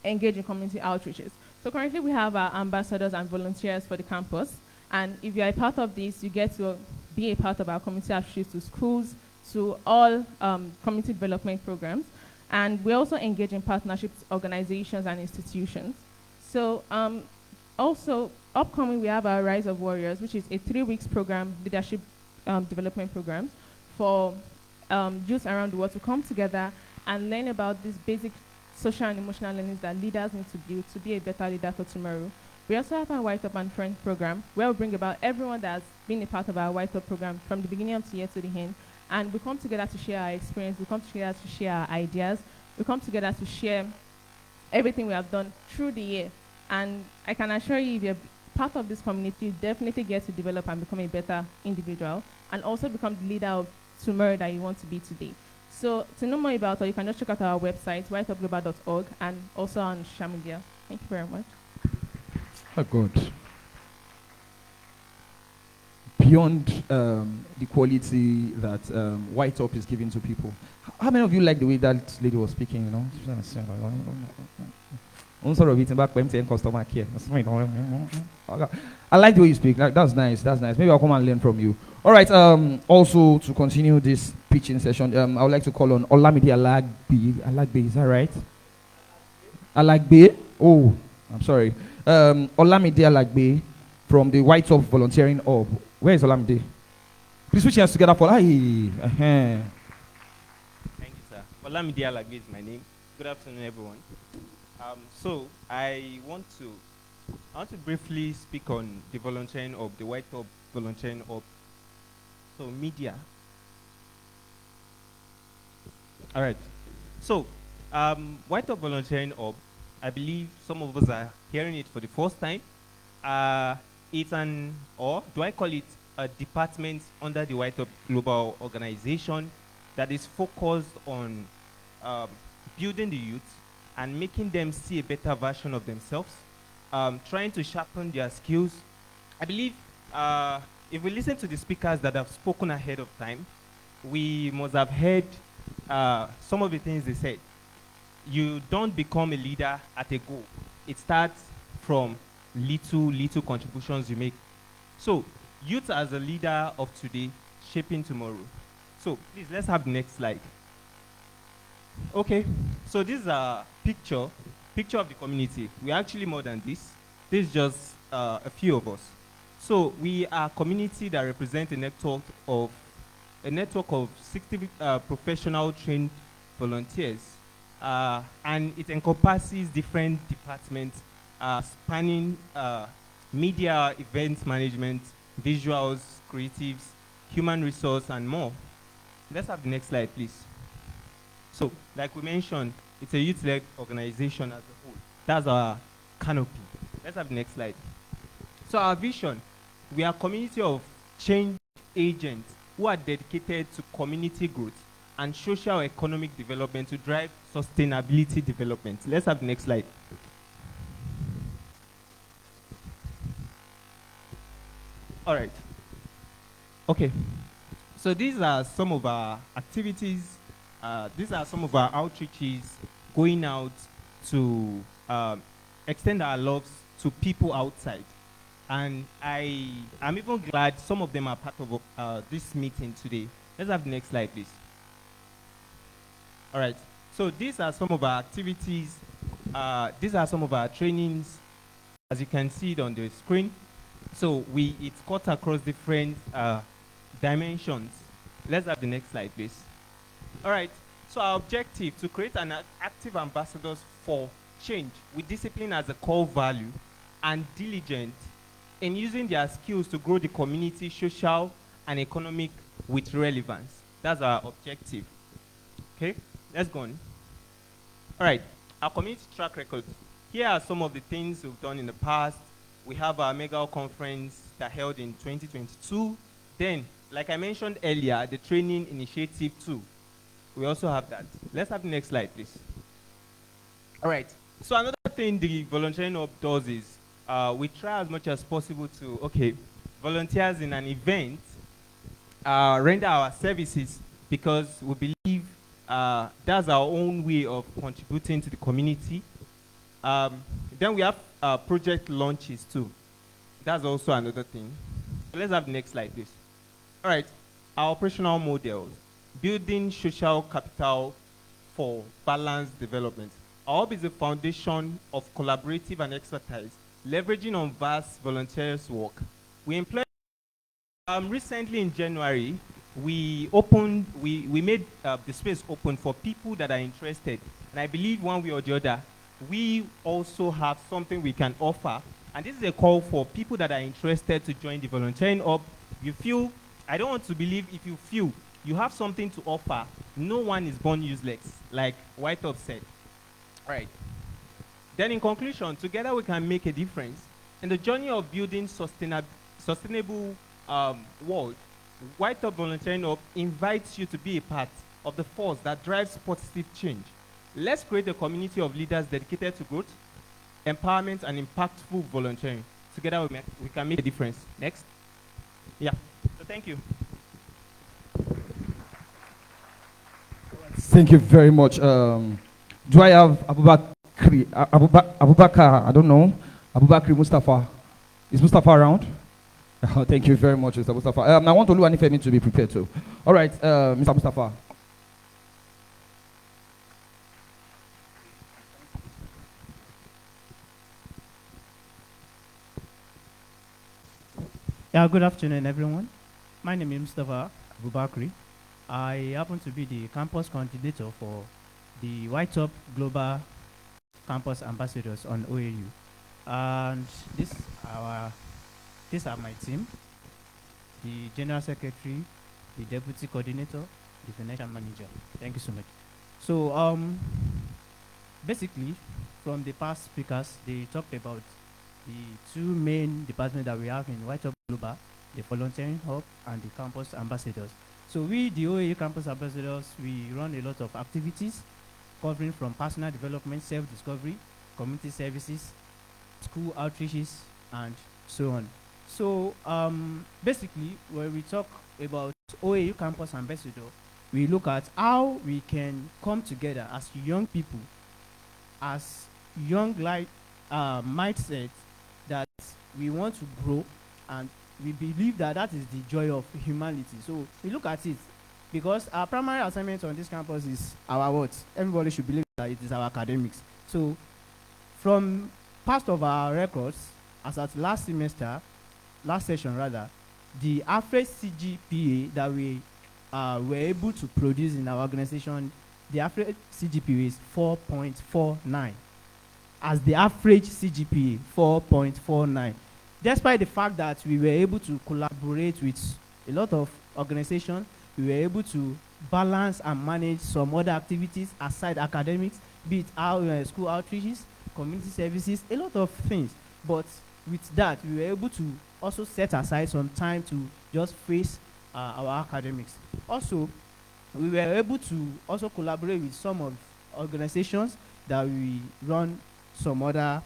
engage in community outreaches. So currently we have our ambassadors and volunteers for the campus, and if you're a part of this, you get to be a part of our community outreach to schools, to all community development programs, and we also engage in partnerships, organizations, and institutions. So also, upcoming, we have our Rise of Warriors, which is a 3-week program, leadership development program, for youth around the world to come together and learn about these basic social and emotional learnings that leaders need to build to be a better leader for tomorrow. We also have our YTOP and Friends program, where we bring about everyone that has been a part of our YTOP program from the beginning of the year to the end. And we come together to share our experience, we come together to share our ideas, we come together to share everything we have done through the year. And I can assure you, if you're part of this community, you definitely get to develop and become a better individual, and also become the leader of tomorrow that you want to be today. So to know more about it, you can just check out our website, ytopglobal.org, and also on social media. Thank you very much. Oh, good. Beyond the quality that YTOP is giving to people, how many of you like the way that lady was speaking, you know? Customer care. I like the way you speak. Like, that's nice. That's nice. Maybe I'll come and learn from you. All right. Also, to continue this pitching session, I would like to call on Olamide Alagbe. Alagbe, is that right? Alagbe. Oh, I'm sorry. Olamide Alagbe from the YTOP Volunteering Hub. Where is Olamide? Please put your hands together for. Thank you, sir. Olamide Alagbe is my name. Good afternoon, everyone. So I want to briefly speak on the volunteering of the YTOP volunteering of media. All right. So YTOP Volunteering Hub, I believe some of us are hearing it for the first time. It's or do I call it a department under the YTOP Global organization that is focused on um, building the youth and making them see a better version of themselves, trying to sharpen their skills. I believe if we listen to the speakers that have spoken ahead of time, we must have heard some of the things they said. You don't become a leader at a go. It starts from little contributions you make. So, youth as a leader of today, shaping tomorrow. So, please, let's have the next slide. Okay, so this is a picture of the community. We're actually more than this. This is just a few of us. So we are a community that represents a network of 60 professional trained volunteers, and it encompasses different departments spanning media, events management, visuals, creatives, human resource, and more. Let's have the next slide, please. So, like we mentioned, it's a youth-led organization as a whole. That's our canopy. Let's have the next slide. So our vision, we are a community of change agents who are dedicated to community growth and social economic development to drive sustainability development. Let's have the next slide. All right. Okay. So these are some of our activities. These are some of our outreaches going out to extend our loves to people outside. And I'm even glad some of them are part of this meeting today. Let's have the next slide, please. All right. So these are some of our activities. These are some of our trainings. As you can see it on the screen. So it's cut across different dimensions. Let's have the next slide, please. All right. So our objective to create an active ambassadors for change with discipline as a core value and diligent in using their skills to grow the community, social and economic with relevance. That's our objective. Okay, let's go on. All right, our community track record. Here are some of the things we've done in the past. We have our mega conference that held in 2022. Then, like I mentioned earlier, the training initiative too. We also have that. Let's have the next slide, please. All right. So another thing the volunteering hub does is we try as much as possible to, volunteers in an event render our services because we believe that's our own way of contributing to the community. Then we have project launches too. That's also another thing. Let's have the next slide, please. All right. Our operational models. Building social capital for balanced development. Our hub is a foundation of collaborative and expertise, leveraging on vast volunteers' work. We employ, recently in January, we made the space open for people that are interested. And I believe one way or the other, we also have something we can offer. And this is a call for people that are interested to join the volunteering hub. You feel, I don't want to believe if you feel you have something to offer, no one is born useless, like YTOP said. All right. Then in conclusion, together we can make a difference. In the journey of building sustainable world, YTOP Volunteering Hub invites you to be a part of the force that drives positive change. Let's create a community of leaders dedicated to growth, empowerment, and impactful volunteering. Together we can make a difference. Next. Yeah. So thank you. Thank you very much. Do I have Abubakar? I don't know. Abubakar Mustafa. Is Mustafa around? Thank you very much, Mr. Mustafa. I want Oluwani Femi to be prepared too. All right, Mr. Mustafa. Yeah, good afternoon, everyone. My name is Mustafa Abubakri. I happen to be the campus coordinator for the YTOP Global Campus Ambassadors on OAU. And these are my team, the General Secretary, the Deputy Coordinator, the Financial Manager. Thank you so much. So basically, from the past speakers, they talked about the two main departments that we have in YTOP Global, the volunteering hub and the campus ambassadors. So we, the OAU campus ambassadors, we run a lot of activities covering from personal development, self-discovery, community services, school outreaches, and so on. So basically, when we talk about OAU campus ambassador, we look at how we can come together as young people, as young mindset that we want to grow, and we believe that that is the joy of humanity. So we look at it because our primary assignment on this campus is our what? Everybody should believe that it is our academics. So from past of our records, as at last session rather, the average CGPA that we were able to produce in our organization, the average CGPA is 4.49. As the average CGPA, 4.49. Despite the fact that we were able to collaborate with a lot of organizations, we were able to balance and manage some other activities aside academics, be it our school outreaches, community services, a lot of things. But with that, we were able to also set aside some time to just face our academics. Also, we were able to also collaborate with some of organizations that we run some other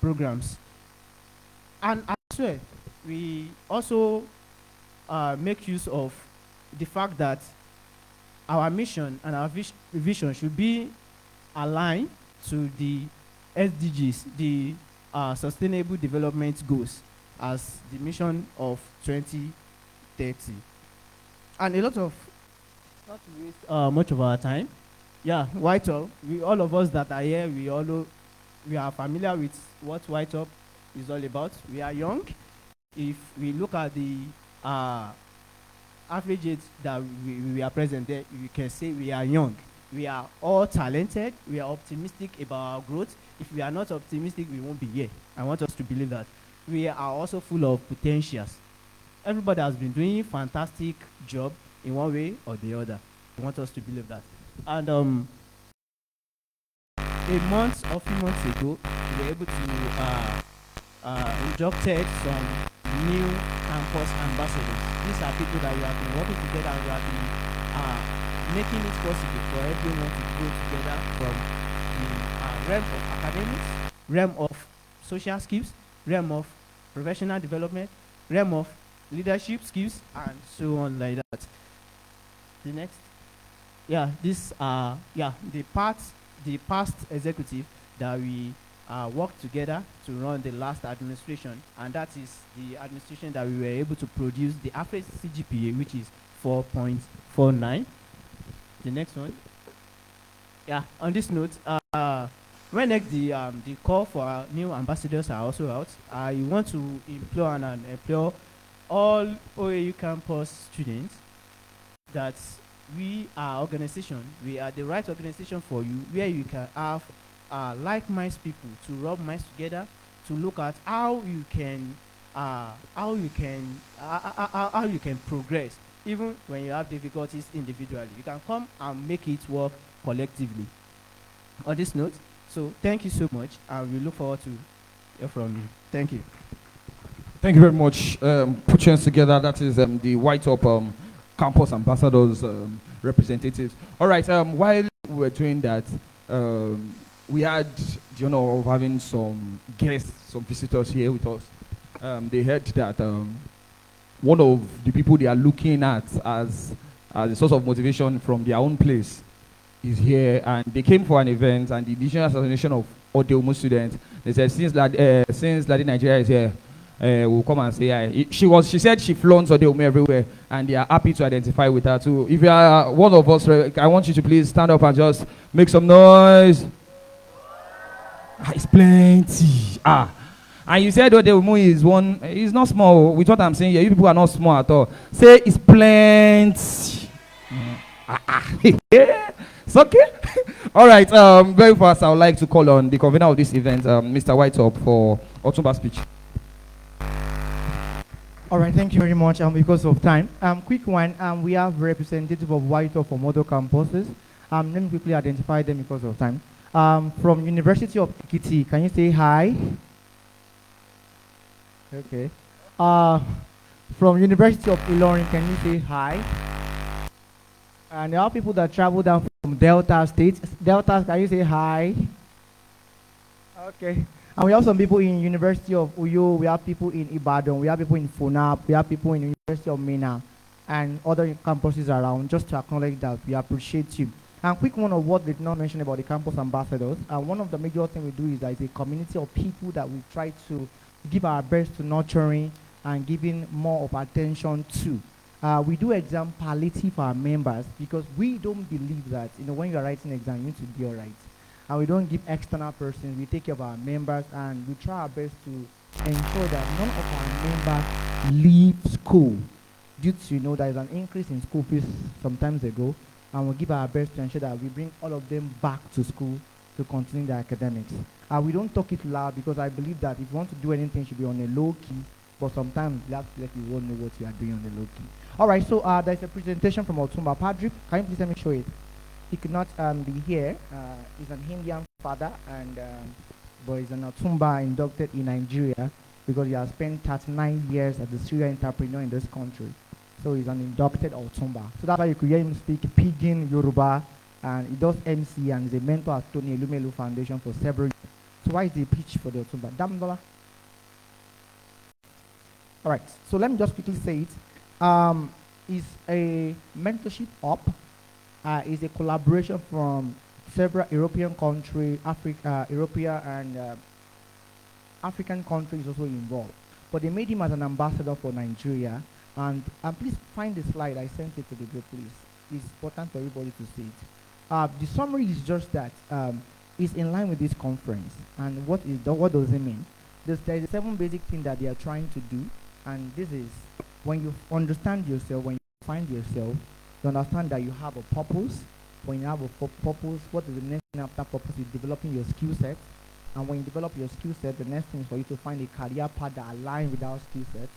programs. And as well, we also make use of the fact that our mission and our vision should be aligned to the SDGs, the Sustainable Development Goals, as the mission of 2030. And a lot of, not to waste much of our time, yeah, YTOP, all of us that are here, we are familiar with what YTOP is all about. We are young. If we look at the average age that we are present there, we can say we are young. We are all talented. We are optimistic about our growth. If we are not optimistic, we won't be here. I want us to believe that. We are also full of potentials. Everybody has been doing a fantastic job in one way or the other. I want us to believe that. And a month or few months ago, we were able to inducted some new campus ambassadors. These are people that we have been working together and we have been making it possible for everyone to go together from the realm of academics, realm of social skills, realm of professional development, realm of leadership skills, and so on like that. The next, yeah, this the past executive that we worked together to run the last administration, and that is the administration that we were able to produce the average CGPA, which is 4.49. The next one. Yeah, on this note, when next the call for our new ambassadors are also out, I want to implore and implore all OAU campus students that we are organization, we are the right organization for you, where you can have like-minded people to rub minds together to look at how you can progress. Even when you have difficulties individually, you can come and make it work collectively. On this note, so thank you so much, and we look forward to hear from you. Thank you. Thank you very much. Put your hands together. That is the YTOP campus ambassadors representatives. All right. While we were doing that, we had the honor of having some guests, some visitors here with us. They heard that one of the people they are looking at as a source of motivation from their own place is here, and they came for an event, and the Indigenous Association of Odeomu students, they said since Ladi Nigeria is here, we'll come and say hi. She said she flaunts Odeomu everywhere, and they are happy to identify with her too. If you are one of us, I want you to please stand up and just make some noise. It's plenty. And you said Odeomu is one, it's not small. With what I'm saying here, you people are not small at all. Say it's plenty. Yeah. It's okay. All right. Very fast, I would like to call on the convener of this event, Mr. YTOP, for Otumba speech. All right, thank you very much. Because of time, quick one. We have representative of YTOP from other campuses, Let me quickly identify them because of time. From University of Ekiti, can you say hi? Okay. From University of Ilorin, can you say hi? And there are people that travel down from Delta State. Delta, can you say hi? Okay. And we have some people in University of Uyo, we have people in Ibadan, we have people in Funab, we have people in University of Mena, and other campuses around, just to acknowledge that we appreciate you. And quick one of what did not mention about the campus ambassadors, and one of the major things we do is that it's a community of people that we try to give our best to nurturing and giving more of attention to. We do exam palliative for our members because we don't believe that, when you are writing exam, you need to be all right. And we don't give external persons, we take care of our members, and we try our best to ensure that none of our members leave school due to, there is an increase in school fees some times ago, and we'll give our best to ensure that we bring all of them back to school to continue their academics. We don't talk it loud because I believe that if you want to do anything, it should be on a low key, but sometimes you have to let you all know what you are doing on the low key. All right, so there's a presentation from Otumba Padri. Can you please let me show it? He could not be here. He's an Indian father, and but he's an Otumba inducted in Nigeria because he has spent 39 years as a serial entrepreneur in this country. So he's an inducted Otumba. So that's why you could hear him speak Pidgin, Yoruba, and he does MC and is a mentor at Tony Elumelu Foundation for several years. So why is the pitch for the Otumba? Damdola. All right, so let me just quickly say it. It's a mentorship up. It's a collaboration from several European countries, European and African countries also involved. But they made him as an ambassador for Nigeria. And please find the slide. I sent it to the group, please. It's important for everybody to see it. The summary is just that it's in line with this conference. And what does it mean? There is 7 basic things that they are trying to do. And this is when you understand yourself, when you find yourself, you understand that you have a purpose. When you have a purpose, what is the next thing after purpose is developing your skill set. And when you develop your skill set, the next thing is for you to find a career path that aligns with that skill set.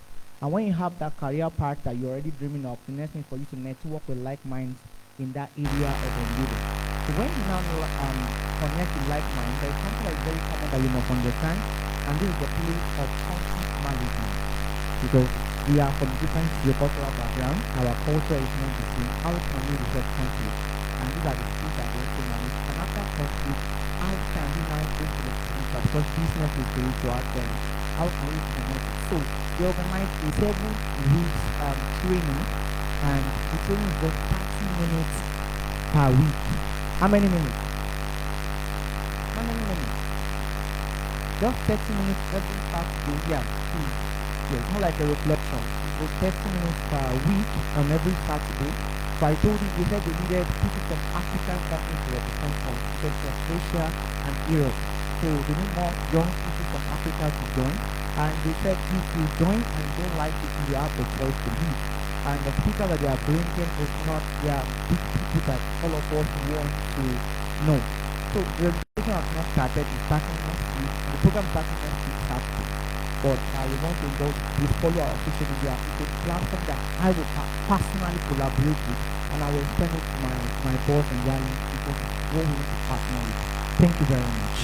And when you have that career path that you're already dreaming of, the next thing is for you to network with like minds in that area of endeavor. So when you now connect with like minds, there is something that is very common that you must understand, and this is the place of conflict management. Because we are from different cultural backgrounds, our culture is not the same. How can we resolve conflict? And these are the skills that we have to manage. And after conflict, how can we now go to the spiritual? Because business is spiritual as well. How can we connect? So we organize a 7-week training, and the training is just 30 minutes per week. How many minutes? How many minutes? Just 30 minutes every Saturday. Yeah, it's more like a reflection. It's 30 minutes per week on every Saturday. So I told you, they said they needed people from African countries to represent us, because from Asia and Europe. So they need more young people from Africa to join. And they said if you join and don't like it, you have the choice to leave. And the speaker that they are bringing is not big people that all of us want to know. So the registration has not started, it's starting next week. The program is starting next week Saturday. But we want to go with follow our social media. It's a platform that I will personally collaborate with, and I will send it to my boss and Yali because it's what we need to partner with. Thank you very much.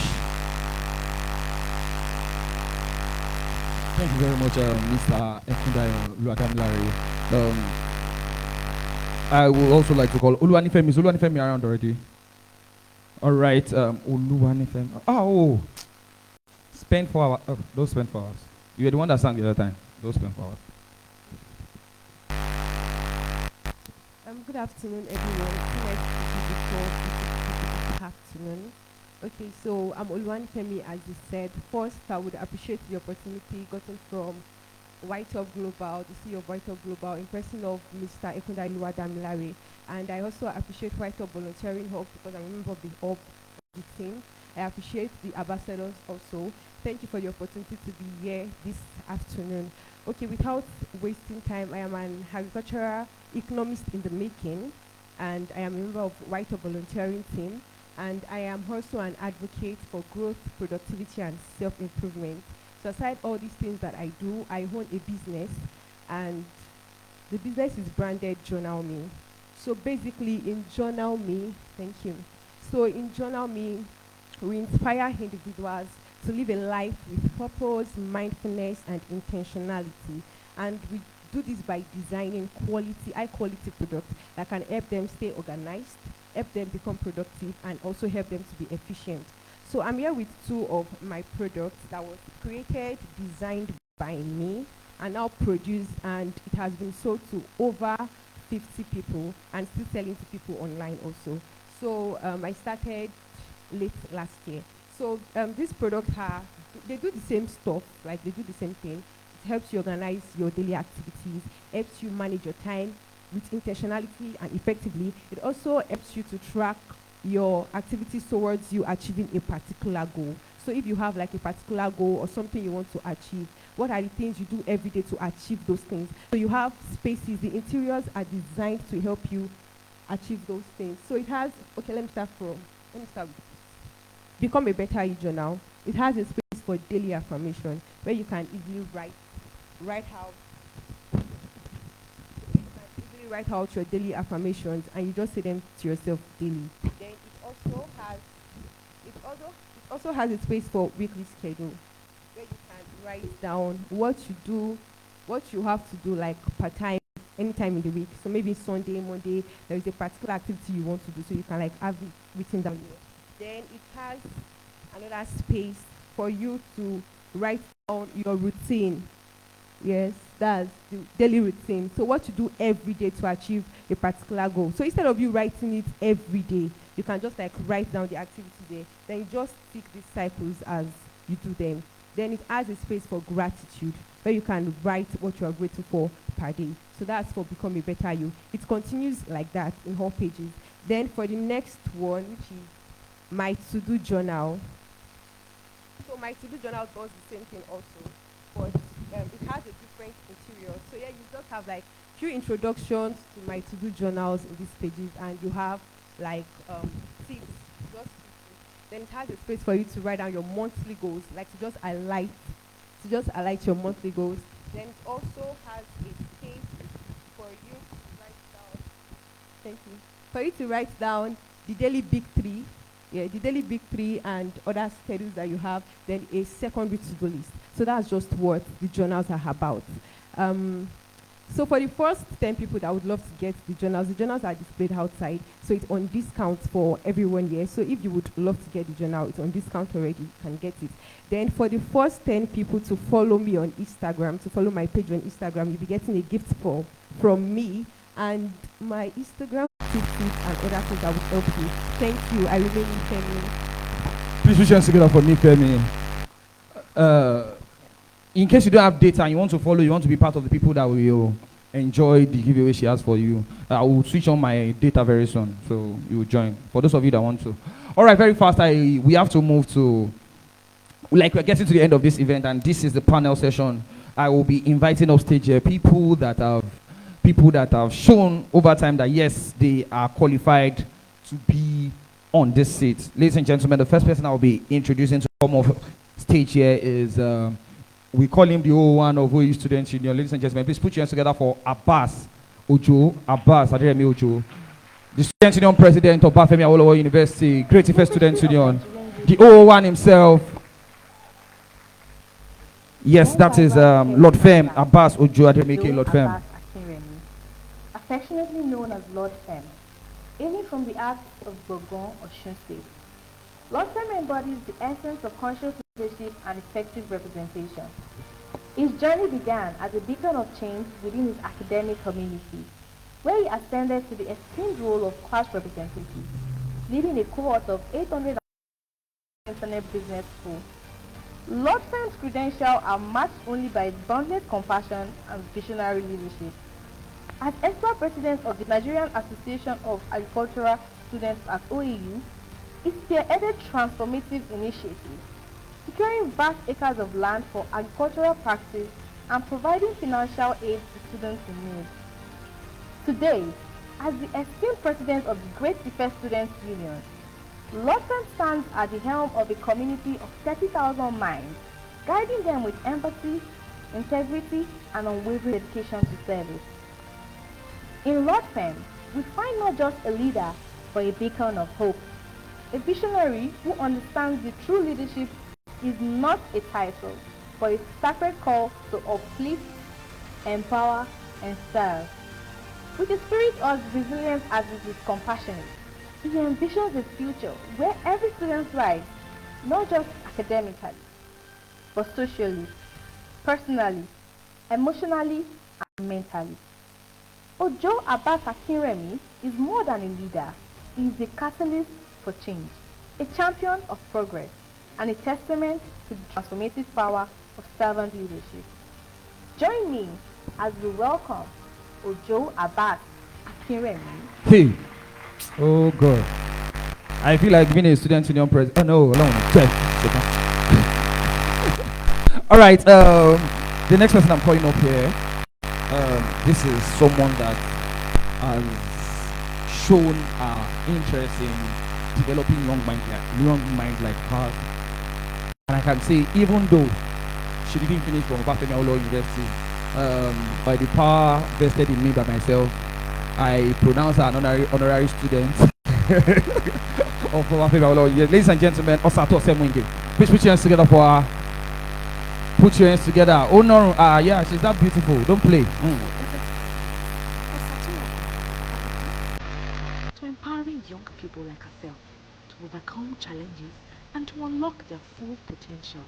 Thank you very much, Mr. Ekundayo Luadamilare. I would also like to call Uluwanifemi. Is Uluwanifemi around already? All right, Uluwanifemi. Oh, spend 4 hours. Oh, don't spend 4 hours. You were the one that sang the other time. Don't spend 4 hours. Good afternoon, everyone. Good afternoon. Okay, so I'm Uluwanifemi, as you said. First, I would appreciate the opportunity gotten from YTOP Global, the CEO of YTOP Global, in person of Mr. Ekundayo Luadamilare. And I also appreciate YTOP Volunteering Hub because I'm a member of the hub of the team. I appreciate the ambassadors also. Thank you for the opportunity to be here this afternoon. Okay, without wasting time, I am an agricultural economist in the making, and I am a member of YTOP Volunteering team. And I am also an advocate for growth, productivity, and self-improvement. So aside all these things that I do, I own a business, and the business is branded Journal Me. So basically, in Journal Me, thank you. So in Journal Me, we inspire individuals to live a life with purpose, mindfulness, and intentionality. And we do this by designing high quality products that can help them stay organized, help them become productive, and also help them to be efficient. So I'm here with two of my products that was created, designed by me, and now produced, and it has been sold to over 50 people and still selling to people online also. So I started late last year. So these products they do the same stuff, like they do the same thing. It helps you organize your daily activities, helps you manage your time with intentionality and effectively. It also helps you to track your activities towards you achieving a particular goal. So if you have like a particular goal or something you want to achieve, what are the things you do every day to achieve those things? So you have spaces, the interiors are designed to help you achieve those things. So it has, okay, let me start with Become a Better You Journal. It has a space for daily affirmation where you can easily write out your daily affirmations and you just say them to yourself daily. Then it also has a space for weekly schedule where you can write down what you have to do like part-time anytime in the week. So maybe Sunday, Monday, there is a particular activity you want to do, so you can like have it written down here. Then it has another space for you to write down your routine. Yes, that's the daily routine. So what you do every day to achieve a particular goal. So instead of you writing it every day, you can just like write down the activity there. Then you just tick these cycles as you do them. Then it has a space for gratitude where you can write what you are grateful for per day. So that's for Become a Better You. It continues like that in all pages. Then for the next one, which is My To-Do Journal. So My To-Do Journal does the same thing also, but it has a different interior. So yeah, you just have like few introductions to My To-Do Journals in these pages, and you have like tips. Then it has a space for you to write down your monthly goals, like to just highlight your monthly goals. Then it also has a space for you to write down. Thank you. For you to write down the daily big three. Yeah, the daily big three and other schedules that you have, then a secondary to-do list. So that's just what the journals are about. So for the first 10 people that would love to get the journals are displayed outside. So it's on discount for everyone here. So if you would love to get the journal, it's on discount already, you can get it. Then for the first 10 people to follow me on Instagram, to follow my page on Instagram, you'll be getting a gift from me and my Instagram tips and other things that will help you. Thank you. I remain Nifemi. Please put your hands together for Nifemi. In case you don't have data and you want to follow, you want to be part of the people that will enjoy the giveaway she has for you, I will switch on my data very soon, so you will join. For those of you that want to. All right, very fast. We have to move to, like we're getting to the end of this event, and this is the panel session. I will be inviting off stage here people that have shown over time that yes, they are qualified to be on this seat. Ladies and gentlemen, the first person I will be introducing to come off stage here is we call him the 01 of OU Student Union. Ladies and gentlemen, please put your hands together for Abbas Ojo. Abbas Adeyemi Ojo, the Student Union President of Bafemi Awolowo University, Great Ife Student Union, the 001 himself. Yes, that is Lord Fem, Abbas Ojo Adeyemi, Lord Fem. Affectionately known as Lord Fem, hailing from the arts of Gbogbon, Osun State. Lord Fem embodies the essence of conscious leadership and effective representation. His journey began as a beacon of change within his academic community, where he ascended to the esteemed role of class representative, leading a cohort of 800 internet business school. Lord Fem's credentials are matched only by his boundless compassion and visionary leadership. As expert president of the Nigerian Association of Agricultural Students at OAU, he spearheaded transformative initiatives, securing vast acres of land for agricultural practice and providing financial aid to students in need. Today, as the esteemed president of the Great Ife Students Union, Lord Fem stands at the helm of a community of 30,000 minds, guiding them with empathy, integrity, and unwavering dedication to service. In Lord Fem, we find not just a leader, but a beacon of hope. A visionary who understands the true leadership is not a title, but a sacred call to uplift, empower, and serve. With a spirit as resilient as it is compassionate, he envisions a future where every student thrives, not just academically, but socially, personally, emotionally, and mentally. Ojo Abbas Akinremi is more than a leader. He is a catalyst for change, a champion of progress, and a testament to the transformative power of servant leadership. Join me as we welcome Ojo Abbas Akinremi. Hey, oh God, I feel like being a student union president. Oh no, alone. All right, the next person I'm calling up here, this is someone that has shown interest in developing young minds like hers. And I can say, even though she didn't finish from Obafemi Awolowo University, by the power vested in me by myself, I pronounce her an honorary student of Obafemi Awolowo University. Ladies and gentlemen, Osato Semwinge. Please put your hands together for her. Put your hands together. Oh no, yeah, she's that beautiful. Don't play. To empowering young people like herself to overcome challenges and to unlock their full potential.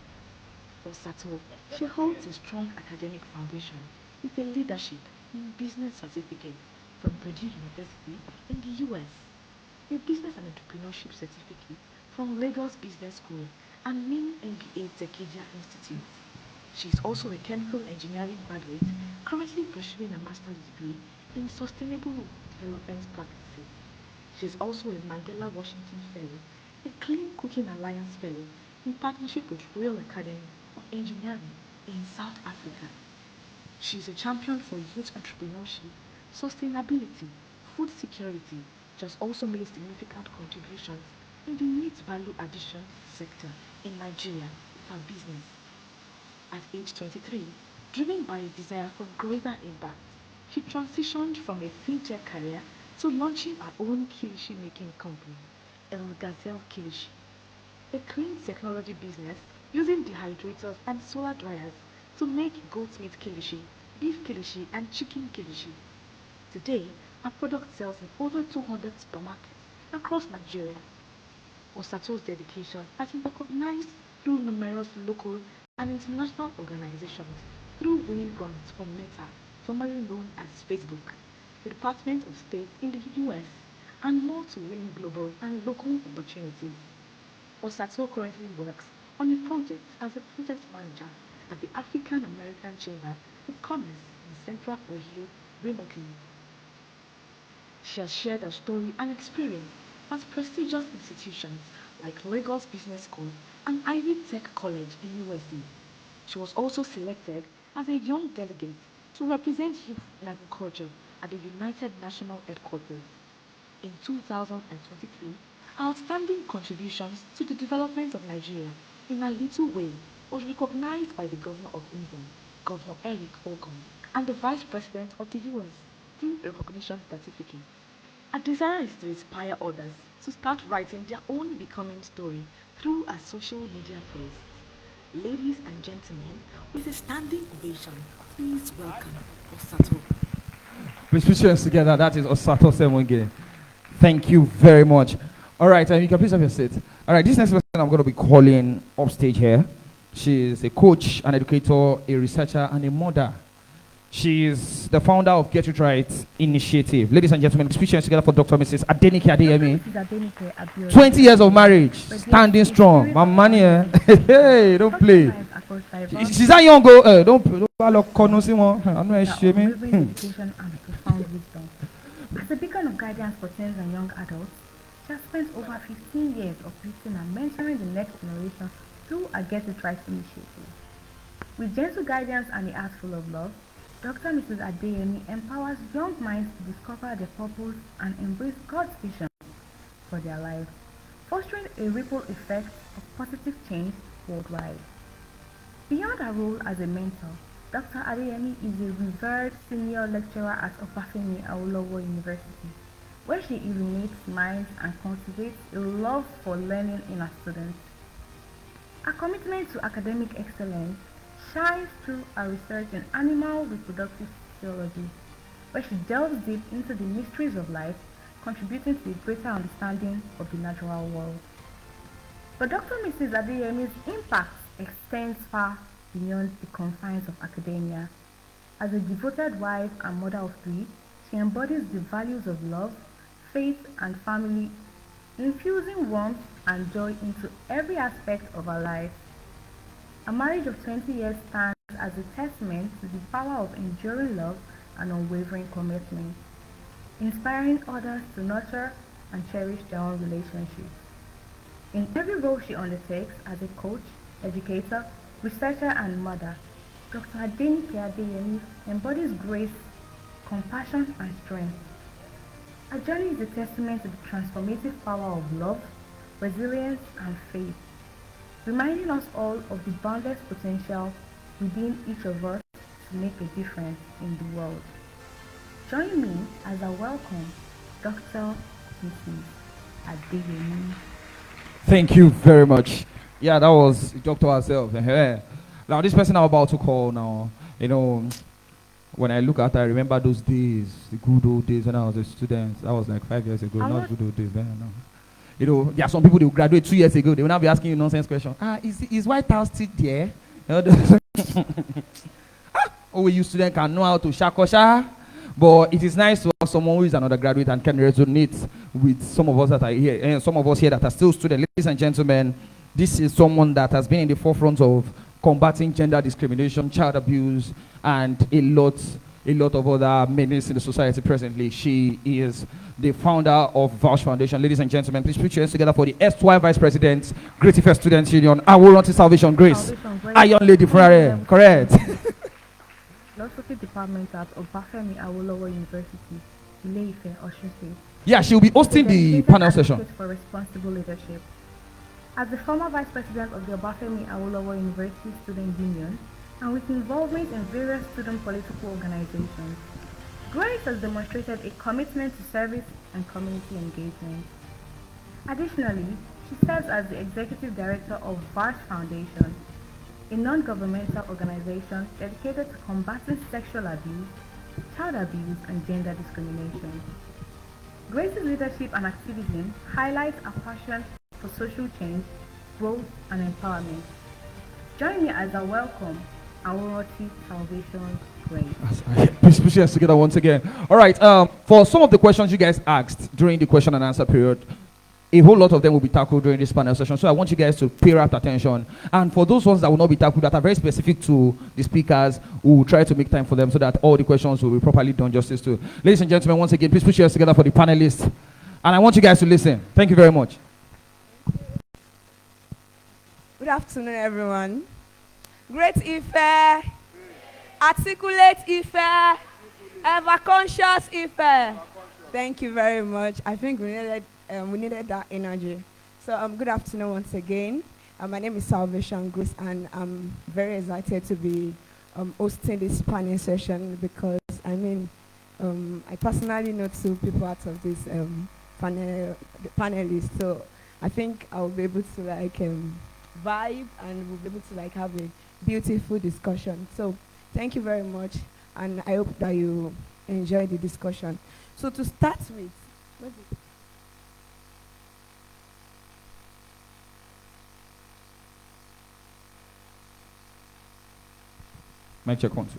For Sato, she holds a strong academic foundation with a leadership in business certificate from Purdue University in the US, a business and entrepreneurship certificate from Lagos Business School and Min MBA Tekedia Institute. She is also a chemical engineering graduate currently pursuing a master's degree in sustainable development practices. She is also a Mandela Washington Fellow, a Clean Cooking Alliance Fellow in partnership with Royal Academy of Engineering in South Africa. She is a champion for youth entrepreneurship, sustainability, food security. She has also made significant contributions in the meat value addition sector in Nigeria with her business. At age 23, driven by a desire for greater impact, she transitioned from a fintech career to launching her own kilishi making company, El Gazelle Kilishi, a clean technology business using dehydrators and solar dryers to make goat meat kilishi, beef kilishi, and chicken kilishi. Today, her product sells in over 200 supermarkets across Nigeria. Osato's dedication has been recognized through numerous local and international organizations through winning grants from Meta, formerly known as Facebook, the Department of State in the US, and more to win global and local opportunities. Osato currently works on a project as a project manager at the African American Chamber of Commerce in Central Ohio remotely. She has shared her story and experience at prestigious institutions like Lagos Business School and Ivy Tech College in USA. She was also selected as a young delegate to represent youth in agriculture at the United National Headquarters. In 2023, her outstanding contributions to the development of Nigeria in a little way was recognized by the Governor of England, Governor Eric Ogon, and the Vice President of the US through a recognition certificate. Her desire is to inspire others to start writing their own becoming story through her social media posts. Ladies and gentlemen, with a standing ovation, please welcome Osato. Please put your hands together. That is Osato Semwinge. Thank you very much. All right, and you can please have your seat. All right, this next person I'm going to be calling upstage here. She is a coach, an educator, a researcher, and a mother. She is the founder of Get It Right Initiative. Ladies and gentlemen, put your hands together for Dr. Mrs. Adenike Adeyemi. 20 years of marriage, standing strong. My money, hey, don't play. She's that young girl. Don't I'm not ashamed. As a beacon of guidance for teens and young adults, she has spent over 15 years uplifting and mentoring the next generation through a Get It Right initiative. With gentle guidance and a heart full of love, Dr. Mrs. Adeyemi empowers young minds to discover their purpose and embrace God's vision for their lives, fostering a ripple effect of positive change worldwide. Beyond her role as a mentor, Dr. Adeyemi is a revered senior lecturer at Obafemi Awolowo University, where she illuminates minds and cultivates a love for learning in her students. Her commitment to academic excellence shines through her research in animal reproductive physiology, where she delves deep into the mysteries of life, contributing to a greater understanding of the natural world. But Dr. Mrs. Adeyemi's impact extends far beyond the confines of academia. As a devoted wife and mother of three, she embodies the values of love, faith, and family, infusing warmth and joy into every aspect of her life. A marriage of 20 years stands as a testament to the power of enduring love and unwavering commitment, inspiring others to nurture and cherish their own relationships. In every role she undertakes as a coach, educator, researcher, and mother, Dr. Adenike Adeyemi embodies grace, compassion, and strength. Her journey is a testament to the transformative power of love, resilience, and faith, reminding us all of the boundless potential within each of us to make a difference in the world. Join me as I welcome Dr. Mrs. Adeyemi. Thank you very much. Yeah, that was Dr. herself. Now, this person I'm about to call now, when I look at her, I remember those days, the good old days when I was a student. That was like 5 years ago, not good old days then. No. There are some people who graduate 2 years ago. They will now be asking you nonsense questions. Is White House still there? You student can know how to shakosha. But it is nice to have someone who is an undergraduate and can resonate with some of us that are here, and some of us here that are still students. Ladies and gentlemen, this is someone that has been in the forefront of combating gender discrimination, child abuse, and a lot of other menaces in the society presently. She is the founder of Vouch Foundation. Ladies and gentlemen, please put your hands together for the SY Vice President, Great Ife Students Union, Aworanti Salvation Grace, Iron Lady Frere. Correct. Philosophy Department at Obafemi Awolowo University, Ile-Ife, Osun State. Yeah, she will be hosting the panel session. For responsible leadership. As the former Vice President of the Obafemi Awolowo University Student Union, and with involvement in various student political organizations, Grace has demonstrated a commitment to service and community engagement. Additionally, she serves as the Executive Director of Vouch Foundation, a non-governmental organization dedicated to combating sexual abuse, child abuse, and gender discrimination. Grace's leadership and activism highlights her passion for social change, growth, and empowerment. Join me as I welcome Aworanti Salvation Grace. Please put your hands together once again. All right, for some of the questions you guys asked during the question and answer period, a whole lot of them will be tackled during this panel session. So I want you guys to pay rapt attention. And for those ones that will not be tackled, that are very specific to the speakers, we will try to make time for them so that all the questions will be properly done justice to. Ladies and gentlemen, once again, please put your hands together for the panelists. And I want you guys to listen. Thank you very much. Good afternoon, everyone. Great Ife, articulate Ife, ever conscious Ife. Thank you very much. I think we needed that energy. So good afternoon once again. My name is Salvation Grace, and I'm very excited to be hosting this panel session because I personally know two people out of this panelists. So I think I'll be able to vibe, and we'll be able to have a beautiful discussion. So thank you very much, and I hope that you enjoy the discussion. So to start with, Mic check 1, 2.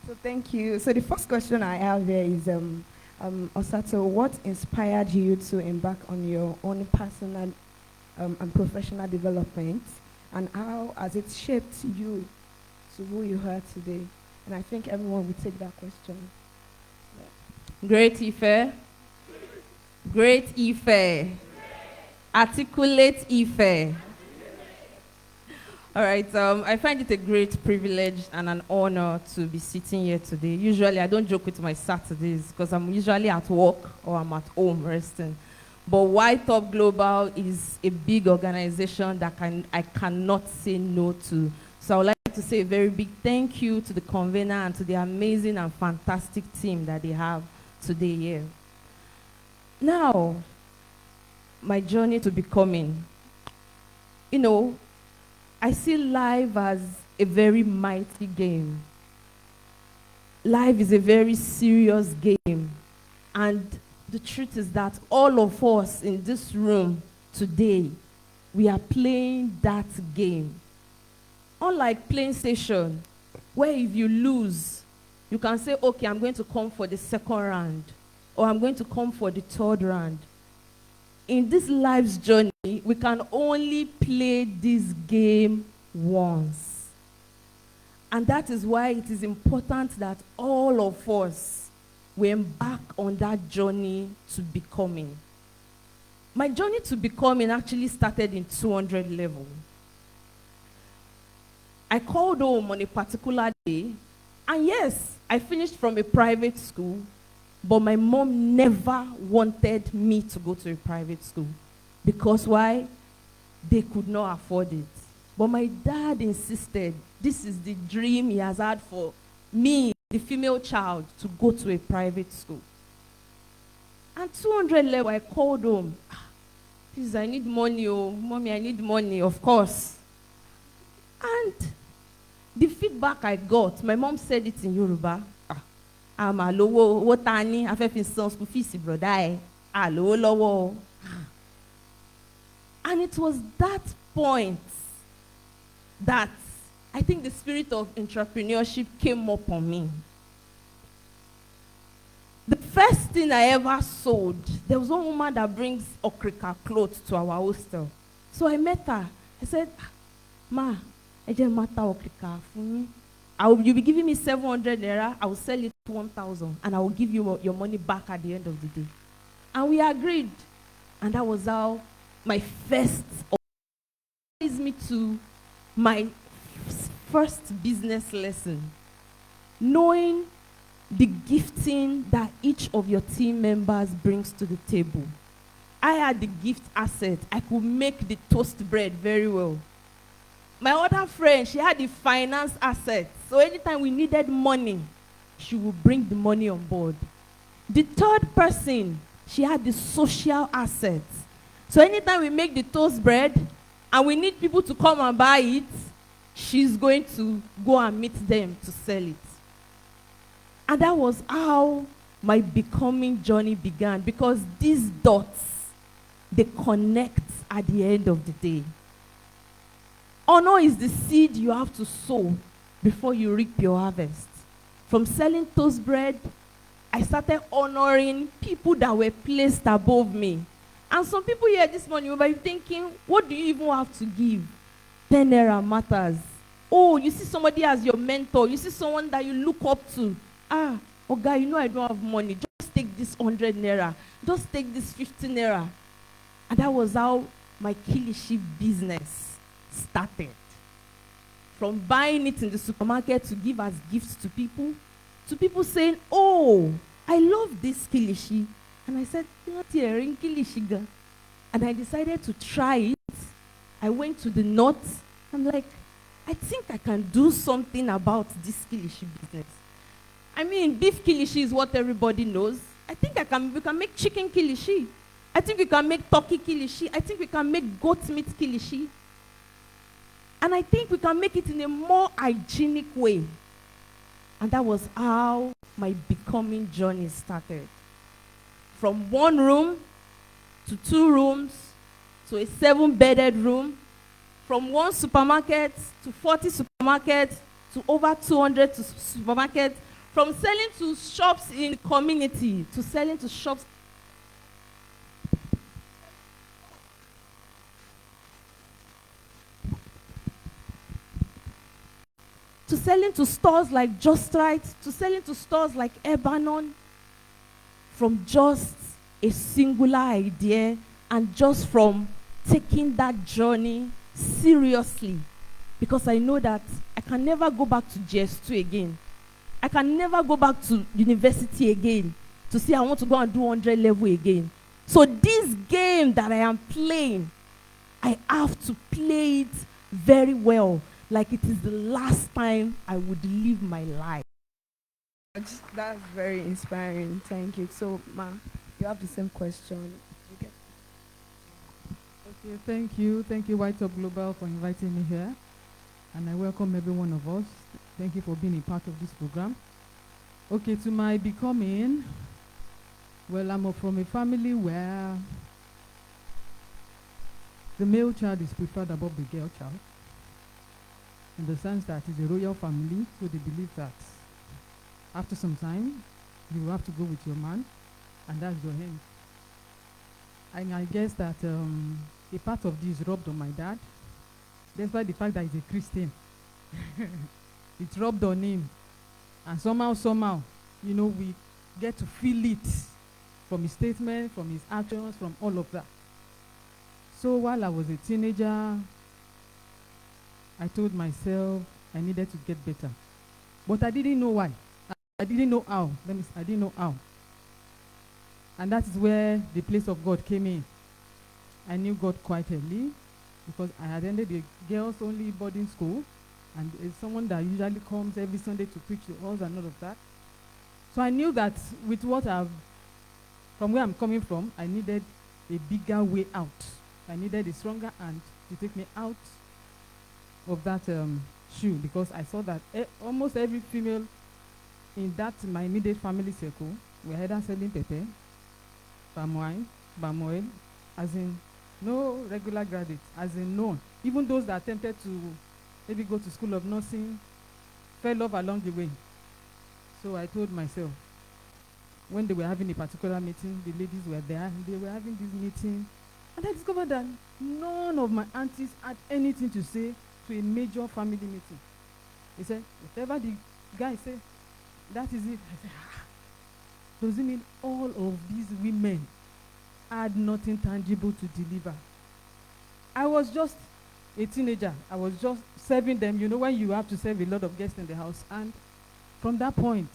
So thank you. So the first question I have there is, Osato, what inspired you to embark on your own personal and professional development, and how has it shaped you to who you are today? And I think everyone will take that question. Yeah. Great Ife. Great Ife. Articulate Ife. All right, I find it a great privilege and an honor to be sitting here today. Usually, I don't joke with my Saturdays because I'm usually at work or I'm at home resting. But YTOP Global is a big organization that I cannot say no to. So I would like like to say a very big thank you to the convener and to the amazing and fantastic team that they have today here. Now, my journey to becoming. You know, I see life as a very mighty game. Life is a very serious game. And the truth is that all of us in this room today, we are playing that game. Unlike playing station, where if you lose, you can say, okay, I'm going to come for the second round, or I'm going to come for the third round. In this life's journey, we can only play this game once. And that is why it is important that all of us we embark on that journey to becoming. My journey to becoming actually started in 200 level. I called home on a particular day, and yes, I finished from a private school, but my mom never wanted me to go to a private school. Because why? They could not afford it. But my dad insisted, this is the dream he has had for me, the female child, to go to a private school. And 200 level, I called home. Please, I need money, oh, mommy, I need money, of course. And the feedback I got, my mom said it in Yoruba. I'm a lowo, what tani, I feel some school fees, brother. Lowo. And it was that point that I think the spirit of entrepreneurship came up on me. The first thing I ever sold, there was one woman that brings okrika clothes to our hostel. So I met her. I said, Ma, I just matter okrika for me. You'll be giving me 700 naira. I will sell it to 1,000, and I will give you your money back at the end of the day. And we agreed. And that was how my first leads me to my first business lesson. Knowing the gifting that each of your team members brings to the table. I had the gift asset. I could make the toast bread very well. My other friend, she had the finance asset. So anytime we needed money, she would bring the money on board. The third person, she had the social assets. So anytime we make the toast bread and we need people to come and buy it, she's going to go and meet them to sell it. And that was how my becoming journey began, because these dots, they connect at the end of the day. Honor is the seed you have to sow before you reap your harvest. From selling toast bread, I started honoring people that were placed above me. And some people here this morning will be thinking, what do you even have to give? 10 naira matters. Oh, you see somebody as your mentor. You see someone that you look up to. Oh God, you know I don't have money. Just take this 100 naira. Just take this 50 naira. And that was how my kilishi business started. From buying it in the supermarket to give as gifts to people saying, oh, I love this kilishi. And I said, not hearing kilishi. And I decided to try it. I went to the north. I'm like, I think I can do something about this kilishi business. I mean, beef kilishi is what everybody knows. I think we can make chicken kilishi. I think we can make turkey kilishi. I think we can make goat meat kilishi. And I think we can make it in a more hygienic way. And that was how my becoming journey started. From 1 room to 2 rooms to a 7-bedded room. From 1 supermarket to 40 supermarkets to over 200 supermarkets. From selling to shops in the community to selling to shops. To selling to stores like Just Right, to selling to stores like Ebanon. From just a singular idea and just from taking that journey seriously. Because I know that I can never go back to GS2 again. I can never go back to university again to say I want to go and do 100 level again. So this game that I am playing, I have to play it very well. like it is the last time I would live my life. That's very inspiring. Thank you. So, Ma, you have the same question. Okay, thank you. Thank you, YTOP Global, for inviting me here. And I welcome every one of us. Thank you for being a part of this program. Okay, to my becoming, well, I'm from a family where the male child is preferred above the girl child, in the sense that it's a royal family, so they believe that after some time, you have to go with your man, and that's your end. And I guess that a part of this rubbed on my dad, despite the fact that he's a Christian. It rubbed on him. And somehow, you know, we get to feel it from his statement, from his actions, from all of that. So while I was a teenager, I told myself I needed to get better. But I didn't know why. I didn't know how. I didn't know how. And that is where the place of God came in. I knew God quite early because I attended a girls-only boarding school, and it's someone that usually comes every Sunday to preach to us and all of that. So I knew that with from where I'm coming from, I needed a bigger way out. I needed a stronger hand to take me out of that shoe, because I saw that almost every female in that my immediate family circle were either selling pepper, palm wine, palm oil, as in no regular graduates, as in no. Even those that attempted to maybe go to school of nursing fell off along the way. So I told myself, when they were having a particular meeting, the ladies were there, and they were having this meeting, and I discovered that none of my aunties had anything to say to a major family meeting. They said, whatever the guy said, that is it. I said, does it mean all of these women had nothing tangible to deliver? I was just a teenager. I was just serving them. You know, when you have to serve a lot of guests in the house. And from that point,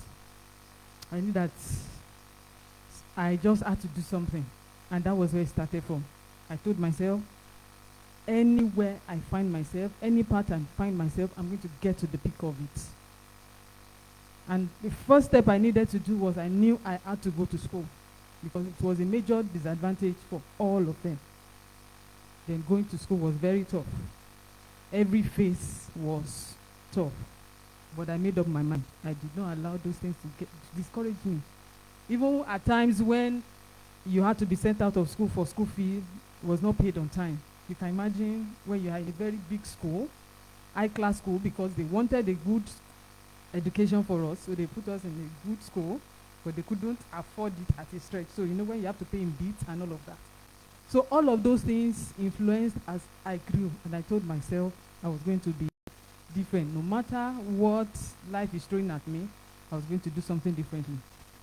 I knew that I just had to do something. And that was where it started from. I told myself, anywhere I find myself, any part I find myself, I'm going to get to the peak of it. And the first step I needed to do was I knew I had to go to school, because it was a major disadvantage for all of them. Then going to school was very tough. Every phase was tough. But I made up my mind. I did not allow those things to discourage me. Even at times when you had to be sent out of school for school fee, was not paid on time. You can imagine when you are in a very big school, high-class school, because they wanted a good education for us, so they put us in a good school, but they couldn't afford it at a stretch. So you know when you have to pay in bits and all of that. So all of those things influenced as I grew, and I told myself I was going to be different. No matter what life is throwing at me, I was going to do something differently.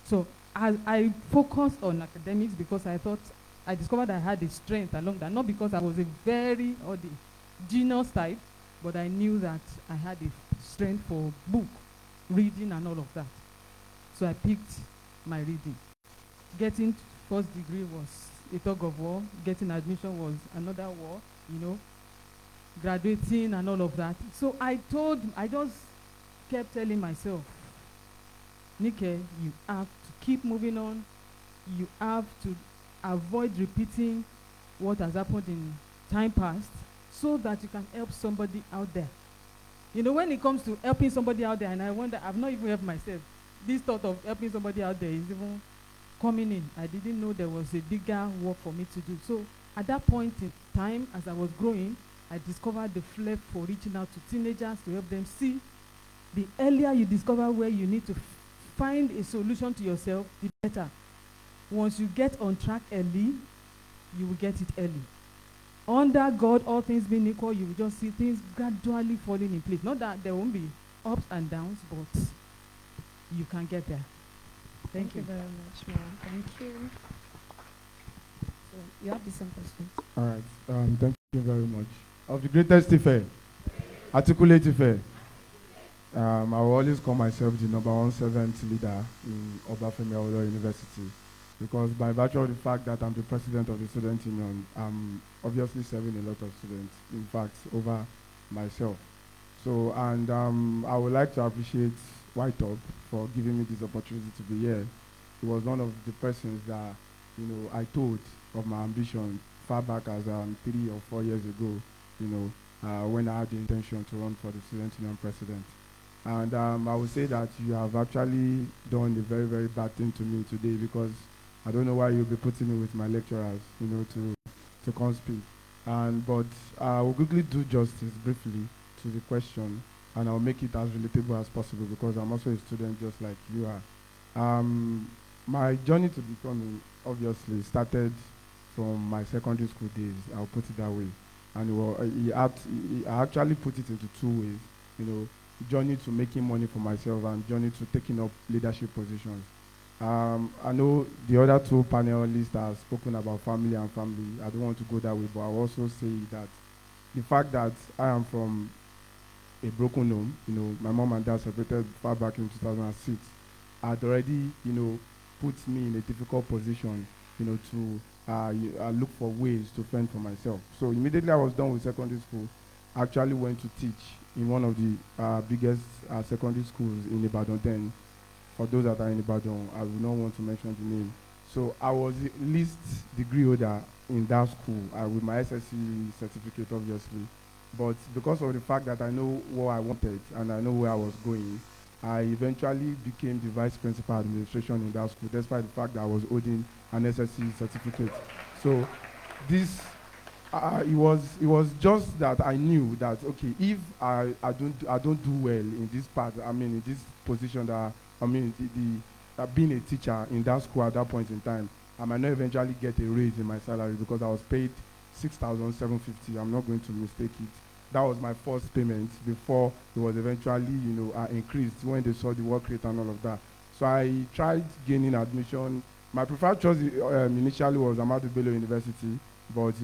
So I focused on academics because I discovered I had a strength along that, not because I was a the genius type, but I knew that I had a strength for book reading and all of that. So I picked my reading. Getting first degree was a tug of war. Getting admission was another war, you know. Graduating and all of that. So I just kept telling myself, Nike, you have to keep moving on. You have to avoid repeating what has happened in time past, so that you can help somebody out there. You know, when it comes to helping somebody out there, and I wonder, I've not even helped myself. This thought of helping somebody out there is even coming in. I didn't know there was a bigger work for me to do. So at that point in time, as I was growing, I discovered the flair for reaching out to teenagers to help them see. The earlier you discover where you need to find a solution to yourself, the better. Once you get on track early, you will get it early. Under God, all things being equal, you will just see things gradually falling in place. Not that there won't be ups and downs, but you can get there. Thank you very much, ma'am. Thank you. So you have the same question. All right. Thank you very much. Of the greatest Ife, articulate Ife, I will always call myself the #1 servant leader in Obafemi Awolowo University, because by virtue of the fact that I'm the president of the student union, I'm obviously serving a lot of students, in fact, over myself. So, and I would like to appreciate YTOP for giving me this opportunity to be here. He was one of the persons that, I told of my ambition far back as 3 or 4 years ago, when I had the intention to run for the Student Union President. And I would say that you have actually done a very, very bad thing to me today, because I don't know why you'll be putting me with my lecturers, to come speak. But I will quickly do justice briefly to the question, and I'll make it as relatable as possible, because I'm also a student just like you are. My journey to becoming obviously started from my secondary school days. I'll put it that way. And I actually put it into two ways, journey to making money for myself and journey to taking up leadership positions. I know the other two panelists have spoken about family and family. I don't want to go that way, but I'll also say that the fact that I am from a broken home, my mom and dad separated far back in 2006, had already, put me in a difficult position, to look for ways to fend for myself. So immediately I was done with secondary school, I actually went to teach in one of the biggest secondary schools in Ibadan then. For those that are in Ibadan, I would not want to mention the name. So I was the least degree holder in that school with my SSC certificate, obviously. But because of the fact that I know what I wanted and I know where I was going, I eventually became the vice principal administration in that school, despite the fact that I was holding an SSC certificate. So this, it was just that I knew that, okay, if I don't do well in this part, in this position that being a teacher in that school at that point in time, I might not eventually get a raise in my salary, because I was paid 6,750. I'm not going to mistake it. That was my first payment before it was eventually, increased when they saw the work rate and all of that. So I tried gaining admission. My preferred choice initially was Ahmadu Bello University, but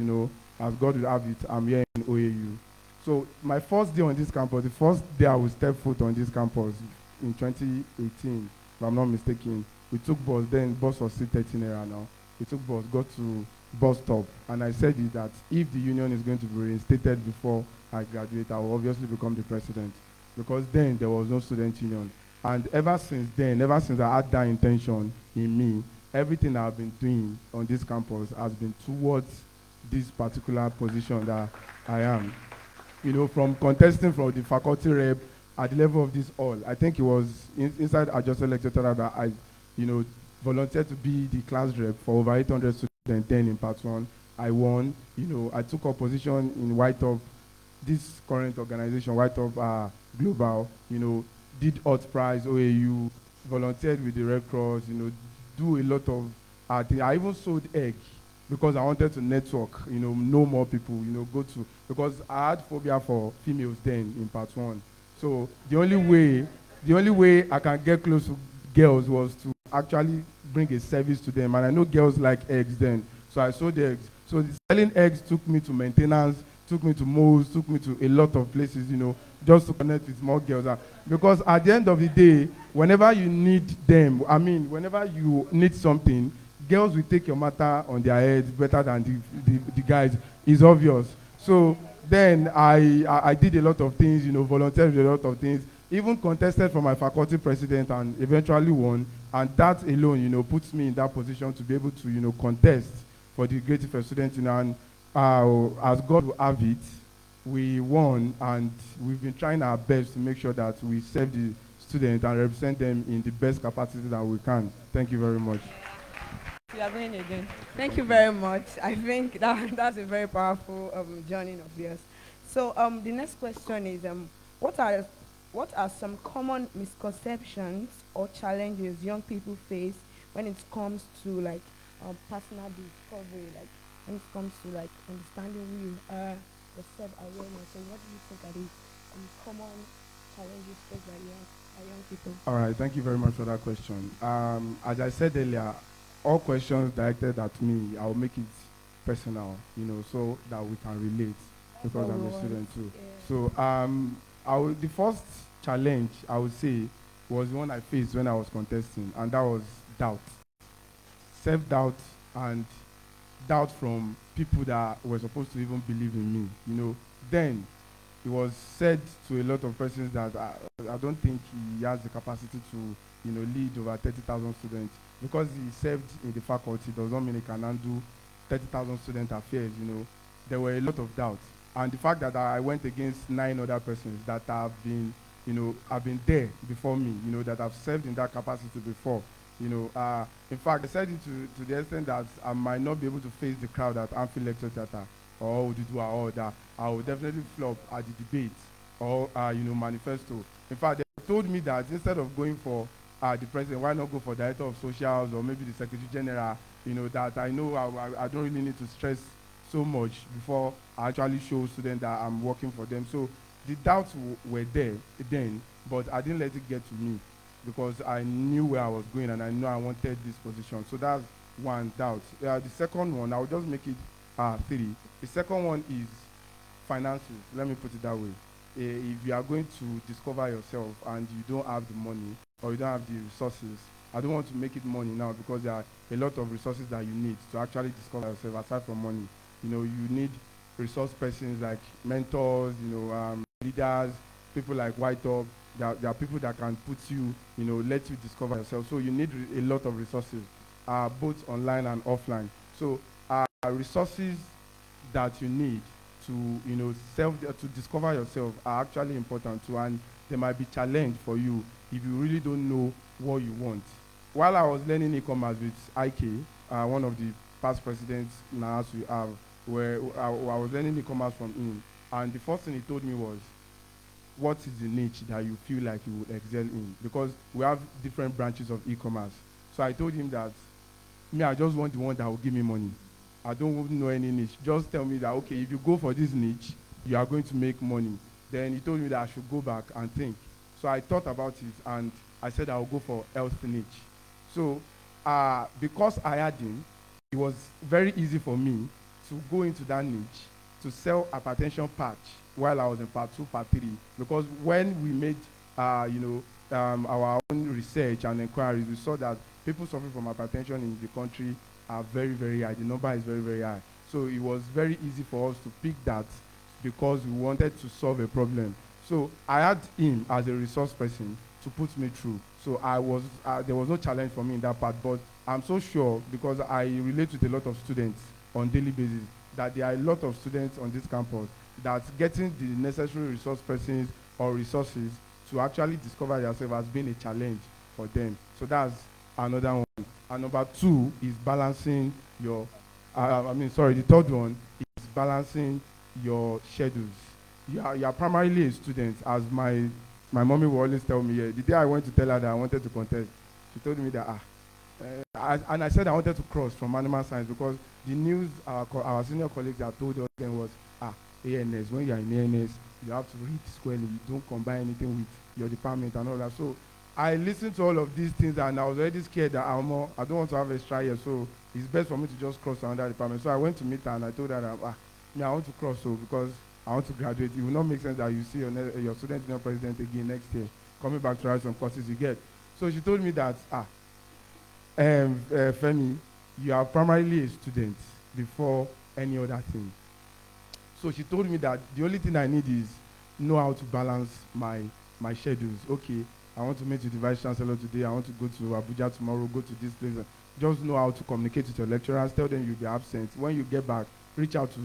as God will have it, I'm here in OAU. So my first day on this campus, the first day I would step foot on this campus in 2018, if I'm not mistaken, we took bus. Then bus was still 13 naira now. We took bus, got to bus stop, and I said it that if the union is going to be reinstated before I graduate, I will obviously become the president, because then there was no student union. And ever since then, ever since I had that intention in me, everything I've been doing on this campus has been towards this particular position that I am. From contesting for the faculty rep at the level of this hall. I think it was inside Adjusted Lecturer that I, volunteered to be the class rep for over 800 students then in part one. I won. I took up position in YTOP, this current organization, YTOP Global, did Hot Prize, OAU, volunteered with the Red Cross, do a lot of things. I even sold egg because I wanted to network, know more people, because I had phobia for females then in part one. So the only way I can get close to girls was to actually bring a service to them. And I know girls like eggs then. So I sold eggs. So selling eggs took me to maintenance, took me to malls, took me to a lot of places, just to connect with more girls. Because at the end of the day, whenever you need them, whenever you need something, girls will take your matter on their heads better than the guys. It's obvious. So then I did a lot of things, volunteered with a lot of things, even contested for my faculty president and eventually won. And that alone, puts me in that position to be able to, contest for the Great Ife Student Union. And as God will have it, we won, and we've been trying our best to make sure that we serve the students and represent them in the best capacity that we can. Thank you very much. You are going again. Thank you very much. I think that's a very powerful journey of yours. So the next question is, what are some common misconceptions or challenges young people face when it comes to personal discovery, when it comes to understanding who you are, the self-awareness? So what do you think are the common challenges faced by young people? All right, thank you very much for that question. As I said earlier, all questions directed at me, I'll make it personal, so that we can relate, because I'm a student too. Yeah. So the first challenge I would say was the one I faced when I was contesting, and that was doubt. Self-doubt and doubt from people that were supposed to even believe in me. Then it was said to a lot of persons that I don't think he has the capacity to, lead over 30,000 students. Because he served in the faculty does not mean he can handle 30,000 student affairs, There were a lot of doubts. And the fact that I went against 9 other persons that have been there before me, that have served in that capacity before, in fact, I said it to the extent that I might not be able to face the crowd at Amphi Lecture Theatre or Ududua or that. I will definitely flop at the debate or, manifesto. In fact, they told me that instead of going for the president, why not go for director of socials or maybe the secretary general, that I know I don't really need to stress so much before I actually show students that I'm working for them. So the doubts were there then, but I didn't let it get to me because I knew where I was going and I knew I wanted this position. So that's one doubt. The second one, I'll just make it 3. The second one is finances. Let me put it that way. If you are going to discover yourself and you don't have the money or you don't have the resources, I don't want to make it money now because there are a lot of resources that you need to actually discover yourself aside from money. You need resource persons like mentors, leaders, people like YTOP. There are people that can put you, let you discover yourself. So you need a lot of resources, both online and offline. So resources that you need to, to discover yourself are actually important too, and they might be challenged for you if you really don't know what you want. While I was learning e-commerce with IK, one of the past presidents in our house we have, where I was learning e-commerce from him, and the first thing he told me was, what is the niche that you feel like you would excel in? Because we have different branches of e-commerce. So I told him that, I just want the one that will give me money. I don't know any niche. Just tell me that, okay, if you go for this niche, you are going to make money. Then he told me that I should go back and think. So I thought about it, and I said I will go for health niche. So because I had him, it was very easy for me to go into that niche to sell hypertension patch while I was in part 2, part 3. Because when we made, our own research and inquiries, we saw that people suffering from hypertension in the country are very, very high. The number is very, very high. So it was very easy for us to pick that because we wanted to solve a problem. So I had him as a resource person to put me through. So there was no challenge for me in that part, but I'm so sure because I relate with a lot of students on daily basis that there are a lot of students on this campus that getting the necessary resource persons or resources to actually discover yourself has been a challenge for them. So that's another one. And number 2 is balancing your, the third one is balancing your schedules. You are primarily a student, as my mommy will always tell me. The day I went to tell her that I wanted to contest, she told me that, and I said I wanted to cross from animal science because the news our senior colleagues had told us then was, ANS, when you are in ANS, you have to read squarely, you don't combine anything with your department and all that. So I listened to all of these things and I was already scared that I don't want to have extra year, so it's best for me to just cross to another department. So I went to meet her and I told her that, I want to cross because I want to graduate. It will not make sense that you see your student union president again next year, coming back to write some courses you get. So she told me that, Femi, you are primarily a student before any other thing. So she told me that the only thing I need is know how to balance my schedules. Okay, I want to meet with the vice chancellor today. I want to go to Abuja tomorrow, go to this place. Just know how to communicate with your lecturers. Tell them you'll be absent. When you get back, reach out to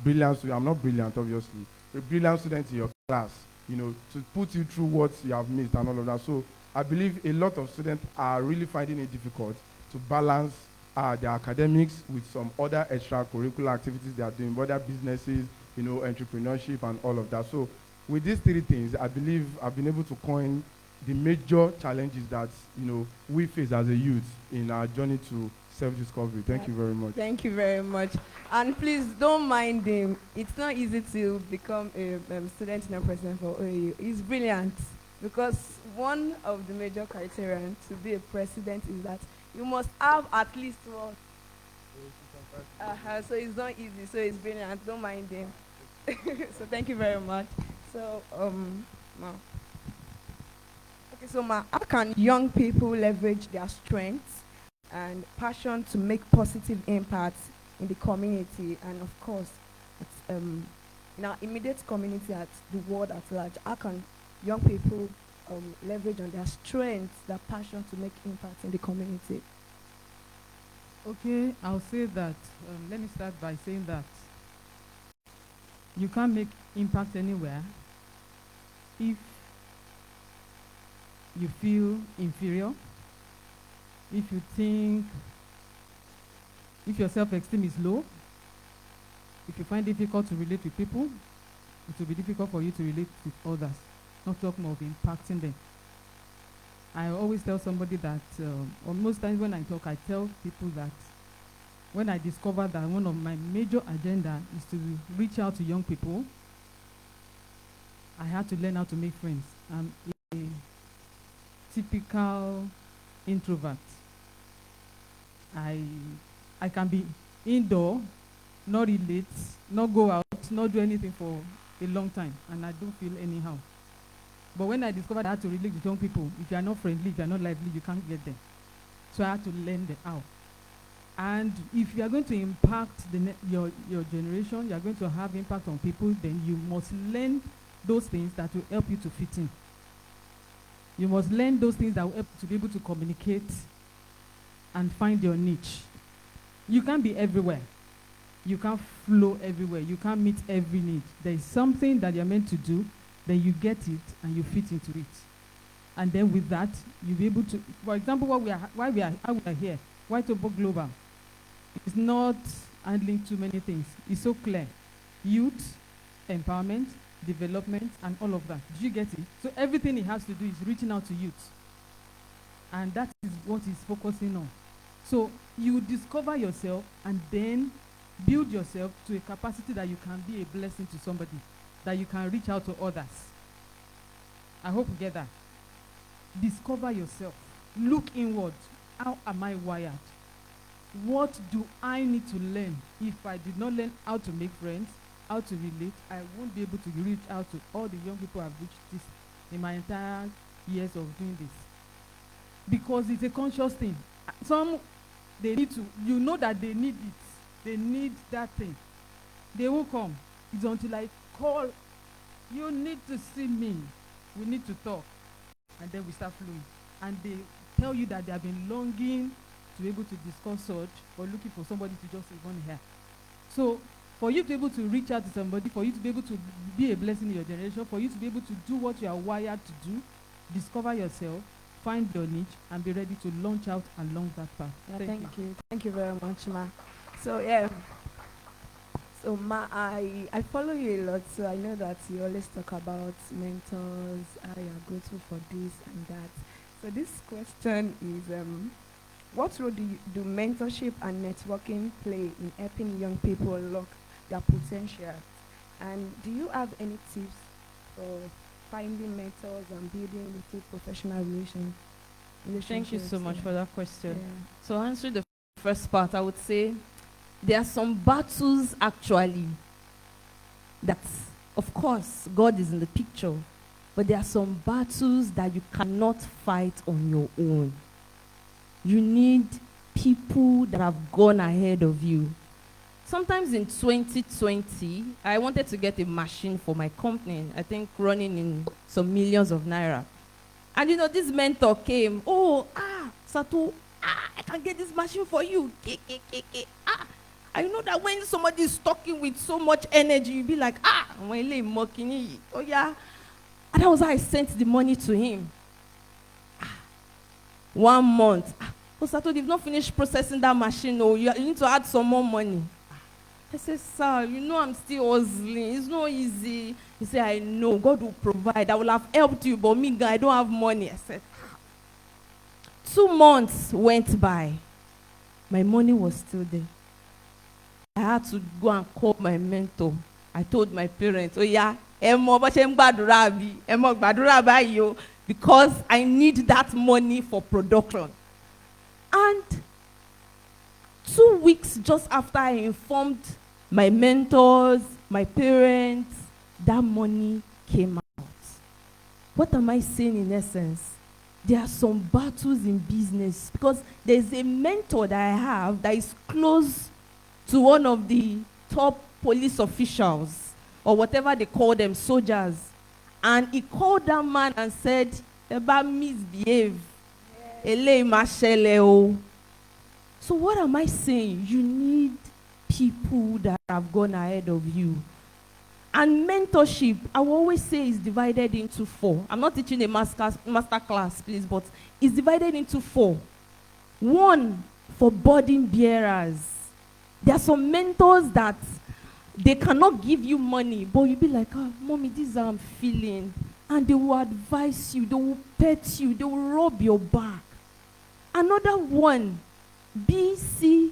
brilliant students. I'm not brilliant, obviously. A brilliant student in your class, to put you through what you have missed and all of that. So I believe a lot of students are really finding it difficult to balance their academics with some other extracurricular activities they are doing, other businesses, entrepreneurship and all of that. So with these 3 things, I believe I've been able to coin the major challenges that, we face as a youth in our journey to self-discovery. Thank you very much. Thank you very much. And please don't mind him. It's not easy to become a student union president for OAU. He's brilliant because one of the major criteria to be a president is that you must have at least one. So it's not easy. So it's brilliant. Don't mind him. So thank you very much. So how can young people leverage their strengths and passion to make positive impacts in the community and of course in our immediate community at the world at large, how can young people leverage on their strengths, their passion to make impact in the community? Okay, I'll say that. Let me start by saying that you can't make impact anywhere if you feel inferior, if you think, if your self-esteem is low, if you find it difficult to relate with people, it will be difficult for you to relate with others, not talking of impacting them. I always tell somebody that, or most times when I talk, I tell people that when I discovered that one of my major agenda is to reach out to young people, I had to learn how to make friends. I'm a typical introvert. I can be indoor, not relate, not go out, not do anything for a long time, and I don't feel anyhow. But when I discovered I had to relate with young people, if you are not friendly, if you are not lively, you can't get them. So I had to learn the how. And if you are going to impact your generation, you are going to have impact on people, then you must learn those things that will help you to fit in. You must learn those things that will help you to be able to communicate and find your niche. You can't be everywhere. You can't flow everywhere. You can't meet every need. There is something that you're meant to do, then you get it and you fit into it. And then with that, you'll be able to, for example, how we are here, YTOP Global, it's not handling too many things. It's so clear. Youth, empowerment, development, and all of that. Do you get it? So everything it has to do is reaching out to youth. And that is what it's focusing on. So you discover yourself and then build yourself to a capacity that you can be a blessing to somebody, that you can reach out to others. I hope you get that. Discover yourself. Look inward. How am I wired? What do I need to learn? If I did not learn how to make friends, how to relate, I won't be able to reach out to all the young people I've reached this in my entire years of doing this. Because it's a conscious thing. Some, they need to, you know that they need it. They need that thing. They will come. It's until I call, you need to see me. We need to talk. And then we start flowing. And they tell you that they have been longing to be able to discuss such or looking for somebody to just even hear. So for you to be able to reach out to somebody, for you to be able to be a blessing in your generation, for you to be able to do what you are wired to do, discover yourself, find your niche, and be ready to launch out along that path. Yeah, thank you. Thank you very much, Ma. So yeah. So Ma, I follow you a lot, so I know that you always talk about mentors, how you are grateful for this and that. So this question is, what role do mentorship and networking play in helping young people unlock their potential? And do you have any tips for finding mentors and building with professional relationships? Thank you so much for that question. Yeah. So answering the first part, I would say there are some battles actually that, of course, God is in the picture, but there are some battles that you cannot fight on your own. You need people that have gone ahead of you. Sometimes in 2020, I wanted to get a machine for my company, I think running in some millions of naira. And you know, this mentor came, Sato, I can get this machine for you. I know that when somebody is talking with so much energy, you'll be like, oh yeah. And that was how I sent the money to him. 1 month. Sato, they've not finished processing that machine. No, you need to add some more money. I said, sir, you know I'm still hustling. It's not easy. He said, I know. God will provide. I will have helped you, but me, I don't have money. I said, 2 months went by. My money was still there. I had to go and call my mentor. I told my parents, because I need that money for production. And 2 weeks just after I informed my mentors, my parents, that money came out. What am I saying in essence? There are some battles in business because there's a mentor that I have that is close to one of the top police officials. or whatever they call them, soldiers. And he called that man and said, "Eba misbehave. Ele mashele o." So what am I saying? You need people that have gone ahead of you. And mentorship, I will always say, is divided into 4. I'm not teaching a master class, please, but it's divided into 4. 1, for burden bearers. There are some mentors that they cannot give you money, but you'll be like, "Ah, mommy, this is how I'm feeling." And they will advise you, they will pet you, they will rub your back. Another one, B, C.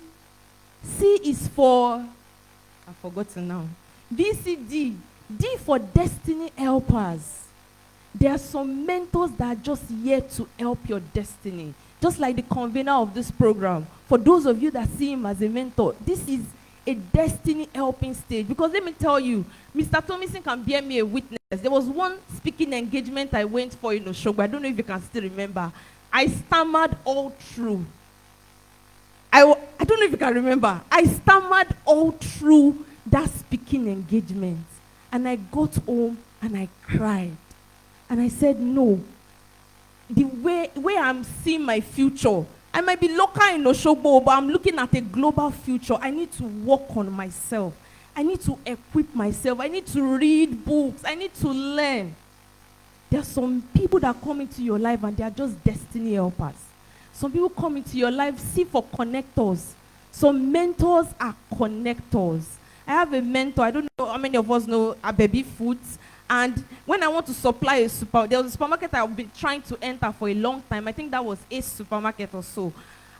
C is for, I've forgotten now. B, C, D. D for destiny helpers. There are some mentors that are just here to help your destiny. Just like the convener of this program. For those of you that see him as a mentor, this is a destiny helping stage. Because let me tell you, Mr. Thomason can bear me a witness. There was one speaking engagement I went for in Oshogbo. I don't know if you can still remember. I stammered all through. I don't know if you can remember. I stammered all through that speaking engagement. And I got home and I cried. And I said, no. The way I'm seeing my future, I might be local in Oshogbo, but I'm looking at a global future. I need to work on myself. I need to equip myself. I need to read books. I need to learn. There are some people that come into your life and they are just destiny helpers. Some people come into your life, see for connectors. Some mentors are connectors. I have a mentor, I don't know how many of us know Baby Foods. And when I want to supply there was a supermarket I've been trying to enter for a long time. I think that was Ace Supermarket or so.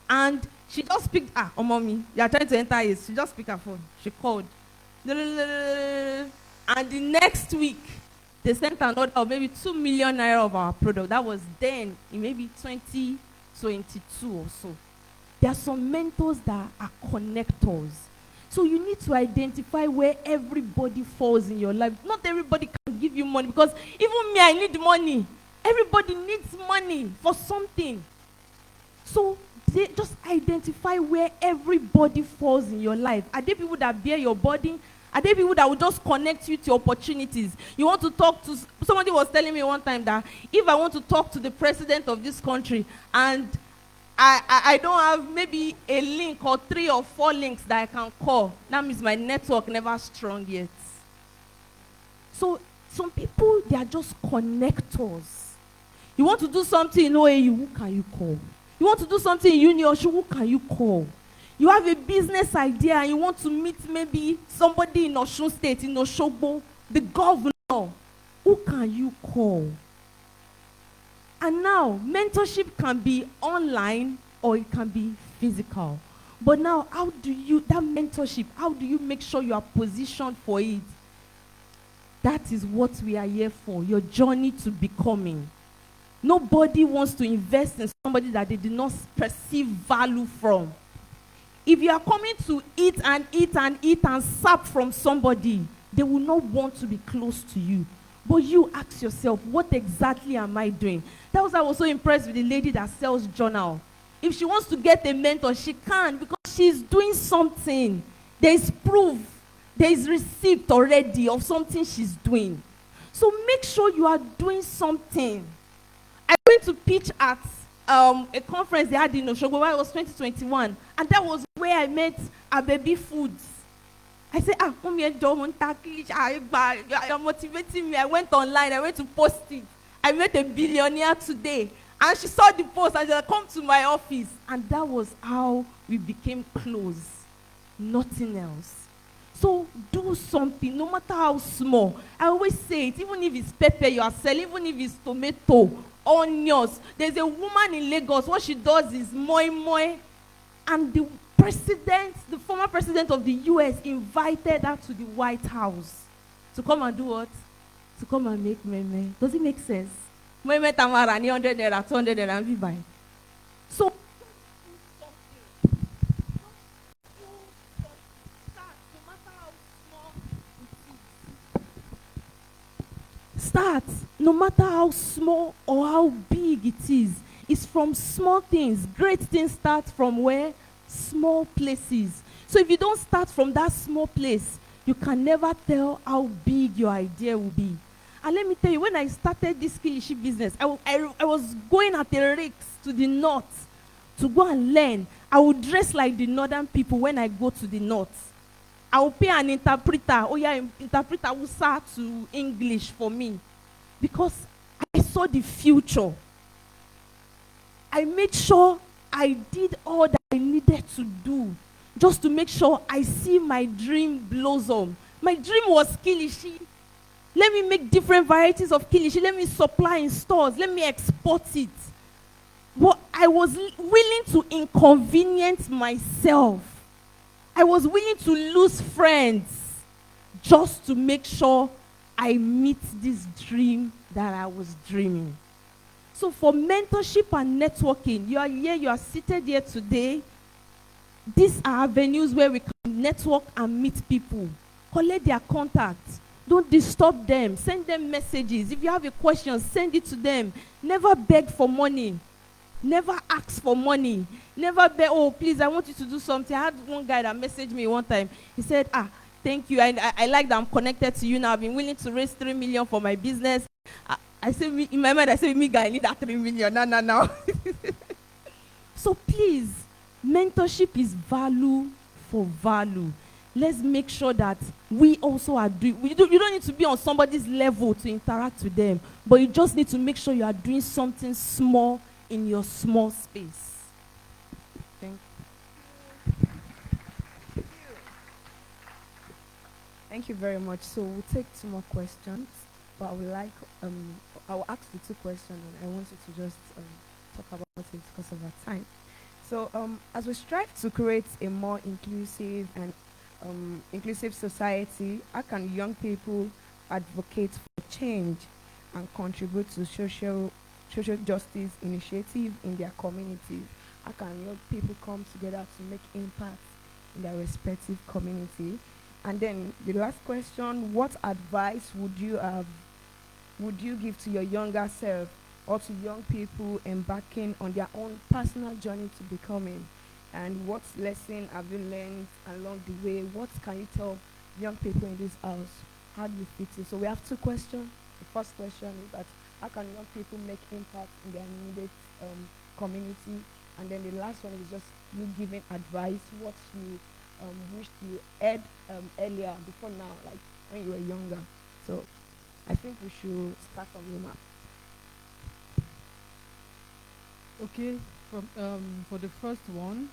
And she just picked, mommy, you are trying to enter Ace. She just picked her phone. She called. And the next week, they sent an order of maybe 2 million naira of our product. That was then, in maybe 2022 or so. There are some mentors that are connectors. So you need to identify where everybody falls in your life. Not everybody can give you money, because even me, I need money. Everybody needs money for something. So just identify where everybody falls in your life. Are there people that bear your burden? Are there people that will just connect you to opportunities? You want to talk to, somebody was telling me one time that if I want to talk to the president of this country and I don't have maybe a link or 3 or 4 links that I can call, that means my network never strong yet. So some people, they are just connectors. You want to do something in OAU, who can you call? You want to do something in Unioshu, who can you call? You have a business idea and you want to meet maybe somebody in Osun State, in Oshogbo, the governor, who can you call? And now, mentorship can be online or it can be physical. But now, that mentorship, how do you make sure you are positioned for it? That is what we are here for, your journey to becoming. Nobody wants to invest in somebody that they did not perceive value from. If you are coming to eat and eat and eat and sap from somebody, they will not want to be close to you. But you ask yourself, what exactly am I doing? That was why I was so impressed with the lady that sells journal. If she wants to get a mentor, she can, because she's doing something. There is proof. There is receipt already of something she's doing. So make sure you are doing something. I went to pitch at a conference they had in Oshogbo, it was 2021. And that was where I met Baby Foods. I said, mommy, you're motivating me. I went online, I went to post it. I met a billionaire today. And she saw the post and she said, come to my office. And that was how we became close. Nothing else. So do something, no matter how small. I always say it, even if it's pepper you are selling, even if it's tomato, onions. There's a woman in Lagos, what she does is moi moi. And the former president of the US invited her to the White House to come and do what? To come and make meme. Does it make sense? Meme tamara ni 100 naira, 200 naira, and we buy. So, start, no matter how small or how big it is. It's from small things. Great things start from where? Small places. So if you don't start from that small place, You can never tell how big your idea will be. And let me tell you, when I started this kilishi business, I was going at a risk to the north to go and learn. I would dress like the northern people when I go to the north. I will pay an interpreter, interpreter Hausa to English for me, because I saw the future. I made sure I did all that I needed to do just to make sure I see my dream blossom. My dream was kilishi. Let me make different varieties of kilishi. Let me supply in stores. Let me export it. But I was willing to inconvenience myself. I was willing to lose friends just to make sure I meet this dream that I was dreaming. So for mentorship and networking, you are here, you are seated here today. These are avenues where we can network and meet people. Collect their contacts. Don't disturb them. Send them messages. If you have a question, send it to them. Never beg for money. Never ask for money. Never beg, oh, please, I want you to do something. I had one guy that messaged me one time. He said, thank you. I like that I'm connected to you now. I've been willing to raise 3 million for my business. I said, in my mind, I said, me guy, I need that 3 million. No. So please, mentorship is value for value. Let's make sure that we also are doing, you don't need to be on somebody's level to interact with them, but you just need to make sure you are doing something small in your small space. Thank you. Thank you very much. So we'll take 2 more questions, but I will ask the 2 questions, and I want you to just talk about it because of our time. So as we strive to create a more inclusive and inclusive society, how can young people advocate for change and contribute to social justice initiative in their community? How can young people come together to make impact in their respective community? And then the last question, what advice would you give to your younger self or to young people embarking on their own personal journey to becoming? And what lesson have you learned along the way? What can you tell young people in this house? How do you fit it? So we have 2 questions. The first question is that how can young people make impact in their immediate community? And then the last one is just you giving advice, what you wished you had earlier, before now, like when you were younger. So I think we should start from you, ma'am. Okay, for the first one,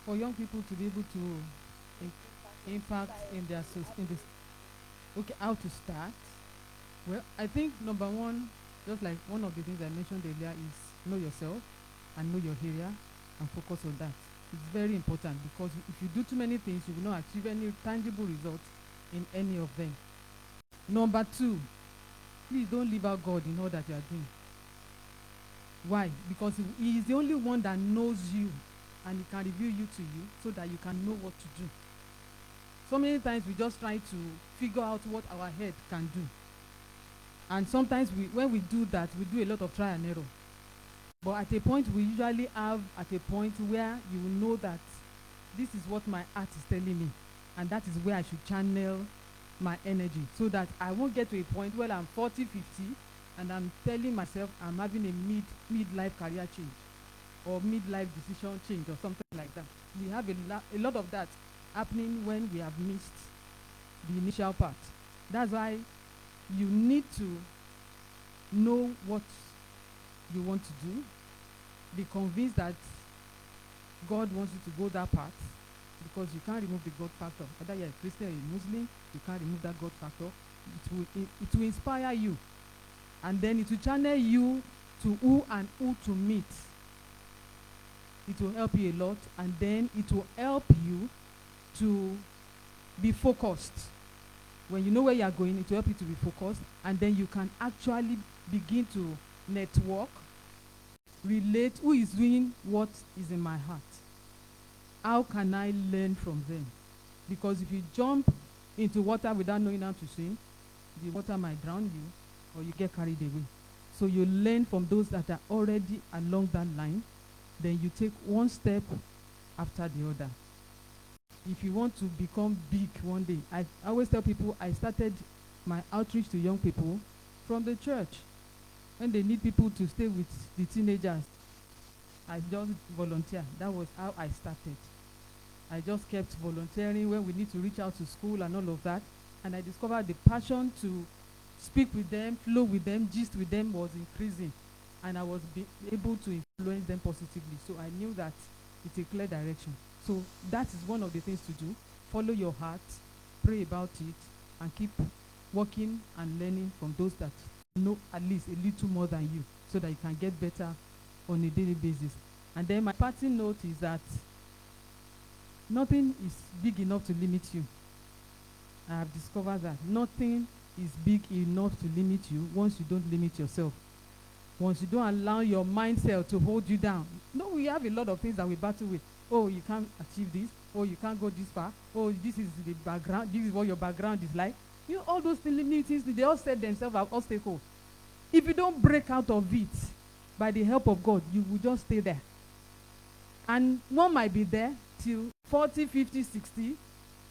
for young people to be able to impact in their okay, how to start? Well, I think number one, just like one of the things I mentioned earlier, is know yourself and know your area and focus on that. It's very important, because if you do too many things, you will not achieve any tangible results in any of them. Number 2, please don't leave out God in all that you are doing. Why? Because he is the only one that knows you, and he can reveal you to you so that you can know what to do. So many times we just try to figure out what our head can do. And sometimes when we do that, we do a lot of trial and error. But at a point, we usually have at a point where you will know that this is what my heart is telling me, and that is where I should channel my energy, so that I won't get to a point where I'm 40, 50, and I'm telling myself I'm having a midlife career change or midlife decision change or something like that. We have a lot of that happening when we have missed the initial part. That's why you need to know what you want to do. Be convinced that God wants you to go that path, because you can't remove the God factor. Whether you're a Christian or a Muslim, you can't remove that God factor. It will inspire you, and then it will channel you to who to meet. It will help you a lot, and then it will help you to be focused. When you know where you are going, it will help you to be focused, and then you can actually begin to network, relate, who is doing what is in my heart. How can I learn from them? Because if you jump into water without knowing how to swim, the water might drown you, or you get carried away. So you learn from those that are already along that line, then you take one step after the other. if you want to become big one day, I always tell people I started my outreach to young people from the church. When they need people to stay with the teenagers, I just volunteer. That was how I started. I just kept volunteering when we need to reach out to school and all of that. And I discovered the passion to speak with them, flow with them, gist with them was increasing. And I was able to influence them positively. So I knew that it's a clear direction. So that is one of the things to do. Follow your heart, pray about it, and keep working and learning from those that know at least a little more than you, so that you can get better on a daily basis. And then my parting note is that nothing is big enough to limit you. I have discovered that nothing is big enough to limit you once you don't limit yourself. Once you don't allow your mindset to hold you down. No, we have a lot of things that we battle with. Oh, you can't achieve this. Oh, you can't go this far. Oh, this is the background. This is what your background is like. You know, all those limiting things, they all set themselves as obstacles. If you don't break out of it by the help of God, you will just stay there. And one might be there till 40, 50, 60,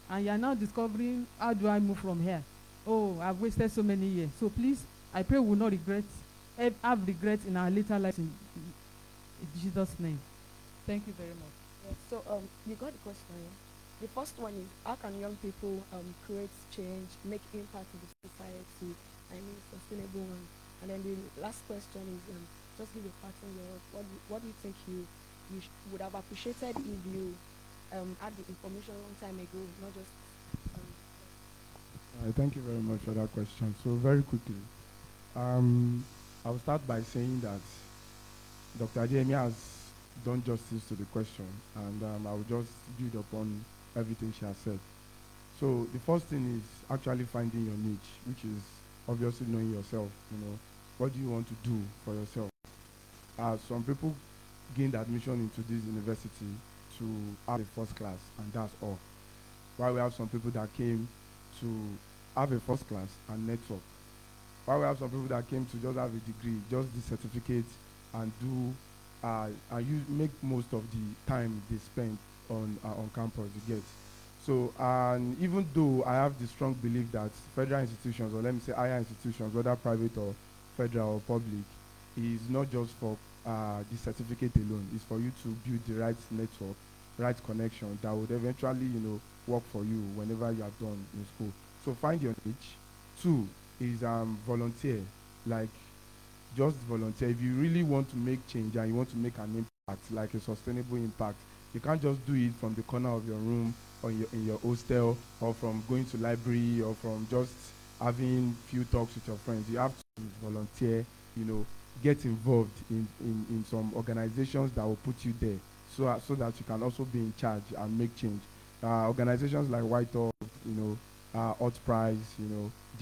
and you are now discovering, how do I move from here? Oh, I've wasted so many years. So please, I pray we will not have regret in our later lives in Jesus' name. Thank you very much. Yes, so you got the question here. The first one is, how can young people create change, make impact in the society? I mean, sustainable one. And then the last question is, just give a parting word. What do you think you would have appreciated if you had the information a long time ago, not just. Thank you very much for that question. So very quickly, I'll start by saying that Dr. Jamie has done justice to the question, and I will just build upon everything she has said. So the first thing is actually finding your niche, which is obviously knowing yourself. You know, what do you want to do for yourself? Some people gained admission into this university to have a first class, and that's all. While we have some people that came to have a first class and network. While we have some people that came to just have a degree, just the certificate, and do and you make most of the time they spend on campus. You get. So, and even though I have the strong belief that federal institutions, or let me say higher institutions, whether private or federal or public, is not just for the certificate alone. It's for you to build the right network, right connection that would eventually, work for you whenever you are done in school. So find your niche. 2 is volunteer. Like, just volunteer. If you really want to make change and you want to make an impact, like a sustainable impact, you can't just do it from the corner of your room or in your hostel, or from going to library, or from just having few talks with your friends. You have to volunteer, get involved in some organizations that will put you there, so that you can also be in charge and make change. Organizations like YTOP, Hot Prize,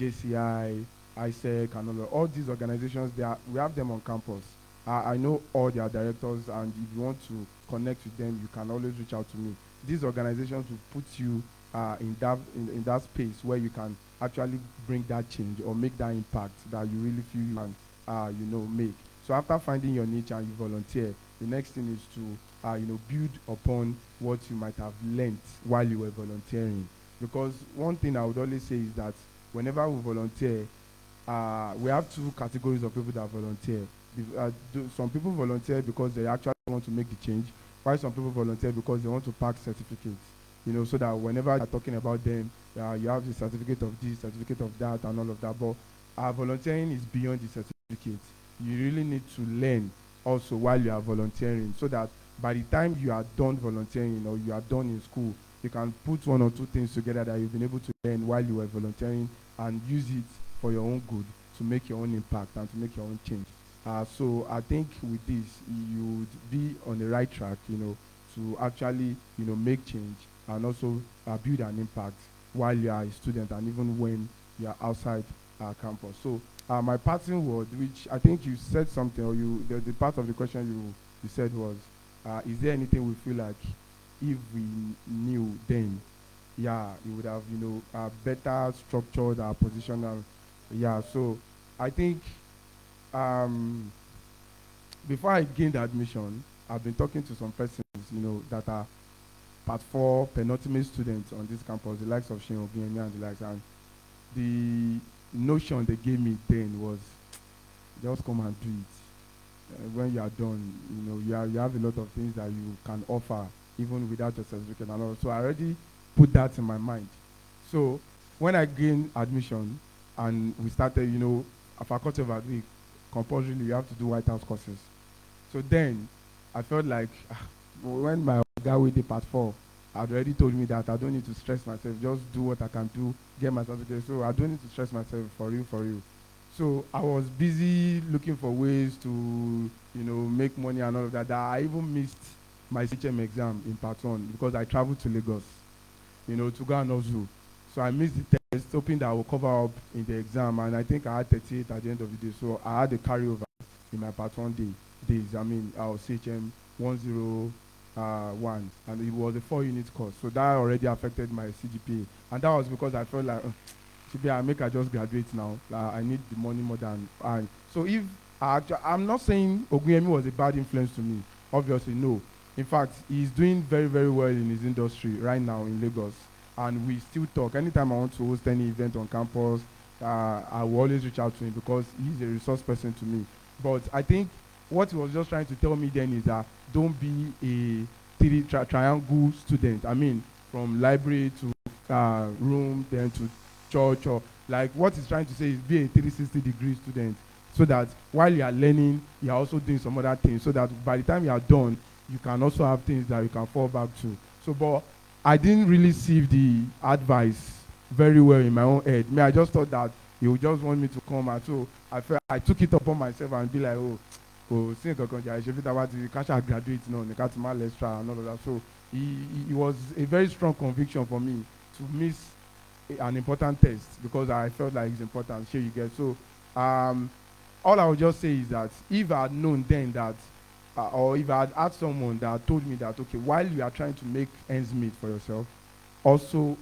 JCI, ISEC, and all these organizations, we have them on campus. I know all their directors, and if you want to connect with them, you can always reach out to me. These organizations will put you in that space where you can actually bring that change or make that impact that you really feel you can, make. So after finding your niche and you volunteer, the next thing is to, build upon what you might have learnt while you were volunteering. Because one thing I would always say is that whenever we volunteer, we have 2 categories of people that volunteer. Some people volunteer because they actually want to make the change, while some people volunteer because they want to pack certificates, so that whenever you're talking about them, you have the certificate of this, certificate of that, and all of that. But volunteering is beyond the certificate. You really need to learn also while you are volunteering, so that by the time you are done volunteering or you are done in school, you can put 1 or 2 things together that you've been able to learn while you were volunteering and use it for your own good, to make your own impact and to make your own change. So I think with this, you would be on the right track, to actually, make change and also build an impact while you are a student and even when you are outside campus. So my parting word, which I think you said something, or the part of the question you said was, is there anything we feel like if we knew then, it would have, better structured our position. And so I think before I gained admission, I've been talking to some persons, that are part 4 penultimate students on this campus, the likes of Shin Obiemi and the likes. And the notion they gave me then was, just come and do it. When you are done, you have a lot of things that you can offer, even without your certificate and all. So I already put that in my mind. So when I gained admission and we started, a faculty of agri, compulsorily you have to do White House courses. So then I felt like when my guy with the part 4 had already told me that I don't need to stress myself, just do what I can do, get my certificate. So I don't need to stress myself, for real. So I was busy looking for ways to, make money and all of that. I even missed my CHM exam in part 1 because I traveled to Lagos, to go and also. So I missed the test, hoping that I will cover up in the exam, and I think I had 38 at the end of the day. So I had a carryover in my part 1 days. I mean, I was CHM 101, and it was a 4-unit course. So that already affected my CGPA, and that was because I felt like, I make I just graduate now. I need the money more than I. So if I'm not saying Ogunyemi was a bad influence to me. Obviously, no. In fact, he's doing very, very well in his industry right now in Lagos. And we still talk. Anytime I want to host any event on campus, I will always reach out to him because he's a resource person to me. But I think what he was just trying to tell me then is that don't be a triangle student. I mean, from library to room, then to church, or like what he's trying to say is be a 360-degree student, so that while you are learning, you are also doing some other things, so that by the time you are done, you can also have things that you can fall back to. So, but I didn't really see the advice very well in my own head. I just thought that he would just want me to come, and so I took it upon myself and be like, I can't graduate, lecturer and all of that. So it was a very strong conviction for me to miss an important test because I felt like it's important. Sure, you get. So all I would just say is that if I had known then that, or if I had asked someone that told me that, okay, while you are trying to make ends meet for yourself, also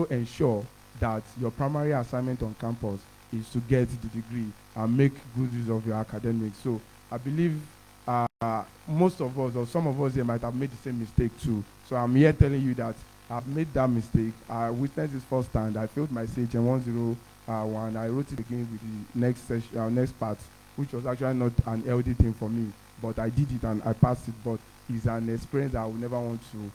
ensure that your primary assignment on campus is to get the degree and make good use of your academics. So I believe most of us, or some of us here, might have made the same mistake too. So I'm here telling you that I've made that mistake. I witnessed this firsthand. I failed my CHM 101. I wrote it again with the next part, which was actually not an LD thing for me, but I did it and I passed it. But it's an experience that I will never want to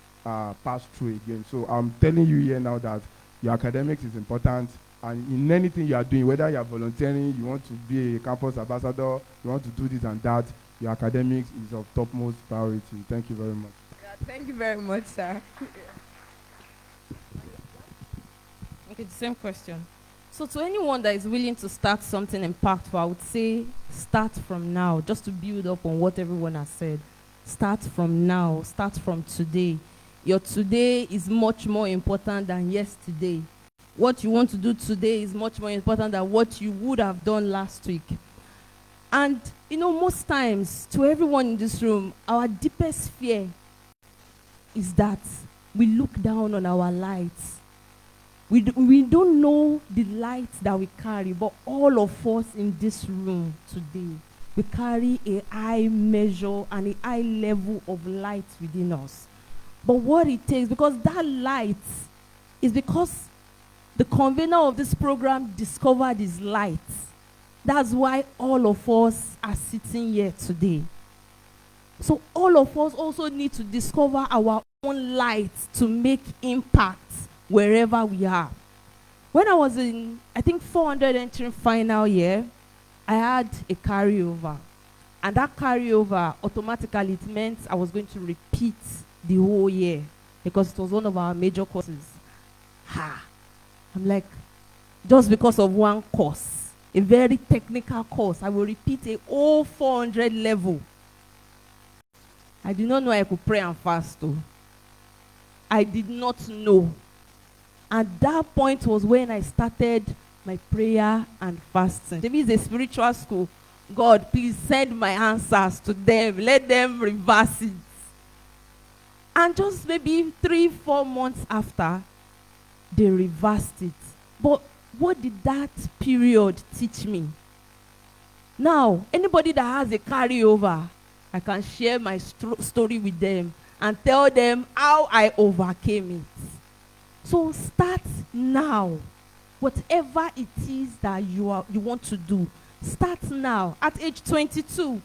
pass through again. So I'm telling you here now that your academics is important, and in anything you are doing, whether you are volunteering, you want to be a campus ambassador, you want to do this and that, your academics is of topmost priority. Thank you very much. Thank you very much, sir. Okay, the same question. So to anyone that is willing to start something impactful, I would say start from now, just to build up on what everyone has said. Start from now, start from today. Your today is much more important than yesterday. What you want to do today is much more important than what you would have done last week. And, most times, to everyone in this room, our deepest fear is that we look down on our lights. We don't know the light that we carry, but all of us in this room today, we carry a high measure and a high level of light within us. But what it takes, because that light is because the convener of this program discovered his light. That's why all of us are sitting here today. So all of us also need to discover our own light to make impact wherever we are. When I was in, I think, 400 entry final year, I had a carryover. And that carryover, automatically, it meant I was going to repeat the whole year because it was one of our major courses. I'm like, just because of one course, a very technical course, I will repeat a whole 400 level. I did not know I could pray and fast too. I did not know. And that point was when I started my prayer and fasting. Maybe it's a spiritual school. God, please send my answers to them. Let them reverse it. And just maybe 3-4 months after, they reversed it. But what did that period teach me? Now, anybody that has a carryover, I can share my story with them. and tell them how I overcame it. So start now. Whatever it is that you want to do, start now. At age 22,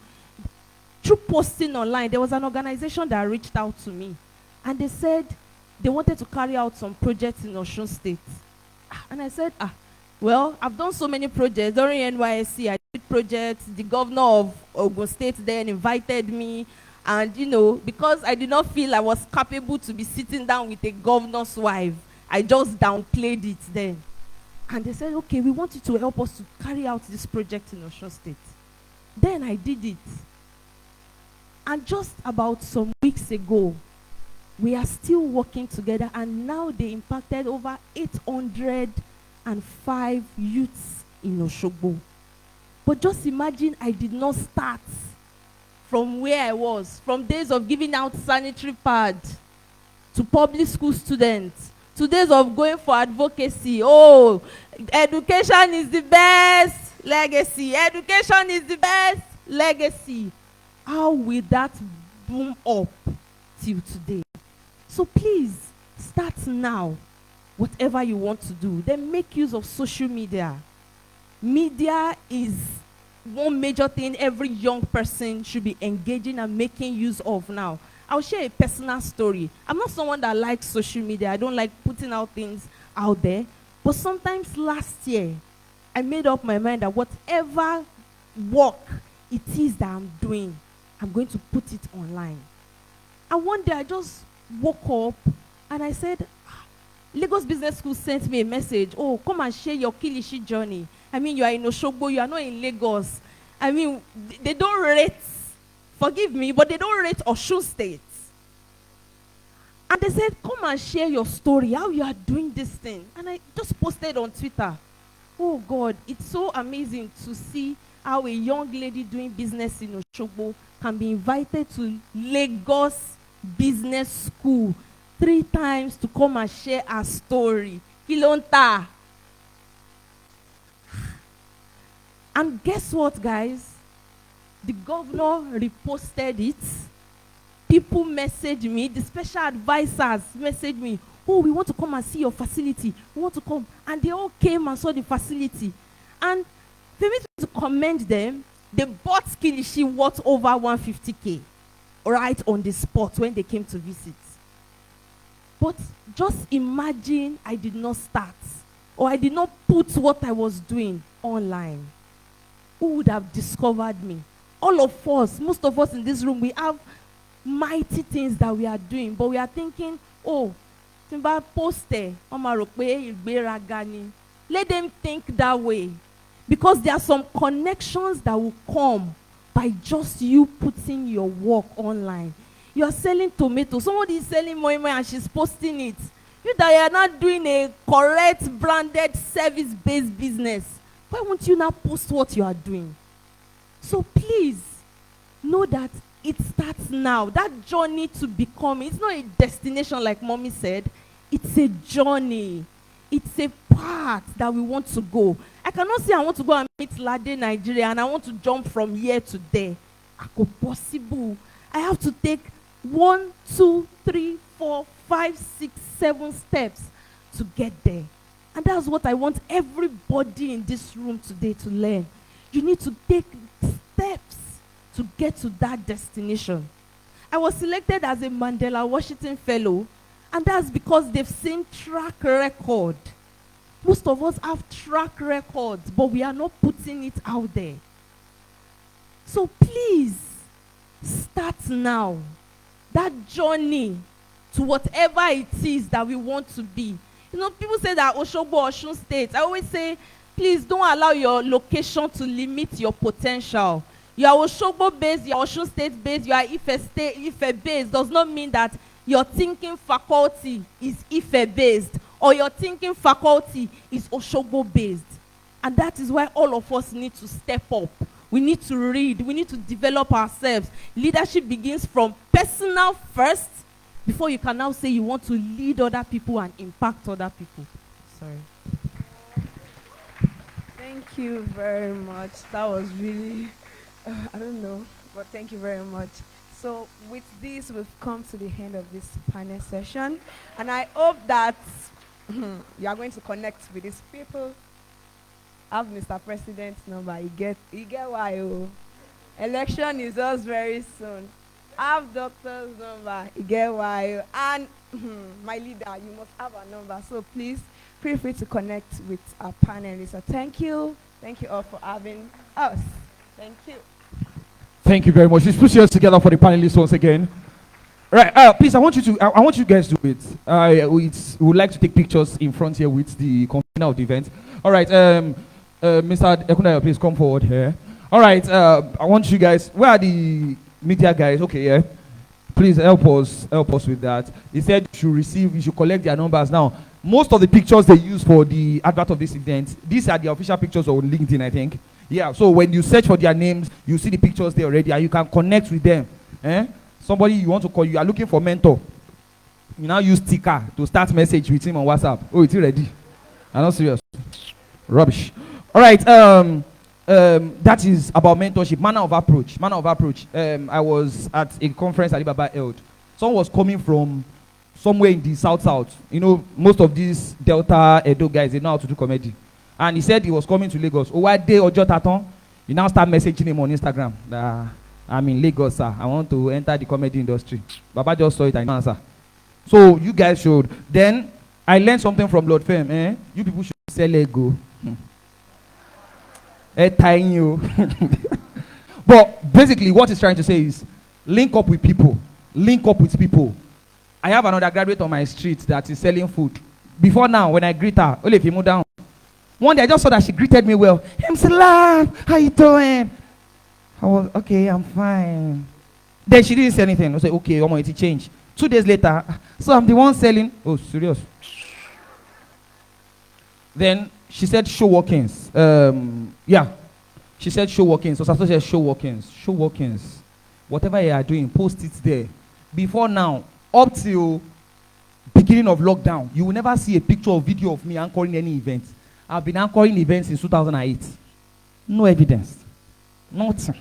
through posting online, there was an organization that reached out to me, and they said they wanted to carry out some projects in Osun State. And I said, well, I've done so many projects. During NYSC, I did projects. The governor of Ogun State then invited me. And, because I did not feel I was capable to be sitting down with a governor's wife, I just downplayed it then. And they said, okay, we want you to help us to carry out this project in Osun State. Then I did it. And just about some weeks ago, we are still working together, and now they impacted over 805 youths in Oshogbo. But just imagine I did not start from where I was, from days of giving out sanitary pads to public school students, to days of going for advocacy. Oh, education is the best legacy. Education is the best legacy. How will that boom up till today? So please, start now, whatever you want to do. Then make use of social media. Media is one major thing every young person should be engaging and making use of now. I'll share a personal story. I'm not someone that likes social media. I don't like putting out things out there. But sometimes last year, I made up my mind that whatever work it is that I'm doing, I'm going to put it online. And one day I just woke up and I said, Lagos Business School sent me a message. Oh, come and share your Kilishi journey. I mean, you are in Oshogbo, you are not in Lagos. I mean, they don't rate, forgive me, but they don't rate Osun State. And they said, come and share your story, how you are doing this thing. And I just posted on Twitter. Oh God, it's so amazing to see how a young lady doing business in Oshogbo can be invited to Lagos Business School 3 times to come and share her story. Kilonta. And guess what, guys? The governor reposted it. People messaged me. The special advisors messaged me. Oh, we want to come and see your facility. We want to come. And they all came and saw the facility. And for me to commend them, they bought Kilishi worth over 150K. Right on the spot when they came to visit. But just imagine I did not start, or I did not put what I was doing online. Who would have discovered me? All of us, most of us in this room, we have mighty things that we are doing, but we are thinking, oh, Timba poste, let them think that way. Because there are some connections that will come by just you putting your work online. You are selling tomatoes. Somebody is selling moi and she's posting it. You that you are not doing a correct branded service-based business. Why won't you now post what you are doing? So please know that it starts now. That journey to becoming, it's not a destination like mommy said. It's a journey. It's a path that we want to go. I cannot say I want to go and meet Lade Nigeria and I want to jump from here to there. Possible. I have to take 1, 2, 3, 4, 5, 6, 7 steps to get there. And that's what I want everybody in this room today to learn. You need to take steps to get to that destination. I was selected as a Mandela Washington Fellow, and that's because they've seen track record. Most of us have track records, but we are not putting it out there. So please, start now. That journey to whatever it is that we want to be. You know, people say that Oshogbo, Osun State. I always say, please don't allow your location to limit your potential. You are Oshogbo based, you are Osun State based, you are Ife based. Does not mean that your thinking faculty is Ife based or your thinking faculty is Oshogbo based. And that is why all of us need to step up. We need to read. We need to develop ourselves. Leadership begins from personal first before you can now say you want to lead other people and impact other people. Sorry. Thank you very much. That was really, I don't know, but thank you very much. So with this, we've come to the end of this panel session, and I hope that you are going to connect with these people. Have Mr. President's number. You get why? Oh. Election is just very soon. Have doctor's number. You get why? Oh. And my leader, you must have a number. So please feel free to connect with our panelists. So thank you. Thank you all for having us. Thank you. Thank you very much. Let's put yours together for the panelists once again. Right, please, I want you guys to do it. We would like to take pictures in front here with the convener of the event. All right, Mr. Ekundayo, please come forward here. All right, I want you guys, where are the media guys? Okay, yeah. Please help us with that. He said you should collect their numbers now. Most of the pictures they use for the advert of this event, these are the official pictures on LinkedIn, I think. Yeah, so when you search for their names, you see the pictures there already, and you can connect with them. Somebody you want to call, you are looking for mentor. You now use sticker to start message with him on WhatsApp. Oh, it's ready. I'm not serious. Rubbish. All right. That is about mentorship, manner of approach. I was at a conference Alibaba held. Someone was coming from somewhere in the south. You know, most of these Delta Edo guys, they know how to do comedy. And he said he was coming to Lagos. Oh, what day Ojo Taton? You now start messaging him on Instagram. I'm in Lagos, sir. I want to enter the comedy industry. Baba just saw it and answer. So you guys should. Then I learned something from Lord Fame. You people should sell ego. Tying you. But basically what he's trying to say is link up with people. I have another graduate on my street that is selling food. Before now, when I greet her, only if you move down. One day I just saw that she greeted me well. Salam, how you doing? I was, okay, I'm fine. Then she didn't say anything. I said, okay, I'm going to change. 2 days later, so I'm the one selling. Oh, serious. Then she said show walk-ins. Yeah. She said show walk-ins. So Sato said show walk-ins. Whatever you are doing, post it there. Before now, up till beginning of lockdown, you will never see a picture or video of me anchoring any event. I've been anchoring events since 2008. No evidence. Nothing.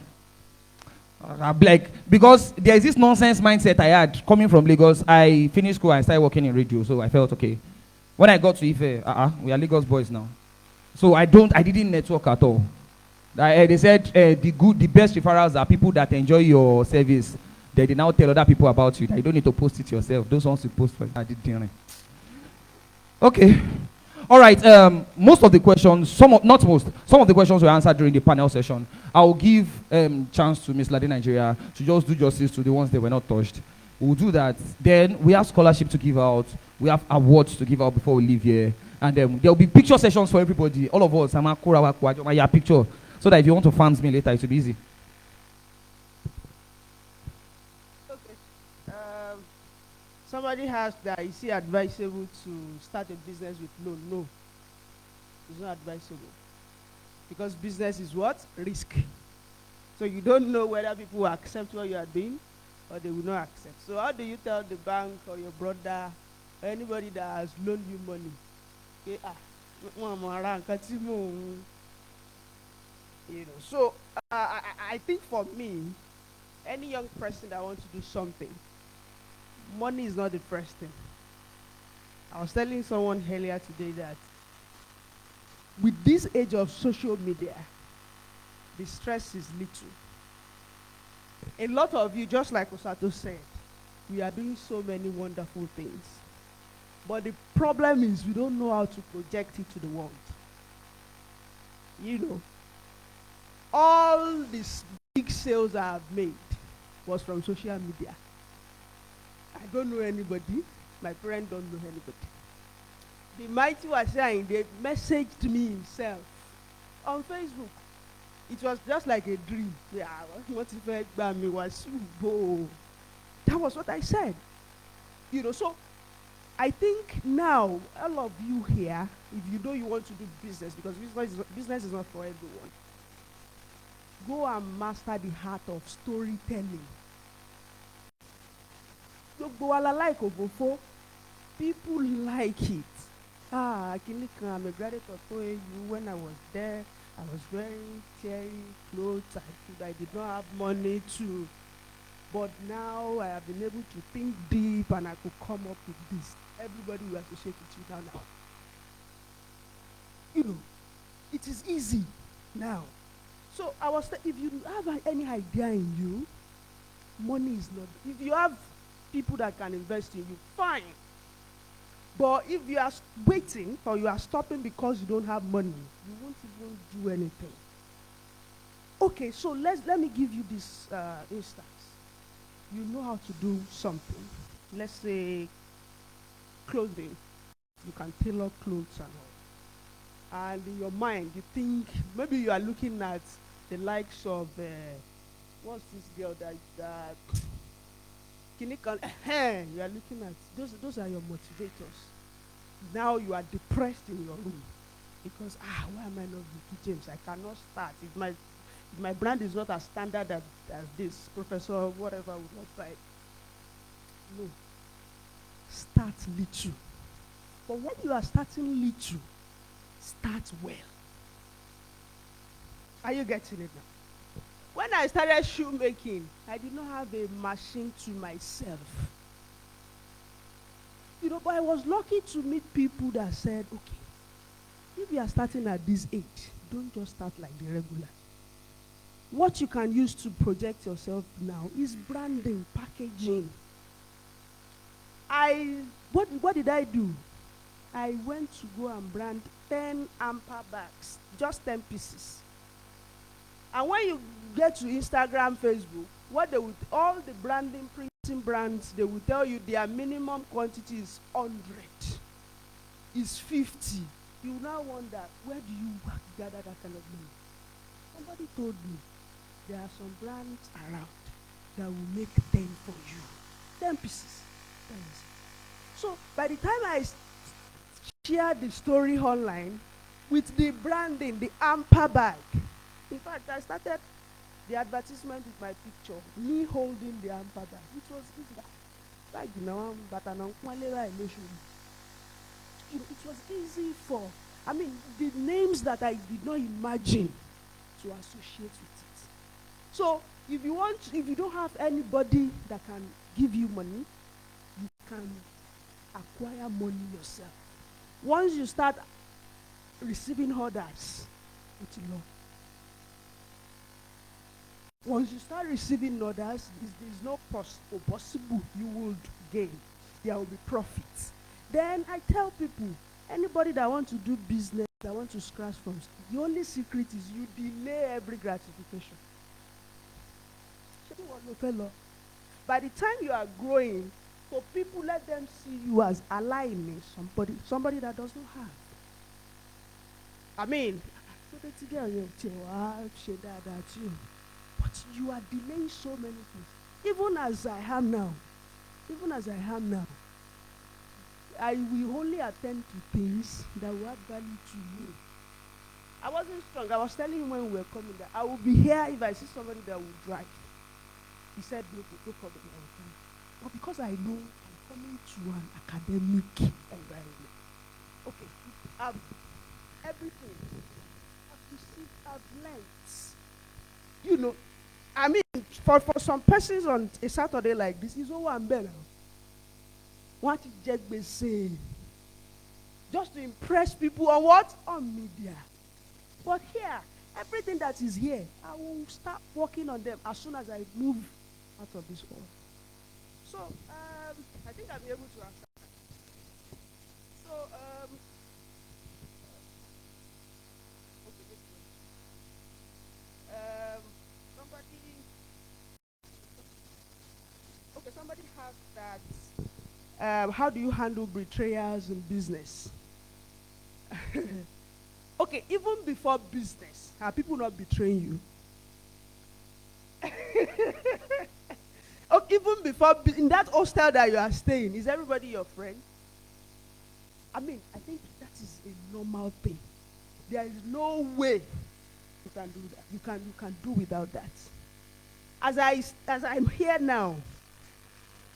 Because there is this nonsense mindset I had coming from Lagos. I finished school and started working in radio, so I felt okay. When I got to Ife, we are Lagos boys now. So I didn't network at all. They said the best referrals are people that enjoy your service. They now tell other people about you. You don't need to post it yourself. Those ones you post for I didn't. Okay. All right. Most of the questions, some of the questions were answered during the panel session. I will give chance to Miss Lade Nigeria to just do justice to the ones that were not touched. We'll do that. Then we have scholarship to give out. We have awards to give out before we leave here. And there will be picture sessions for everybody. All of us. My picture. So that if you want to fund me later, it will be easy. Okay. Somebody asked that is it advisable to start a business with loan? No. It's not advisable. Because business is what? Risk. So you don't know whether people will accept what you are doing or they will not accept. So how do you tell the bank or your brother or anybody that has loaned you money? Okay, so I think for me, any young person that wants to do something, money is not the first thing. I was telling someone earlier today that with this age of social media, the stress is little. A lot of you, just like Osato said, we are doing so many wonderful things. But the problem is we don't know how to project it to the world. You know, all these big sales I have made was from social media. I don't know anybody. My parents don't know anybody. The mighty was saying they messaged me himself on Facebook. It was just like a dream. Yeah, what if I me was that was what I said. You know, so I think now all of you here, if you know you want to do business, because business is not for everyone, go and master the art of storytelling. People like it. I'm a graduate of OAU. When I was there, I was wearing cherry clothes. I did not have money to But now I have been able to think deep and I could come up with this. Everybody will associate with you now. You know, it is easy now. So if you have any idea in you, money is not. If you have people that can invest in you, fine. But if you are waiting or you are stopping because you don't have money, you won't even do anything. Okay, so let me give you this instance. You know how to do something. Let's say clothing. You can tailor clothes and all. And in your mind, you think maybe you are looking at the likes of what's this girl that you are looking at those are your motivators. Now you are depressed in your room because why am I not Vicky James? I cannot start. If my brand is not as standard as this professor whatever would not buy. No. Start little. But when you are starting little, start well. Are you getting it now? When I started shoemaking, I did not have a machine to myself. You know, but I was lucky to meet people that said, okay, if you are starting at this age, don't just start like the regular. What you can use to project yourself now is branding, packaging. What did I do? I went to go and brand 10 amper bags, just 10 pieces. And when you get to Instagram, Facebook, all the branding, printing brands, they will tell you their minimum quantity is 100, is 50. You now wonder, where do you gather that kind of money? Somebody told me there are some brands around that will make 10 for you. 10 pieces. 10 pieces. So by the time I share the story online with the branding, the amper bag, in fact, I started the advertisement with my picture, me holding the amper bag. It was easy. Like, you know, but it was easy for, the names that I did not imagine to associate with it. So, if you don't have anybody that can give you money, you can acquire money yourself. Once you start receiving orders, it's low. Once you start receiving orders, there's no possible you would gain. There will be profits. Then I tell people, anybody that wants to do business, that wants to scratch from, the only secret is you delay every gratification. By the time you are growing, so people let them see you as aligning somebody that does not have. But you are delaying so many things. Even as I am now, I will only attend to things that will add value to you. I wasn't strong. I was telling him when we were coming that I will be here if I see somebody that will drive. He said, no problem, I will come. But because I know I'm coming to an academic environment. Okay, I've everything. I've received, I've learned. You know, for some persons on a Saturday like this, it's all one better. What did Jegbe say? Just to impress people on what? On media. But here, everything that is here, I will start working on them as soon as I move out of this world. So, I think I'll be able to answer that. So, somebody has that. How do you handle betrayals in business? Okay, even before business, are people not betraying you? Okay, even before, in that hostel that you are staying, is everybody your friend? I think that is a normal thing. There is no way you can do that. You can do without that. As I'm here now,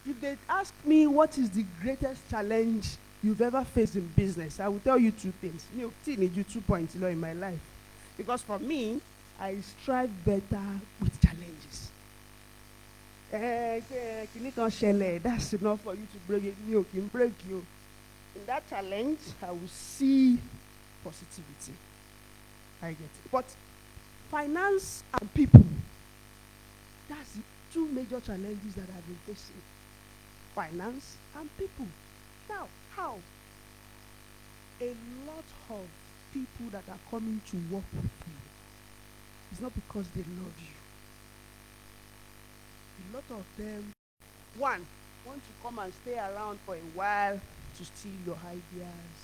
if they ask me what is the greatest challenge you've ever faced in business, I will tell you two things. You need you 2 points in my life. Because for me, I strive better with challenges. Kìíní kan ṣẹlẹ̀, that's enough for you to break it. Mi ò kí n break you. In that challenge, I will see positivity. I get it. But finance and people, that's the two major challenges that I've been facing. Finance and people. Now, how? A lot of people that are coming to work with you, it's not because they love you. A lot of them, one, want to come and stay around for a while to steal your ideas.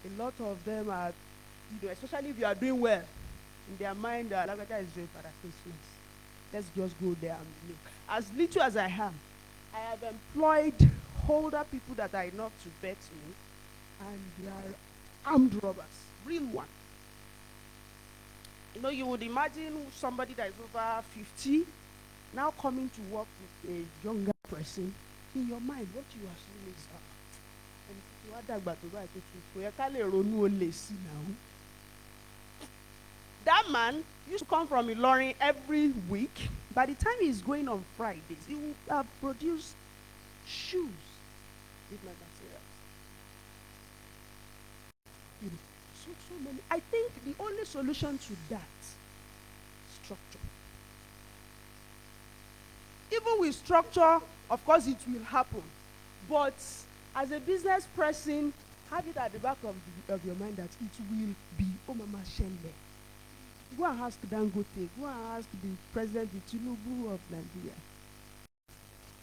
A lot of them are, especially if you are doing well, in their mind, Lagata is doing for Christmas. Let's just go there and look. As little as I have employed older people that are enough to vet me, and they are armed robbers, real one. You would imagine somebody that is over 50 now coming to work with a younger person. In your mind, what you are saying is, that man used to come from Ilorin every week. By the time he's going on Fridays, he will have produced shoes with my materials. So many. I think the only solution to that, structure. Even with structure, of course it will happen. But as a business person, have it at the back of your mind that it will be Omama Shende. Go and ask Dangote, go and ask the president, the Tinubu of Nigeria.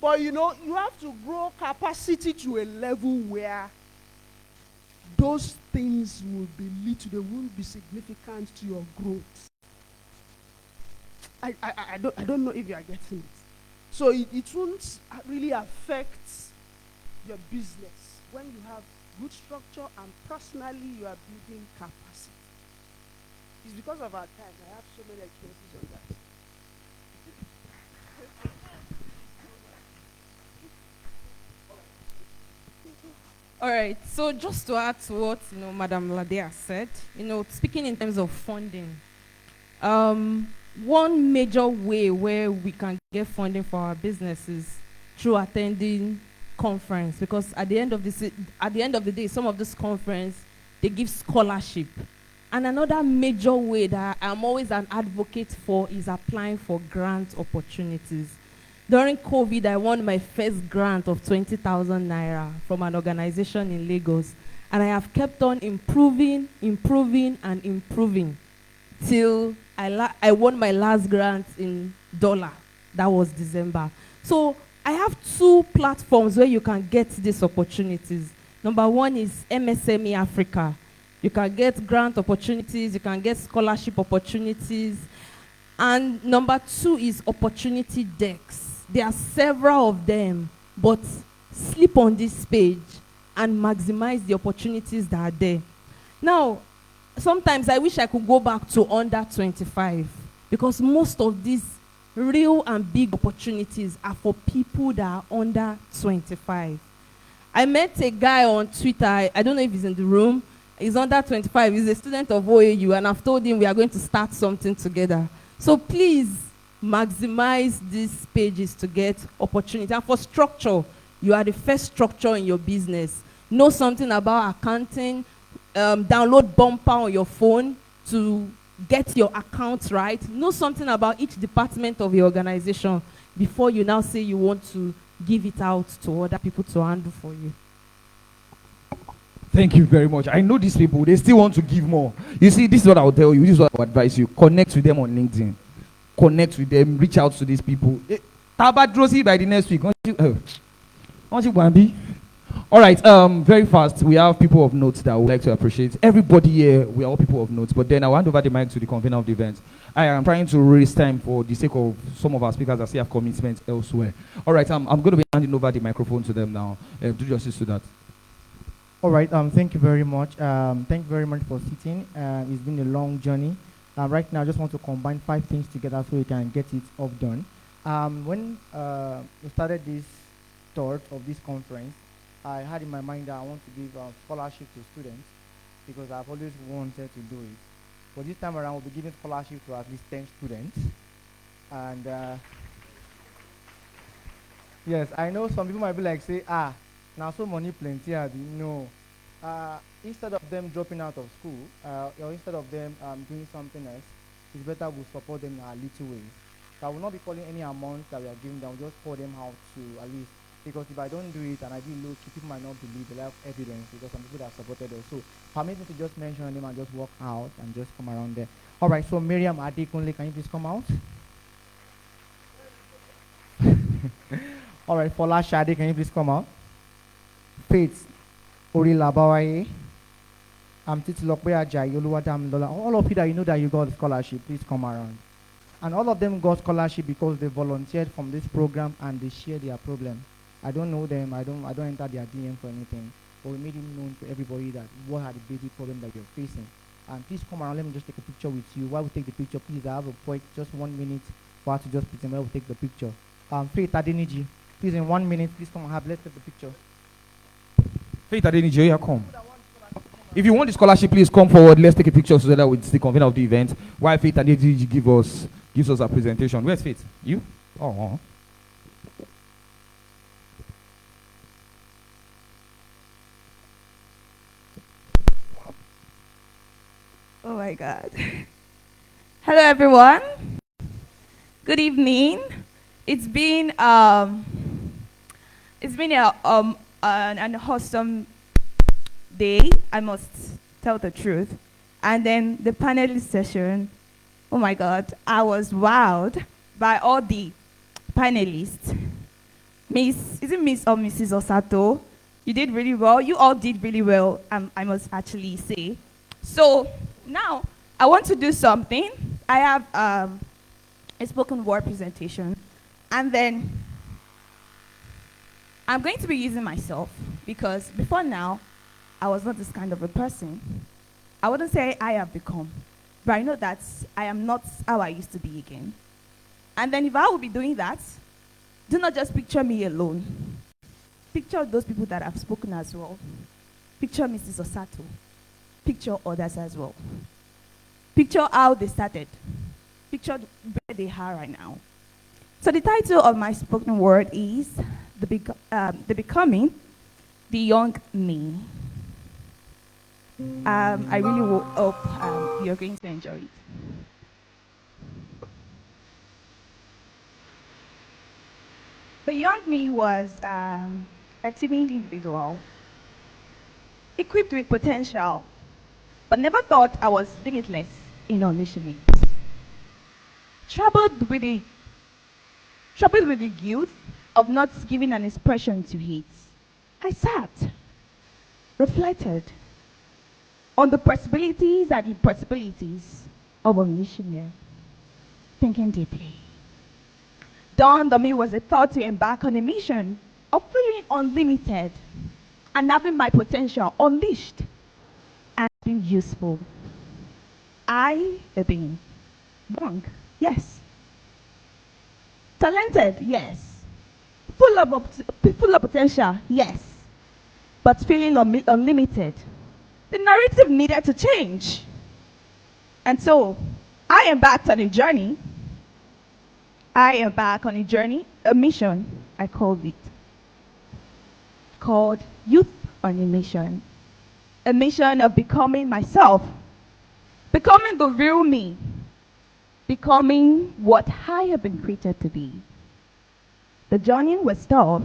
But you have to grow capacity to a level where those things will be little, they won't be significant to your growth. I don't know if you are getting it. So it won't really affect your business when you have good structure and personally you are building capacity. It's because of our time. I have so many experiences on that. All right, so just to add to what Madam Ladea said, speaking in terms of funding, one major way where we can get funding for our business is through attending conference, because at the end of the day, some of this conference they give scholarship. And another major way that I'm always an advocate for is applying for grant opportunities. During COVID, I won my first grant of 20,000 naira from an organization in Lagos. And I have kept on improving till I won my last grant in dollar. That was December. So I have two platforms where you can get these opportunities. Number one is MSME Africa. You can get grant opportunities, you can get scholarship opportunities. And number two is opportunity decks. There are several of them, but sleep on this page and maximize the opportunities that are there. Now, sometimes I wish I could go back to under 25, because most of these real and big opportunities are for people that are under 25. I met a guy on Twitter, I don't know if he's in the room, he's under 25, he's a student of OAU, and I've told him we are going to start something together. So please, maximize these pages to get opportunity. And for structure, you are the first structure in your business. Know something about accounting, download Bumper on your phone to get your accounts right. Know something about each department of your organization before you now say you want to give it out to other people to handle for you. Thank you very much. I know these people, they still want to give more. You see, this is what I'll tell you. This is what I'll advise you. Connect with them on LinkedIn. Connect with them. Reach out to these people. Tabadrosi by the next week. All right, very fast. We have people of note that I would like to appreciate. Everybody here, we are all people of note. But then I'll hand over the mic to the convener of the event. I am trying to raise time for the sake of some of our speakers that still have commitments elsewhere. All right, I'm going to be handing over the microphone to them now. Do justice to that. All right, thank you very much. Thank you very much for sitting. It's been a long journey. Right now, I just want to combine 5 things together so we can get it all done. When we started this thought of this conference, I had in my mind that I want to give scholarship to students because I've always wanted to do it. But this time around, we'll be giving scholarship to at least 10 students. And Yes, I know some people might be like, say, now so money plenty, no. Instead of them dropping out of school, or instead of them doing something else, it's better we support them in our little ways. So I will not be calling any amount that we are giving them, we'll just call them how to at least, because if I don't do it and I do low key, people might not believe they have evidence because some people that have supported us. So permit me to just mention them and just walk out and just come around there. All right, so Miriam Adekunle, can you please come out? All right, Fola Shade, can you please come out? Faith Ori Labawaye. Titi Lokwe Ajayi, Oluwadam Lola. All of you that you know that you got scholarship, please come around. And all of them got scholarship because they volunteered from this program and they share their problem. I don't know them, I don't enter their DM for anything. But we made it known to everybody that what are the basic problem that you're facing. And please come around, let me just take a picture with you. While we take the picture, please, I have a point, just 1 minute for us to just present while we take the picture. Faith Adeniji, please in 1 minute, please come and let's take the picture. Faith Adeniji, come. If you want the scholarship, please come forward. Let's take a picture so that with the convener of the event. While Faith Adeniji gives us a presentation. Where's Faith? You? Oh. Oh my God. Hello everyone. Good evening. It's been an awesome day, I must tell the truth. And then the panelist session, oh my God, I was wowed by all the panelists. Is it Miss or Mrs. Osato? You did really well. You all did really well, I must actually say. So now I want to do something. I have a spoken word presentation, and then I'm going to be using myself because before now, I was not this kind of a person. I wouldn't say I have become, but I know that I am not how I used to be again. And then if I will be doing that, do not just picture me alone. Picture those people that have spoken as well. Picture Mrs. Osato. Picture others as well. Picture how they started. Picture where they are right now. So the title of my spoken word is The Becoming, the Young Me. I really hope you're going to enjoy it. The young me was a timid individual, equipped with potential, but never thought I was limitless in unleashing it. Troubled with the guilt of not giving an expression to it, I sat, reflected on the possibilities and impossibilities of unleashing it, thinking deeply. Dawned on me was a thought to embark on a mission of feeling unlimited and having my potential unleashed and being useful. I have been wrong, yes. Talented, yes. Full of potential, yes. But feeling unlimited. The narrative needed to change. And so, I embarked on a journey. A mission, I called it. Called Youth on a Mission. A mission of becoming myself. Becoming the real me. Becoming what I have been created to be. The journey was tough,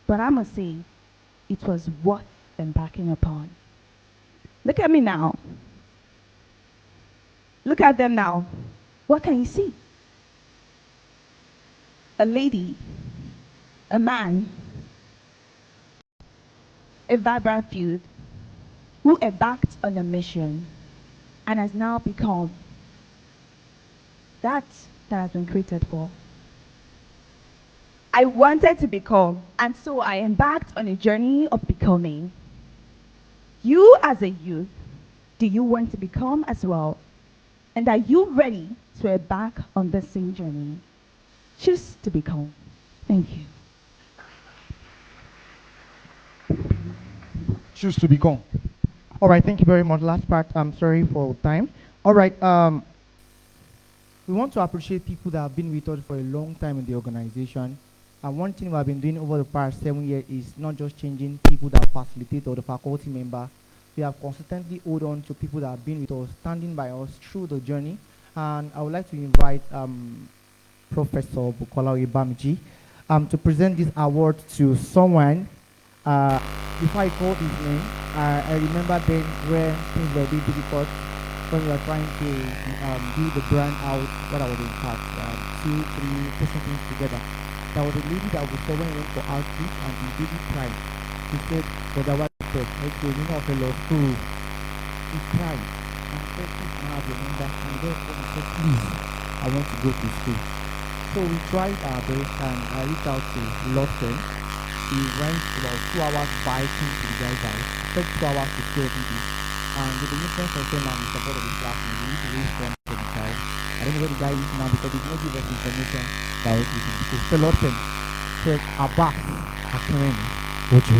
but I must say, it was worth embarking upon. Look at me now. Look at them now. What can you see? A lady, a man, a vibrant youth who embarked on a mission and has now become that has been created for. I wanted to become, and so I embarked on a journey of becoming. You as a youth, do you want to become as well? And are you ready to embark on the same journey? Choose to become. Thank you. Choose to become. All right, thank you very much. Last part, I'm sorry for time. All right, we want to appreciate people that have been with us for a long time in the organization. And one thing we have been doing over the past 7 years is not just changing people that facilitate or the faculty member. We have consistently hold on to people that have been with us, standing by us through the journey. And I would like to invite Professor Bukola Oyebamiji to present this award to someone. Before I call his name, I remember then when things were a bit difficult, when we were trying to build the brand out, what I was in fact, 2, 3, pushing things together. There was a lady that we saw when we went for outreach, and he really cried. He said, "For the white top, let's go, you know, of a law school." He cried. And I said, "Please, now I remember." And therefore he said, "Please, I want to go to school." So we tried our best, and I reached out to Lawson. We went about 2 hours biking to the guy's house, spent 2 hours to stay with him. And with the influence of him and the support of his classmates, we need to raise funds for the child. I don't know where the guy is now because he's not giving us information directly. So Lawson said, "Abba, Akinwumi, Ojo."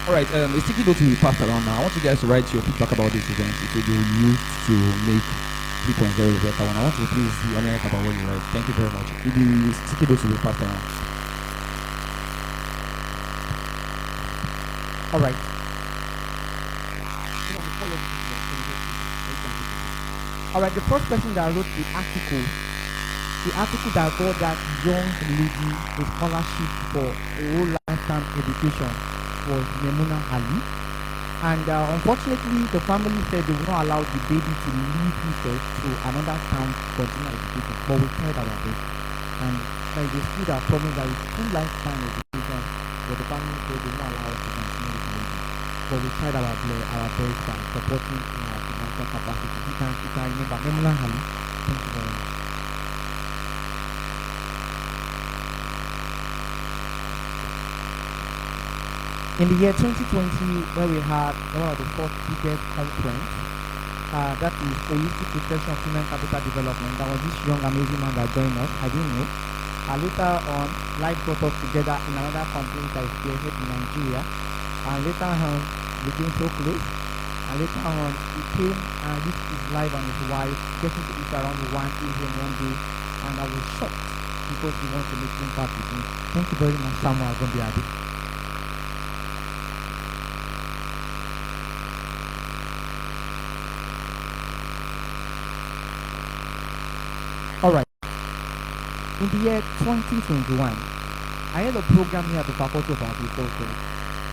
All right, the sticky note will be passed around now. I want you guys to write your feedback about this event. It will be used to make 3.0 a better one. I want you to please be honest about what you write. Thank you very much. The sticky notes will be passed around. All right. All right, the first person that wrote the article that got that young lady a scholarship for a whole lifetime education was Memuna Ali. And unfortunately, the family said they would not allow the baby to leave himself to another town for continual education. But we tried our best. And there is a school that promised that it's full lifetime education, but the family said they won't allow us to continue with the baby. But we tried our best by supporting in our financial capacity. You can remember Memuna Ali. Thank you very much. In the year 2020, where we had one of the first biggest conference, that is Holistic Reflection of Human Capital Development. There was this young amazing man that joined us. I didn't know. Later on, life brought us together in another conference that is here in Nigeria. And later on, we became so close. And later on, he came and lived his life and his wife, getting to eat around 1 a.m. one day. And I was shocked because he wanted to make impact with me. Thank you very much, Samuel Gombiadi. All right. In the year 2021, I had a program here at the Faculty of Agriculture.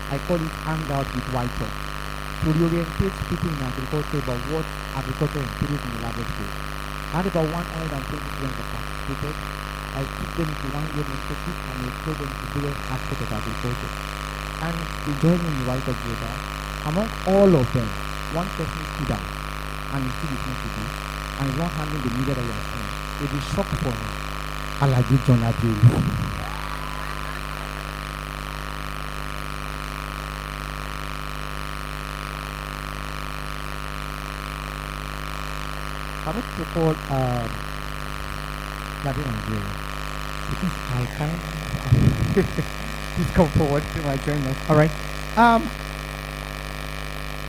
I call it Hangout with YTOP, to reorientate people in agriculture about what agriculture entails in the larger scale. I had about 120 students that participated. I took them to 1 year internship and I showed them to various aspects of agriculture. And they joined me in the YTOP Global. Among all of them, one person stood out and he stood with me today and is not handling the media that you are seeing. It is shock for me. Alaji John Abielu. I want to call Latin Nigeria because I find please come forward to my join us. All right.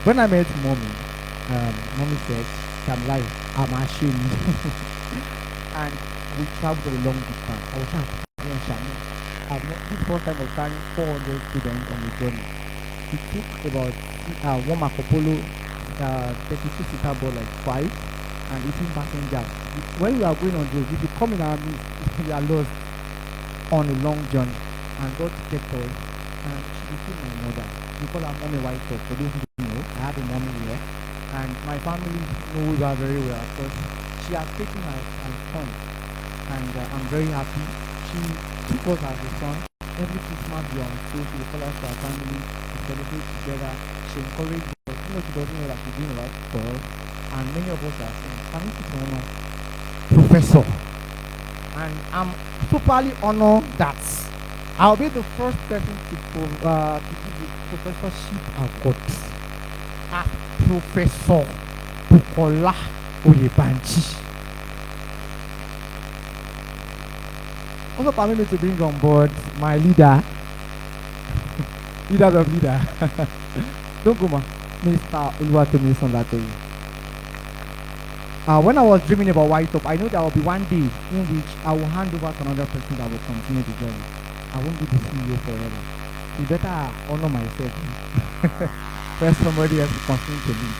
When I met mommy, mommy said, "I'm like, I'm ashamed." And we traveled a long distance. I was like, this first time of carrying 400 students on the journey. It took about one Marco Polo 32-seater bus like 5 and 18 passengers. When we are going on this, if you come in our midst, we are lost on a long journey. And God kept us. And she became my mother. We call her Mommy YTOP. For those who don't know, I have a mommy here. And my family knows her very well because she has taken her as son, and I'm very happy. She took us as a son. Every Christmas we are on stage, we call us to our family, we celebrate together. She encourages us. You know, she doesn't know that she's doing right for us, and many of us are saying, "Can you keep on Professor?" And I'm superly honored that I'll be the first person to give the professorship award as Professor Bukola Oyebamiji. Also permit me to bring on board my leader, leader of leader. Don't go, ma. Mr. Oluwatomi Sonlatoyi. When I was dreaming about YTOP, I knew there will be one day in which I will hand over to another person that will continue the journey. I won't be the CEO forever. You better honor myself. Where somebody else will continue to lead.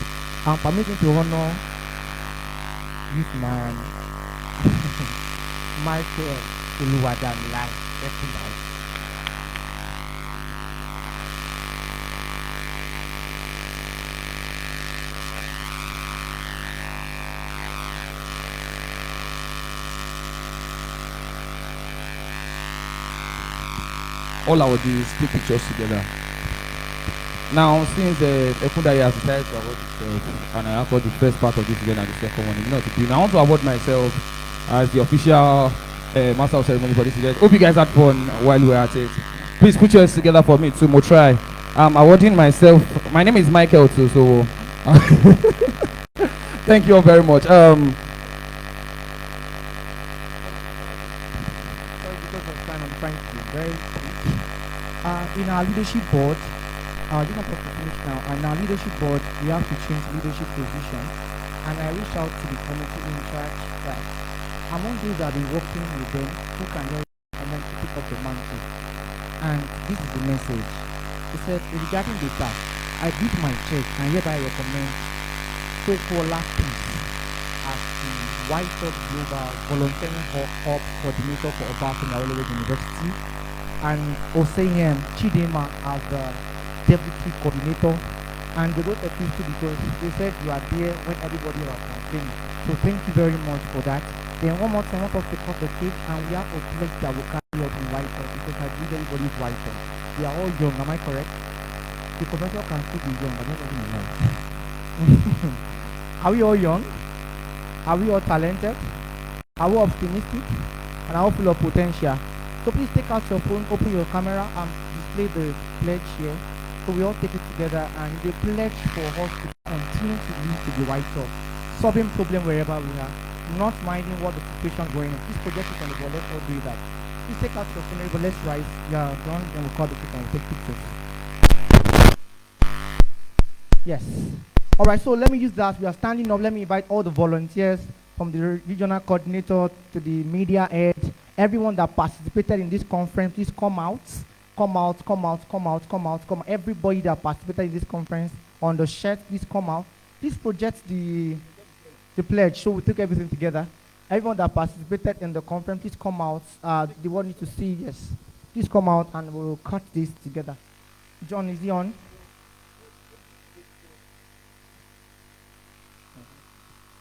I'm permitting to honor this man, Michael Uluwadamilai. Let's see that. All I will do is take pictures together. Now, since Ekundaya has decided to award himself, and I award the first part of this event and the second one, it's not to do. I want to award myself as the official master of ceremony for this event. Hope you guys had fun while we were at it. Please put yours together for me too, more try. I'm awarding myself. My name is Michael too, so thank you all very much. In our leadership board, you can finish now. In our leadership board, we have to change leadership position. And I reached out to the committee in charge that among those that have been working with them, who can help and then pick up the mantle. And this is the message. He said, regarding the task, I did my check and hereby recommend Sokola Peace as the YTOP Global Volunteering Hub Coordinator for Embark University, and Oseyem Chidema as the Deputy Coordinator. And they got a 50 because they said you are there when everybody was complaining. So thank you very much for that. Then one more time, I want us to cut the cake, and we have a pledge that will carry us in YTOP because I believe everybody is YTOP. We are all young, am I correct? The professor can still be young, but nobody is young. Are we all young? Are we all talented? Are we optimistic? And are we full of potential? So please take out your phone, open your camera, and display the pledge here. So we all take it together, and the pledge for us to continue to lead to the YTOP, solving problem wherever we are, not minding what the situation is going on. This project is on the board, let's all do that. Please take out your phone, but let's rise. Yeah, done, then we'll call the people and we'll take pictures. Yes. All right, so let me use that. We are standing up. Let me invite all the volunteers from the regional coordinator to the media head, everyone that participated in this conference, please come out. Come out, come out, come out, come out, come out. Everybody that participated in this conference on the shirt, please come out. Please project the pledge so we take everything together. Everyone that participated in the conference, please come out. They want you to see, yes. Please come out and we'll cut this together. John, is he on?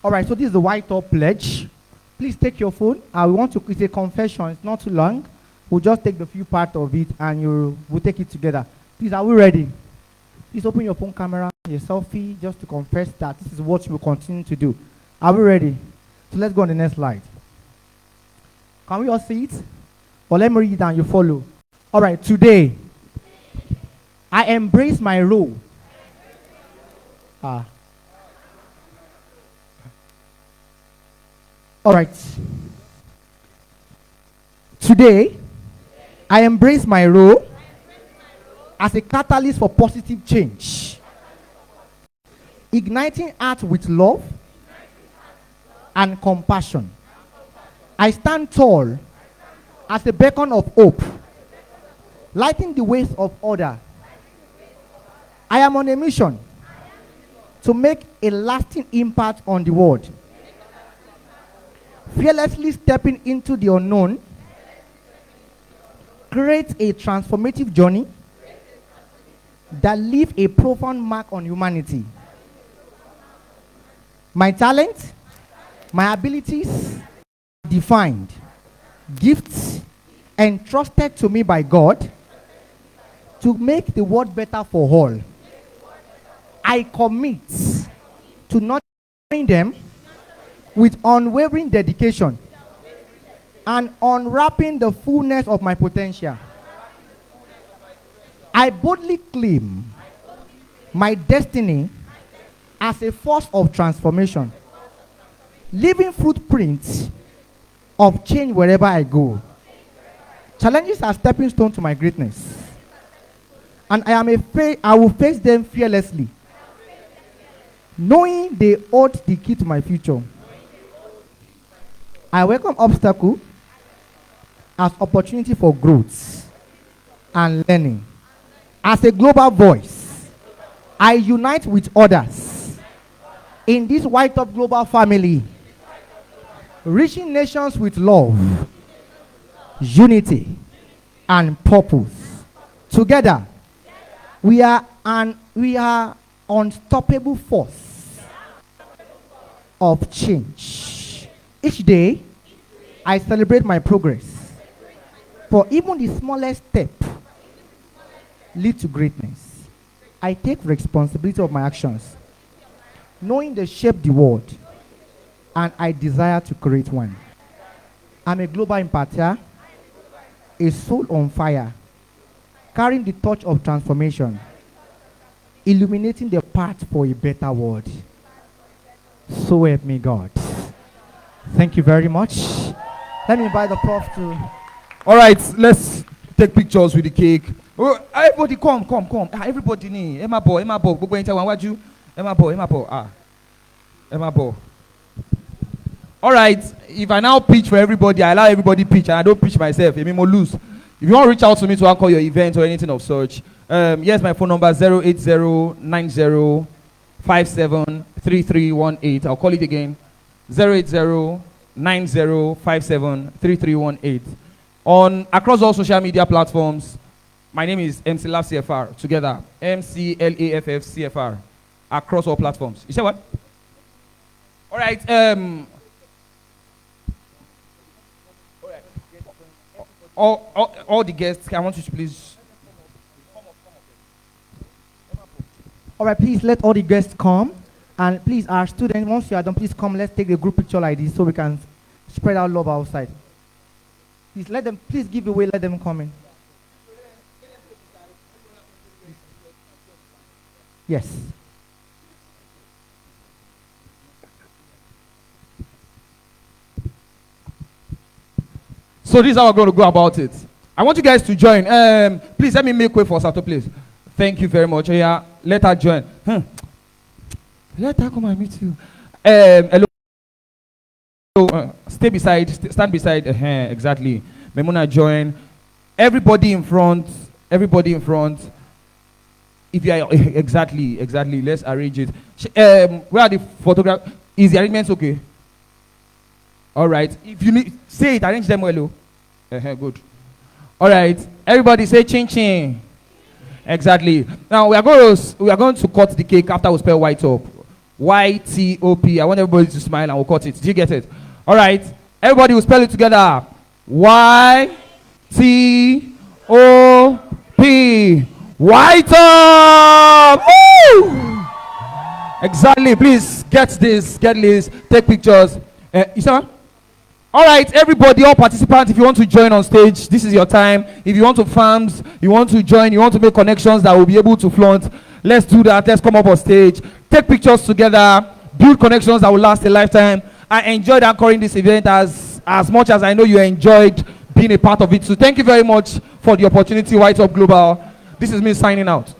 All right, so this is the YTOP pledge. Please take your phone. We want to, it's a confession, it's not too long. We'll just take the few parts of it and we'll take it together. Please, are we ready? Please open your phone camera, your selfie, just to confess that this is what we'll continue to do. Are we ready? So let's go on the next slide. Can we all see it? Or let me read it and you follow. All right, today, I embrace my role. All right. Today, I embrace my role as a catalyst for positive change, igniting art with love and compassion. I stand tall as a beacon of hope, lighting the ways of order. I am on a mission to make a lasting impact on the world, fearlessly stepping into the unknown, create a transformative journey that leave a profound mark on humanity. My talent, my abilities, defined, gifts, entrusted to me by God to make the world better for all. I commit to nurturing them with unwavering dedication and unwrapping the fullness of my potential. I boldly claim my destiny as a force of transformation, leaving footprints of change wherever I go. Challenges are stepping stones to my greatness, and I will face them fearlessly, knowing they hold the key to my future. I welcome obstacle as opportunity for growth and learning. As a global voice, I unite with others in this YTOP Global family, reaching nations with love, unity, and purpose. Together, we are unstoppable force of change. Each day, I celebrate my progress. For even the smallest step lead to greatness. I take responsibility of my actions, knowing they shape the world, and I desire to create one. I'm a global impactor, a soul on fire, carrying the torch of transformation, illuminating the path for a better world. So help me God. Thank you very much. Let me invite the prof to... All right, let's take pictures with the cake. Oh, everybody come. Everybody ni. Emma boy. Gbogbo yin tẹ́ wà níwájú. Emma boy. Emma boy. All right, if I now pitch for everybody, I allow everybody pitch, and I don't pitch myself. Èmi mo lose. If you want to reach out to me to anchor your event or anything of such, yes, my phone number 08090573318. I'll call it again. 08090573318. On across all social media platforms, my name is MC Laff CFR. Together, MCLAFF CFR. Across all platforms. You say what? All right. All the guests, I want you to please. All right, please let all the guests come. And please, our students, once you are done, please come. Let's take a group picture like this so we can spread our love outside. Please let them, please give away, let them come in. Yes. So this is how we're going to go about it. I want you guys to join. Please let me make way for Sato, please. Thank you very much. Yeah, let her join. Let her come and meet you. Hello. Stand beside. Exactly. Memuna join. Everybody in front. If you are exactly. Let's arrange it. Where are the photographs? Is the arrangement okay? All right. If you need, say it. Arrange them well. Good. All right. Everybody say chin chin. Exactly. Now we are going to cut the cake after we spell YTOP. YTOP. I want everybody to smile and we'll cut it. Did you get it? All right. Everybody will spell it together. YTOP. YTOP. Woo! Exactly. Please get this. Take pictures. Isa? All right, everybody, all participants, if you want to join on stage, this is your time. If you want to farms, you want to join, you want to make connections that will be able to flaunt, let's do that. Let's come up on stage, take pictures together, build connections that will last a lifetime. I enjoyed anchoring this event as much as I know you enjoyed being a part of it. So thank you very much for the opportunity, YTOP Global. This is me signing out.